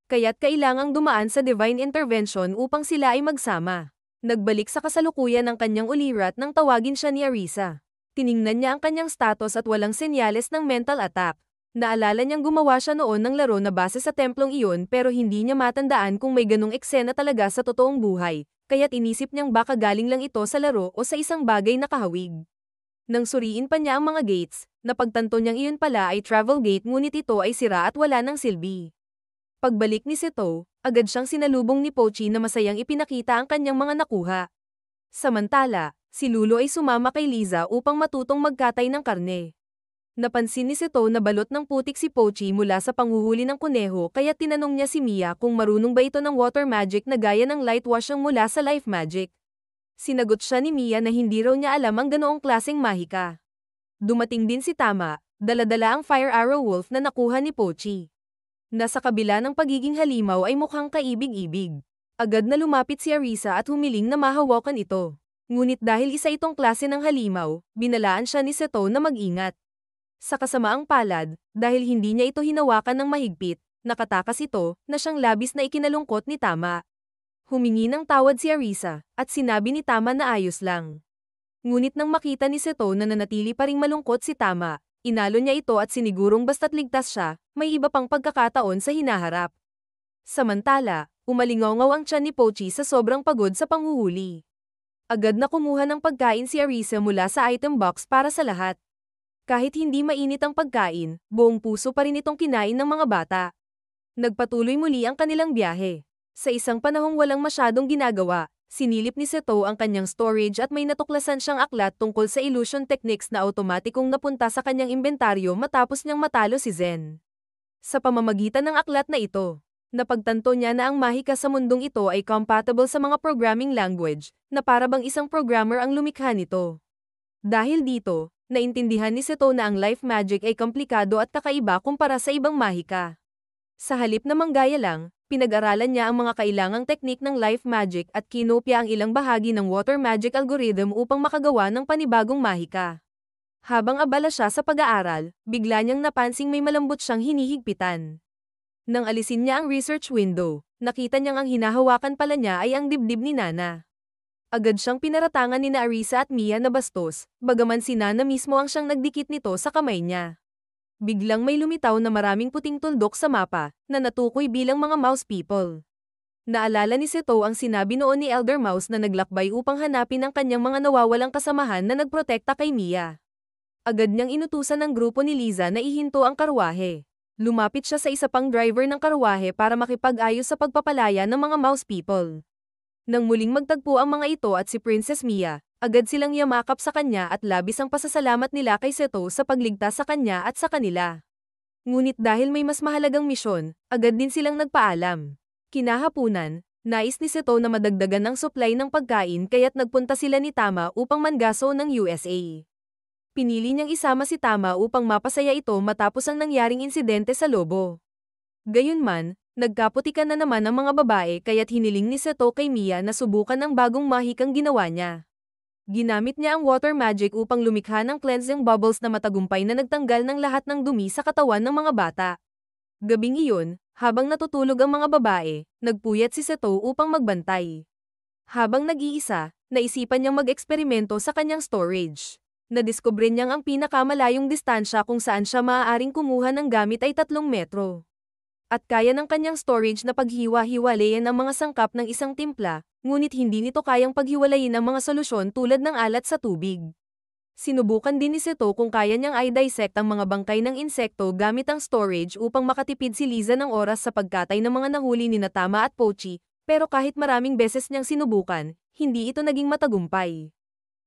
Kaya't kailangang dumaan sa divine intervention upang sila ay magsama. Nagbalik sa kasalukuyan ng kanyang ulirat nang tawagin siya ni Arisa. Tiningnan niya ang kanyang status at walang senyales ng mental attack. Naalala niyang gumawa siya noon ng laro na base sa templong iyon pero hindi niya matandaan kung may ganong eksena talaga sa totoong buhay, kaya't inisip niyang baka galing lang ito sa laro o sa isang bagay na kahawig. Nang suriin pa niya ang mga gates, napagtanto niyang iyon pala ay travel gate ngunit ito ay sira at wala ng silbi. Pagbalik ni Seto, agad siyang sinalubong ni Pochi na masayang ipinakita ang kanyang mga nakuha. Samantala, si Lulo ay sumama kay Liza upang matutong magkatay ng karne. Napansin ni Seto na balot ng putik si Pochi mula sa panghuhuli ng kuneho kaya tinanong niya si Mia kung marunong ba ito ng water magic na gaya ng light washing mula sa life magic. Sinagot siya ni Mia na hindi raw niya alam ang ganoong klaseng mahika. Dumating din si Tama, dala-dala ang fire arrow wolf na nakuha ni Pochi. Nasa kabila ng pagiging halimaw ay mukhang kaibig-ibig. Agad na lumapit si Arisa at humiling na mahawakan ito. Ngunit dahil isa itong klase ng halimaw, binalaan siya ni Seto na mag-ingat. Sa kasamaang palad, dahil hindi niya ito hinawakan ng mahigpit, nakatakas ito na siyang labis na ikinalungkot ni Tama. Humingi ng tawad si Arisa, at sinabi ni Tama na ayos lang. Ngunit nang makita ni Seto na nanatili pa ring malungkot si Tama, inalo niya ito at sinigurong basta't ligtas siya, may iba pang pagkakataon sa hinaharap. Samantala, umalingaw-ngaw ang tiyan ni Pochi sa sobrang pagod sa panghuhuli. Agad na kumuha ng pagkain si Arisa mula sa item box para sa lahat. Kahit hindi mainit ang pagkain, buong puso pa rin itong kinain ng mga bata. Nagpatuloy muli ang kanilang biyahe. Sa isang panahong walang masyadong ginagawa, sinilip ni Seto ang kanyang storage at may natuklasan siyang aklat tungkol sa illusion techniques na automatikong napunta sa kanyang inventaryo matapos niyang matalo si Zen. Sa pamamagitan ng aklat na ito, napagtanto niya na ang mahika sa mundong ito ay compatible sa mga programming language, na para bang isang programmer ang lumikha nito. Dahil dito, naintindihan ni Seto na ang life magic ay komplikado at kakaiba kumpara sa ibang mahika. Sa halip na manggaya lang, pinag-aralan niya ang mga kailangang teknik ng life magic at kinopya ang ilang bahagi ng water magic algorithm upang makagawa ng panibagong mahika. Habang abala siya sa pag-aaral, bigla niyang napansing may malambot siyang hinihigpitan. Nang alisin niya ang research window, nakita niyang ang hinahawakan pala niya ay ang dibdib ni Nana. Agad siyang pinaratangan ni Arisa at Mia na bastos, bagaman si Nana mismo ang siyang nagdikit nito sa kamay niya. Biglang may lumitaw na maraming puting tuldok sa mapa, na natukoy bilang mga mouse people. Naalala ni Seto ang sinabi noon ni Elder Mouse na naglakbay upang hanapin ang kanyang mga nawawalang kasamahan na nagprotekta kay Mia. Agad niyang inutusan ng grupo ni Liza na ihinto ang karwahe. Lumapit siya sa isa pang driver ng karwahe para makipag-ayos sa pagpapalaya ng mga mouse people. Nang muling magtagpo ang mga ito at si Princess Mia, agad silang yamakap sa kanya at labis ang pasasalamat nila kay Seto sa pagligtas sa kanya at sa kanila. Ngunit dahil may mas mahalagang misyon, agad din silang nagpaalam. Kinahapunan, nais ni Seto na madagdagan ng supply ng pagkain kaya't nagpunta sila ni Tama upang mangaso ng USA. Pinili niyang isama si Tama upang mapasaya ito matapos ang nangyaring insidente sa lobo. Gayunman, nagkaputikan na naman ang mga babae kaya't hiniling ni Seto kay Mia na subukan ang bagong mahikang ginawa niya. Ginamit niya ang water magic upang lumikha ng cleansing bubbles na matagumpay na nagtanggal ng lahat ng dumi sa katawan ng mga bata. Gabing iyon, habang natutulog ang mga babae, nagpuyat si Seto upang magbantay. Habang nag-iisa, naisipan niyang mag-eksperimento sa kanyang storage. Nadiskubre niyang ang pinakamalayong distansya kung saan siya maaaring kumuha ng gamit ay 3 metro. At kaya ng kanyang storage na paghiwa-hiwalayan ang mga sangkap ng isang timpla, ngunit hindi nito kayang paghiwalayin ang mga solusyon tulad ng alat sa tubig. Sinubukan din ni Seto kung kaya niyang i-dissect ang mga bangkay ng insekto gamit ang storage upang makatipid si Liza ng oras sa pagkatay ng mga nahuli ni Tama at Pochi, pero kahit maraming beses niyang sinubukan, hindi ito naging matagumpay.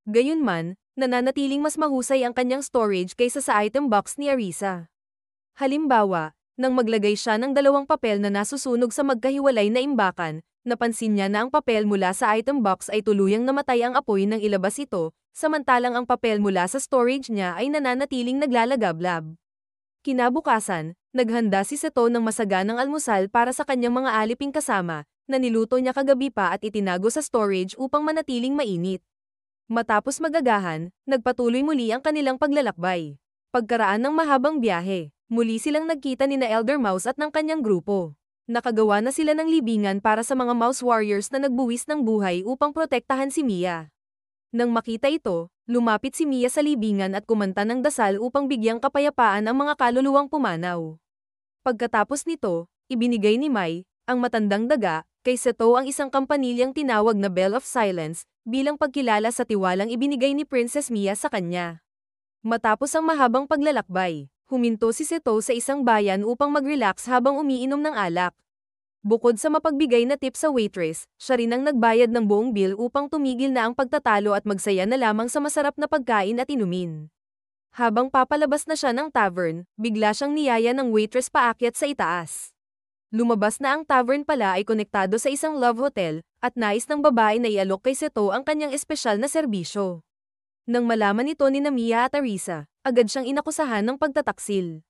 Gayunman, nananatiling mas mahusay ang kanyang storage kaysa sa item box ni Arisa. Halimbawa, nang maglagay siya ng 2 papel na nasusunog sa magkahiwalay na imbakan, napansin niya na ang papel mula sa item box ay tuluyang namatay ang apoy nang ilabas ito, samantalang ang papel mula sa storage niya ay nananatiling naglalagablab. Kinabukasan, naghanda si Seto ng masaganang almusal para sa kanyang mga aliping kasama, na niluto niya kagabi pa at itinago sa storage upang manatiling mainit. Matapos magagahan, nagpatuloy muli ang kanilang paglalakbay. Pagkaraan ng mahabang biyahe, muli silang nagkita ni Elder Mouse at ng kanyang grupo. Nakagawa na sila ng libingan para sa mga mouse warriors na nagbuwis ng buhay upang protektahan si Mia. Nang makita ito, lumapit si Mia sa libingan at kumanta ng dasal upang bigyang kapayapaan ang mga kaluluwang pumanaw. Pagkatapos nito, ibinigay ni Mai, ang matandang daga, kay Seto ang isang kampanilyang tinawag na Bell of Silence, bilang pagkilala sa tiwalang ibinigay ni Princess Mia sa kanya. Matapos ang mahabang paglalakbay, huminto si Seto sa isang bayan upang mag-relax habang umiinom ng alak. Bukod sa mapagbigay na tip sa waitress, siya rin ang nagbayad ng buong bill upang tumigil na ang pagtatalo at magsaya na lamang sa masarap na pagkain at inumin. Habang papalabas na siya ng tavern, bigla siyang niyaya ng waitress paakyat sa itaas. Lumabas na ang tavern pala ay konektado sa isang love hotel, at nais ng babae na ialok kay Seto ang kanyang espesyal na serbisyo. Nang malaman nito ni Mia at Arisa, agad siyang inakusahan ng pagtataksil.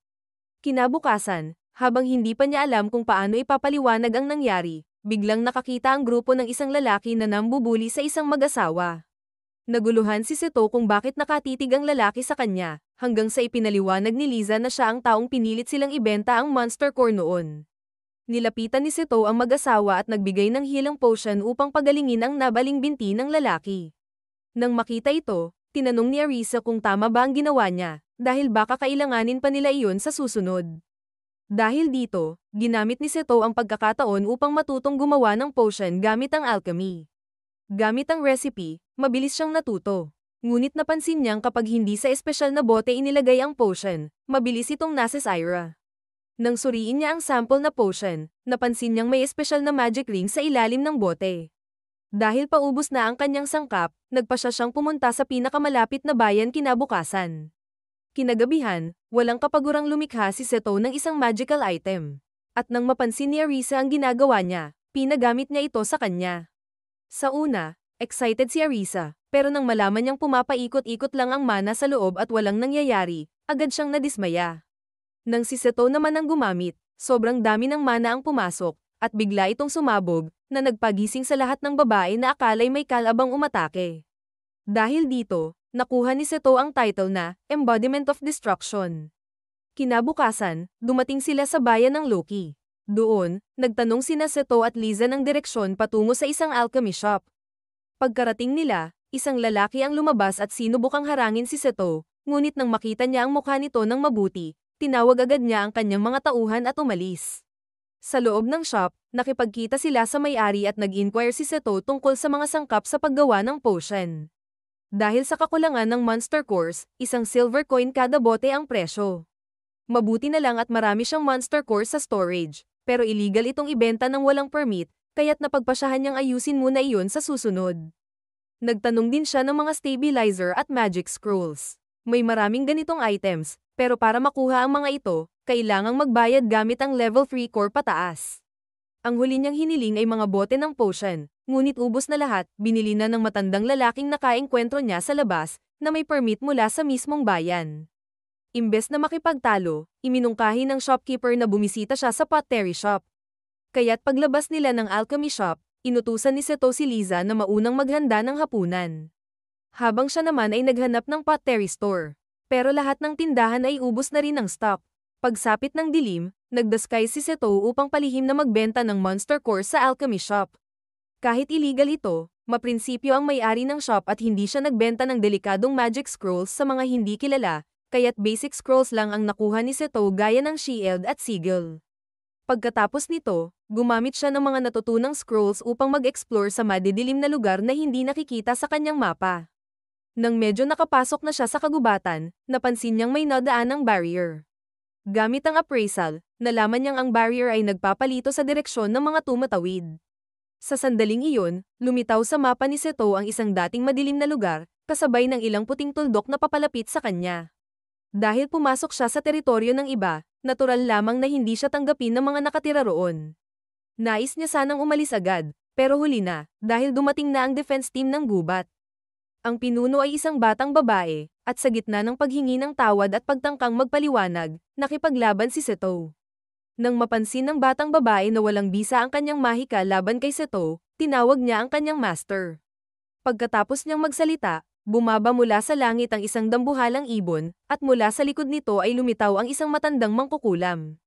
Kinabukasan, habang hindi pa niya alam kung paano ipapaliwanag ang nangyari, biglang nakakita ang grupo ng isang lalaki na nambubuli sa isang mag-asawa. Naguluhan si Seto kung bakit nakatitig ang lalaki sa kanya, hanggang sa ipinaliwanag ni Liza na siya ang taong pinilit silang ibenta ang Monster Core noon. Nilapitan ni Seto ang mag-asawa at nagbigay ng healing potion upang pagalingin ang nabaling binti ng lalaki. Nang makita ito, tinanong ni Arisa kung tama ba ang ginawa niya, dahil baka kailanganin pa nila iyon sa susunod. Dahil dito, ginamit ni Seto ang pagkakataon upang matutong gumawa ng potion gamit ang alchemy. Gamit ang recipe, mabilis siyang natuto. Ngunit napansin niyang kapag hindi sa espesyal na bote inilagay ang potion, mabilis itong nasa Syra. Nang suriin niya ang sample na potion, napansin niyang may espesyal na magic ring sa ilalim ng bote. Dahil paubos na ang kanyang sangkap, nagpasya siyang pumunta sa pinakamalapit na bayan kinabukasan. Kinagabihan, walang kapagurang lumikha si Seto ng isang magical item. At nang mapansin ni Arisa ang ginagawa niya, pinagamit niya ito sa kanya. Sa una, excited si Arisa, pero nang malaman niyang pumapaikot-ikot lang ang mana sa loob at walang nangyayari, agad siyang nadismaya. Nang si Seto naman ang gumamit, sobrang dami ng mana ang pumasok, at bigla itong sumabog, na nagpagising sa lahat ng babae na akalay may kalabang umatake. Dahil dito, nakuha ni Seto ang title na Embodiment of Destruction. Kinabukasan, dumating sila sa bayan ng Loki. Doon, nagtanong sina Seto at Liza ng direksyon patungo sa isang alchemy shop. Pagkarating nila, isang lalaki ang lumabas at sinubukang harangin si Seto, ngunit nang makita niya ang mukha nito ng mabuti, tinawag agad niya ang kanyang mga tauhan at umalis. Sa loob ng shop, nakipagkita sila sa may-ari at nag-inquire si Seto tungkol sa mga sangkap sa paggawa ng potion. Dahil sa kakulangan ng monster cores, isang silver coin kada bote ang presyo. Mabuti na lang at marami siyang monster cores sa storage, pero illegal itong ibenta ng walang permit, kaya't napagpasyahan niyang ayusin muna iyon sa susunod. Nagtanong din siya ng mga stabilizer at magic scrolls. May maraming ganitong items, pero para makuha ang mga ito, kailangang magbayad gamit ang level 3 core pataas. Ang huli niyang hiniling ay mga bote ng potion, ngunit ubos na lahat, binili na ng matandang lalaking nakaengkwentro niya sa labas, na may permit mula sa mismong bayan. Imbes na makipagtalo, iminungkahi ng shopkeeper na bumisita siya sa pottery shop. Kaya't paglabas nila ng alchemy shop, inutusan ni Seto si Liza na maunang maghanda ng hapunan. Habang siya naman ay naghanap ng pottery store. Pero lahat ng tindahan ay ubos na rin ng stock. Pagsapit ng dilim, nagdisguise si Seto upang palihim na magbenta ng monster cores sa alchemy shop. Kahit illegal ito, maprinsipyo ang may-ari ng shop at hindi siya nagbenta ng delikadong magic scrolls sa mga hindi kilala, kaya't basic scrolls lang ang nakuha ni Seto gaya ng shield at sigil. Pagkatapos nito, gumamit siya ng mga natutunang scrolls upang mag-explore sa madidilim na lugar na hindi nakikita sa kanyang mapa. Nang medyo nakapasok na siya sa kagubatan, napansin niyang may nadaanang barrier. Gamit ang appraisal, nalaman niyang ang barrier ay nagpapalito sa direksyon ng mga tumatawid. Sa sandaling iyon, lumitaw sa mapa ni Seto ang isang dating madilim na lugar, kasabay ng ilang puting tuldok na papalapit sa kanya. Dahil pumasok siya sa teritoryo ng iba, natural lamang na hindi siya tanggapin ng mga nakatira roon. Nais niya sanang umalis agad, pero huli na, dahil dumating na ang defense team ng gubat. Ang pinuno ay isang batang babae, at sa gitna ng paghingi ng tawad at pagtangkang magpaliwanag, nakipaglaban si Seto. Nang mapansin ng batang babae na walang bisa ang kanyang mahika laban kay Seto, tinawag niya ang kanyang master. Pagkatapos niyang magsalita, bumaba mula sa langit ang isang dambuhalang ibon, at mula sa likod nito ay lumitaw ang isang matandang mangkukulam.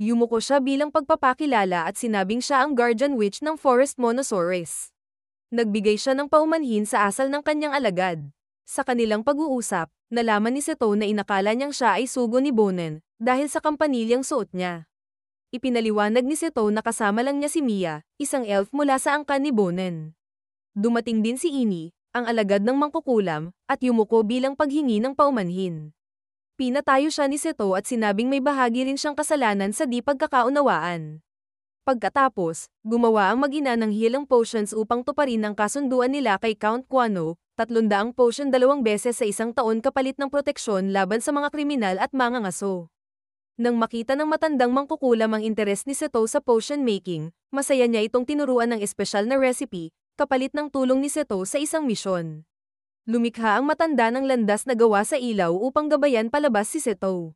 Yumuko siya bilang pagpapakilala at sinabing siya ang guardian witch ng Forest Monosaurus. Nagbigay siya ng paumanhin sa asal ng kanyang alagad. Sa kanilang pag-uusap, nalaman ni Seto na inakala niyang siya ay sugo ni Bonen, dahil sa kampanilyang suot niya. Ipinaliwanag ni Seto na kasama lang niya si Mia, isang elf mula sa angkan ni Bonen. Dumating din si Ini, ang alagad ng mangkukulam, at yumuko bilang paghingi ng paumanhin. Pinatayo siya ni Seto at sinabing may bahagi rin siyang kasalanan sa di pagkakaunawaan. Pagkatapos, gumawa ang mag-ina ng healing potions upang tuparin ang kasunduan nila kay Count Quano, 300 potion 2 beses sa isang taon kapalit ng proteksyon laban sa mga kriminal at mangangaso. Nang makita ng matandang mangkukulam ang interes ni Seto sa potion making, masaya niya itong tinuruan ng espesyal na recipe, kapalit ng tulong ni Seto sa isang misyon. Lumikha ang matanda ng landas na gawa sa ilaw upang gabayan palabas si Seto.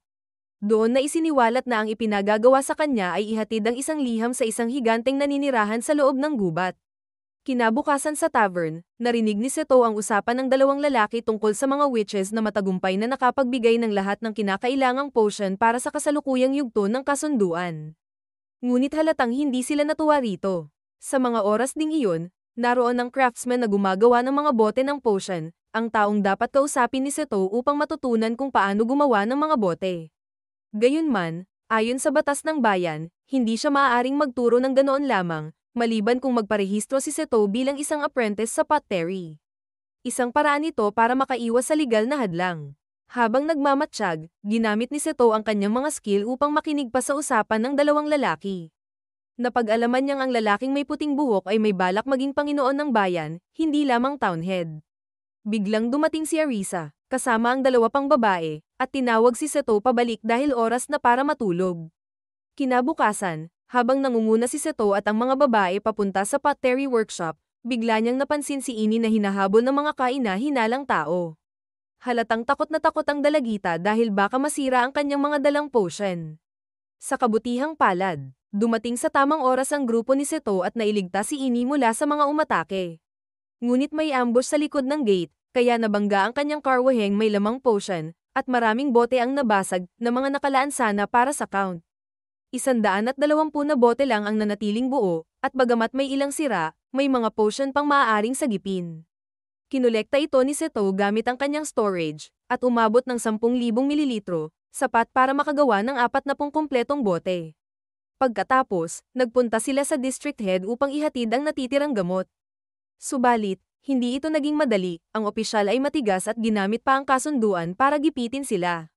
Doon na isiniwalat na ang ipinagagawa sa kanya ay ihatid ang isang liham sa isang higanteng naninirahan sa loob ng gubat. Kinabukasan sa tavern, narinig ni Seto ang usapan ng dalawang lalaki tungkol sa mga witches na matagumpay na nakapagbigay ng lahat ng kinakailangang potion para sa kasalukuyang yugto ng kasunduan. Ngunit halatang hindi sila natuwa rito. Sa mga oras ding iyon, naroon ang craftsman na gumagawa ng mga bote ng potion, ang taong dapat kausapin ni Seto upang matutunan kung paano gumawa ng mga bote. Gayunman, ayon sa batas ng bayan, hindi siya maaaring magturo ng ganoon lamang, maliban kung magparehistro si Seto bilang isang apprentice sa pottery. Isang paraan ito para makaiwas sa legal na hadlang. Habang nagmamatsyag, ginamit ni Seto ang kanyang mga skill upang makinig pa sa usapan ng dalawang lalaki. Napag-alaman niyang ang lalaking may puting buhok ay may balak maging Panginoon ng bayan, hindi lamang townhead. Biglang dumating si Arisa, kasama ang dalawa pang babae, at tinawag si Seto pabalik dahil oras na para matulog. Kinabukasan, habang nangunguna si Seto at ang mga babae papunta sa pottery workshop, bigla niyang napansin si Ini na hinahabol ng mga kaina-hinalang tao. Halatang takot na takot ang dalagita dahil baka masira ang kanyang mga dalang potion. Sa kabutihang palad, dumating sa tamang oras ang grupo ni Seto at nailigtas si Ini mula sa mga umatake. Ngunit may ambush sa likod ng gate, kaya nabangga ang kanyang karwaheng may lamang potion, at maraming bote ang nabasag na mga nakalaan sana para sa count. 120 na bote lang ang nanatiling buo, at bagamat may ilang sira, may mga potion pang maaaring sagipin. Kinolekta ito ni Seto gamit ang kanyang storage, at umabot ng 10,000 mililitro, sapat para makagawa ng 40 kumpletong bote. Pagkatapos, nagpunta sila sa district head upang ihatid ang natitirang gamot. Subalit, hindi ito naging madali, ang opisyal ay matigas at ginamit pa ang kasunduan para gipitin sila.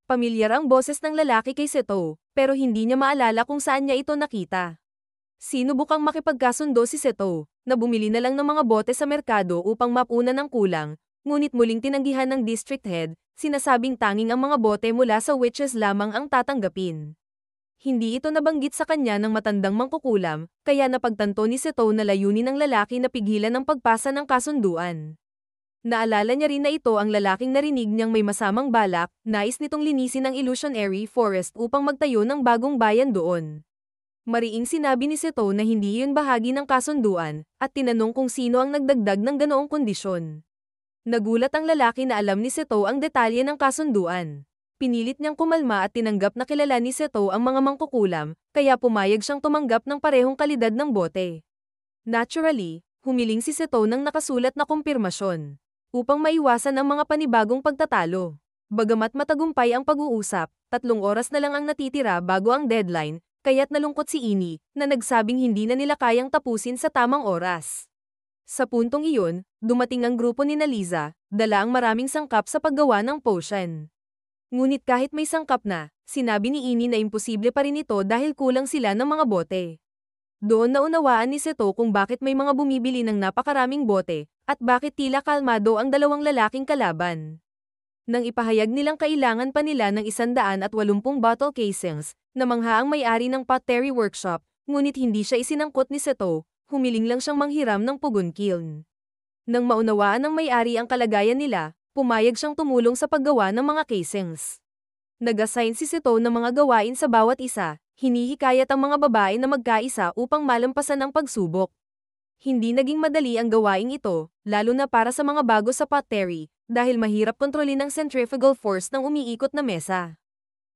Pamilyar ang boses ng lalaki kay Seto, pero hindi niya maalala kung saan niya ito nakita. Sinubukang makipagkasundo si Seto, na bumili na lang ng mga bote sa merkado upang mapunan ang kulang, ngunit muling tinanggihan ng district head, sinasabing tanging ang mga bote mula sa witches lamang ang tatanggapin. Hindi ito nabanggit sa kanya ng matandang mangkukulam, kaya napagtanto ni Seto na layunin ng lalaki na pigilan ang pagpasa ng kasunduan. Naalala niya rin na ito ang lalaking narinig niyang may masamang balak, nais nitong linisin ang Illusionary Forest upang magtayo ng bagong bayan doon. Mariing sinabi ni Seto na hindi iyon bahagi ng kasunduan, at tinanong kung sino ang nagdagdag ng ganoong kondisyon. Nagulat ang lalaki na alam ni Seto ang detalye ng kasunduan. Pinilit niyang kumalma at tinanggap na kilala ni Seto ang mga mangkukulam, kaya pumayag siyang tumanggap ng parehong kalidad ng bote. Naturally, humiling si Seto ng nakasulat na kumpirmasyon, upang maiwasan ang mga panibagong pagtatalo. Bagamat matagumpay ang pag-uusap, 3 oras na lang ang natitira bago ang deadline, kaya't nalungkot si Ini, na nagsabing hindi na nila kayang tapusin sa tamang oras. Sa puntong iyon, dumating ang grupo ni Liza, dala ang maraming sangkap sa paggawa ng potion. Ngunit kahit may sangkap na, sinabi ni Ini na imposible pa rin ito dahil kulang sila ng mga bote. Doon naunawaan ni Seto kung bakit may mga bumibili ng napakaraming bote, at bakit tila kalmado ang dalawang lalaking kalaban. Nang ipahayag nilang kailangan pa nila ng 180 bottle casings, namangha ang may-ari ng pottery workshop, ngunit hindi siya isinangkot ni Seto, humiling lang siyang manghiram ng pugon kiln. Nang maunawaan ng may-ari ang kalagayan nila, pumayag siyang tumulong sa paggawa ng mga casings. Nag-assign si Seto ng mga gawain sa bawat isa, hinihikayat ang mga babae na magkaisa upang malampasan ang pagsubok. Hindi naging madali ang gawaing ito, lalo na para sa mga bago sa pottery, dahil mahirap kontrolin ang centrifugal force ng umiikot na mesa.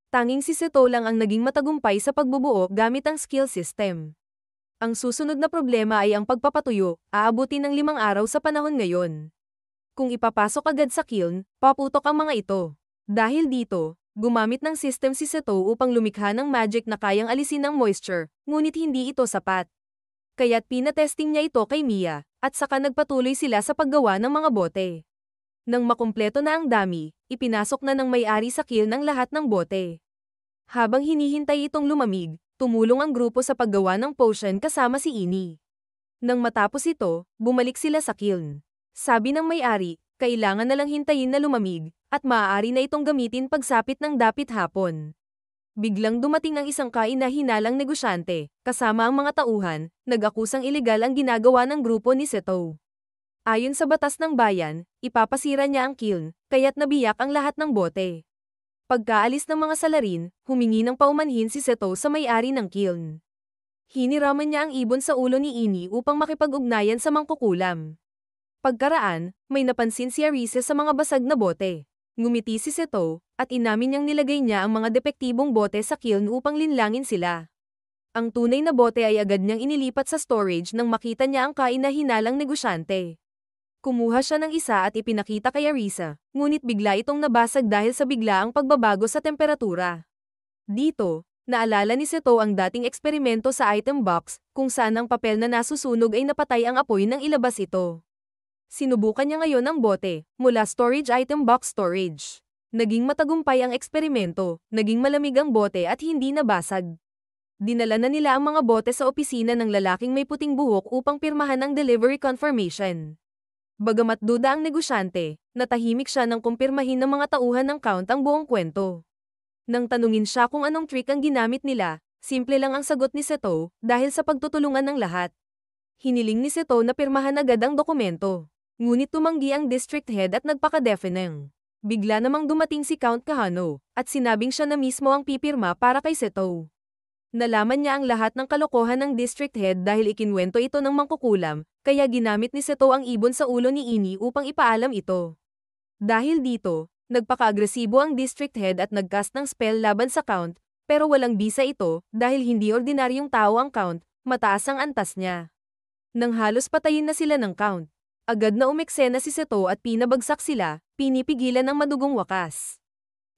Tanging si Seto lang ang naging matagumpay sa pagbubuo gamit ang skill system. Ang susunod na problema ay ang pagpapatuyo, aabutin ng 5 araw sa panahon ngayon. Kung ipapasok agad sa kiln, paputok ang mga ito. Dahil dito, gumamit ng system si Seto upang lumikha ng magic na kayang alisin ang moisture, ngunit hindi ito sapat. Kaya't pinatesting niya ito kay Mia, at saka nagpatuloy sila sa paggawa ng mga bote. Nang makumpleto na ang dami, ipinasok na ng may-ari sa kiln ang lahat ng bote. Habang hinihintay itong lumamig, tumulong ang grupo sa paggawa ng potion kasama si Ini. Nang matapos ito, bumalik sila sa kiln. Sabi ng may-ari, kailangan na lang hintayin na lumamig, at maaari na itong gamitin pagsapit ng dapit hapon. Biglang dumating ang isang kaina-hinalang negosyante, kasama ang mga tauhan, nag-akusang ilegal ang ginagawa ng grupo ni Seto. Ayon sa batas ng bayan, ipapasira niya ang kiln, kaya't nabiyak ang lahat ng bote. Pagkaalis ng mga salarin, humingi ng paumanhin si Seto sa may-ari ng kiln. Hiniraman niya ang ibon sa ulo ni Ini upang makipag-ugnayan sa mangkukulam. Pagkaraan, may napansin si Arisa sa mga basag na bote. Ngumiti si Seto, at inamin niyang nilagay niya ang mga depektibong bote sa kiln upang linlangin sila. Ang tunay na bote ay agad niyang inilipat sa storage nang makita niya ang kaina-hinalang negosyante. Kumuha siya ng isa at ipinakita kay Arisa, ngunit bigla itong nabasag dahil sa biglaang pagbabago sa temperatura. Dito, naalala ni Seto ang dating eksperimento sa item box, kung saan ang papel na nasusunog ay napatay ang apoy nang ilabas ito. Sinubukan niya ngayon ang bote, mula storage item box storage. Naging matagumpay ang eksperimento, naging malamig ang bote at hindi nabasag. Dinala na nila ang mga bote sa opisina ng lalaking may puting buhok upang pirmahan ang delivery confirmation. Bagamat duda ang negosyante, natahimik siya nang kumpirmahin ng mga tauhan ng Count ang buong kwento. Nang tanungin siya kung anong trick ang ginamit nila, simple lang ang sagot ni Seto, dahil sa pagtutulungan ng lahat. Hiniling ni Seto na pirmahan agad ang dokumento. Ngunit tumanggi ang district head at nagpaka-deafening. Bigla namang dumating si Count Kahano, at sinabing siya na mismo ang pipirma para kay Seto. Nalaman niya ang lahat ng kalokohan ng district head dahil ikinwento ito ng mangkukulam, kaya ginamit ni Seto ang ibon sa ulo ni Ini upang ipaalam ito. Dahil dito, nagpaka-agresibo ang district head at nagcast ng spell laban sa Count, pero walang bisa ito dahil hindi ordinaryong tao ang Count, mataas ang antas niya. Nang halos patayin na sila ng Count, agad na umeksena si Seto at pinabagsak sila, pinipigilan ng madugong wakas.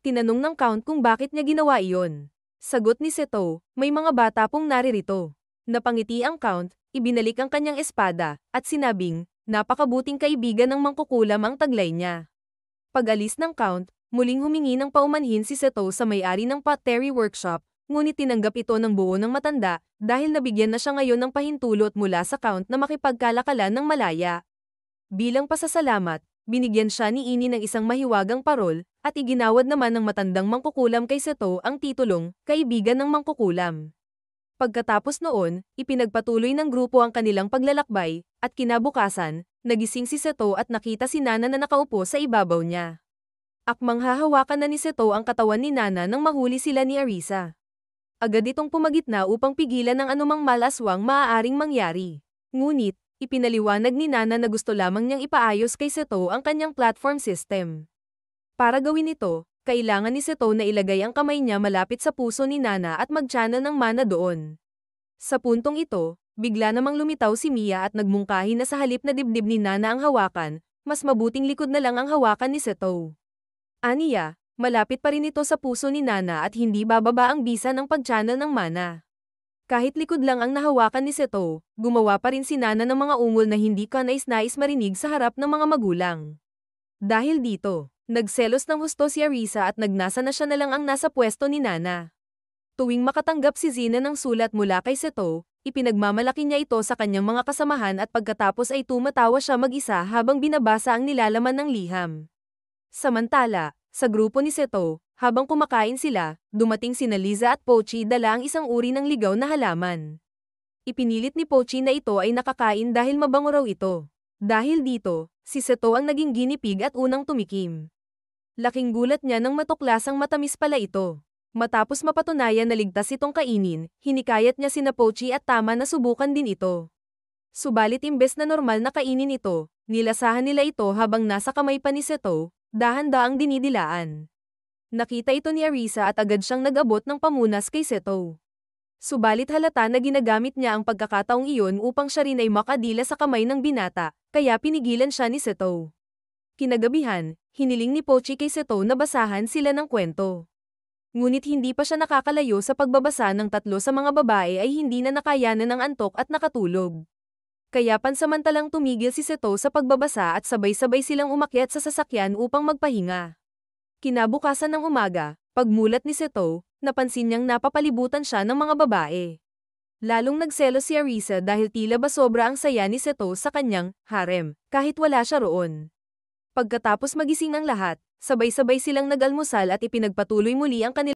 Tinanong ng Count kung bakit niya ginawa iyon. Sagot ni Seto, may mga bata pong naririto. Napangiti ang Count, ibinalik ang kanyang espada, at sinabing, napakabuting kaibigan ng mangkukulam ang taglay niya. Pag-alis ng Count, muling humingi ng paumanhin si Seto sa may-ari ng pottery workshop, ngunit tinanggap ito ng buo ng matanda, dahil nabigyan na siya ngayon ng pahintulot mula sa Count na makipagkalakalan ng malaya. Bilang pasasalamat, binigyan siya ni Ini ng isang mahiwagang parol, at iginawad naman ng matandang mangkukulam kay Seto ang titulong, kaibigan ng mangkukulam. Pagkatapos noon, ipinagpatuloy ng grupo ang kanilang paglalakbay, at kinabukasan, nagising si Seto at nakita si Nana na nakaupo sa ibabaw niya. Akmang hahawakan na ni Seto ang katawan ni Nana nang mahuli sila ni Arisa. Agad itong pumagitna upang pigilan ang anumang malaswang maaaring mangyari. Ngunit, ipinaliwanag ni Nana na gusto lamang niyang ipaayos kay Seto ang kanyang platform system. Para gawin ito, kailangan ni Seto na ilagay ang kamay niya malapit sa puso ni Nana at mag-channel ng mana doon. Sa puntong ito, bigla namang lumitaw si Mia at nagmungkahi na sa halip na dibdib ni Nana ang hawakan, mas mabuting likod na lang ang hawakan ni Seto. Aniya, malapit pa rin ito sa puso ni Nana at hindi bababa ang bisa ng pag-channel ng mana. Kahit likod lang ang nahawakan ni Seto, gumawa pa rin si Nana ng mga ungol na hindi kanais-nais marinig sa harap ng mga magulang. Dahil dito, nagselos ng husto si Arisa at nagnasa na siya na lang ang nasa pwesto ni Nana. Tuwing makatanggap si Zina ng sulat mula kay Seto, ipinagmamalaki niya ito sa kanyang mga kasamahan at pagkatapos ay tumatawa siya mag-isa habang binabasa ang nilalaman ng liham. Samantala, sa grupo ni Seto, habang kumakain sila, dumating sina Liza at Pochi dala ang isang uri ng ligaw na halaman. Ipinilit ni Pochi na ito ay nakakain dahil mabango raw ito. Dahil dito, si Seto ang naging guinea pig at unang tumikim. Laking gulat niya nang matuklasang matamis pala ito. Matapos mapatunayan na ligtas itong kainin, hinikayat niya sina Pochi at Tama na subukan din ito. Subalit imbes na normal na kainin ito, nilasahan nila ito habang nasa kamay pa ni Seto, dahan-daang dinidilaan. Nakita ito ni Arisa at agad siyang nag-abot ng pamunas kay Seto. Subalit halata na ginagamit niya ang pagkakataong iyon upang siya rin ay makadila sa kamay ng binata, kaya pinigilan siya ni Seto. Kinagabihan, hiniling ni Pochi kay Seto na basahan sila ng kwento. Ngunit hindi pa siya nakakalayo sa pagbabasa ng tatlo sa mga babae ay hindi na nakayanan ng antok at nakatulog. Kaya pansamantalang tumigil si Seto sa pagbabasa at sabay-sabay silang umakyat sa sasakyan upang magpahinga. Kinabukasan ng umaga, pagmulat ni Seto, napansin niyang napapalibutan siya ng mga babae. Lalong nagselos si Arisa dahil tila ba sobra ang saya ni Seto sa kanyang harem, kahit wala siya roon. Pagkatapos magising ng lahat, sabay-sabay silang nag-almusal at ipinagpatuloy muli ang kanilang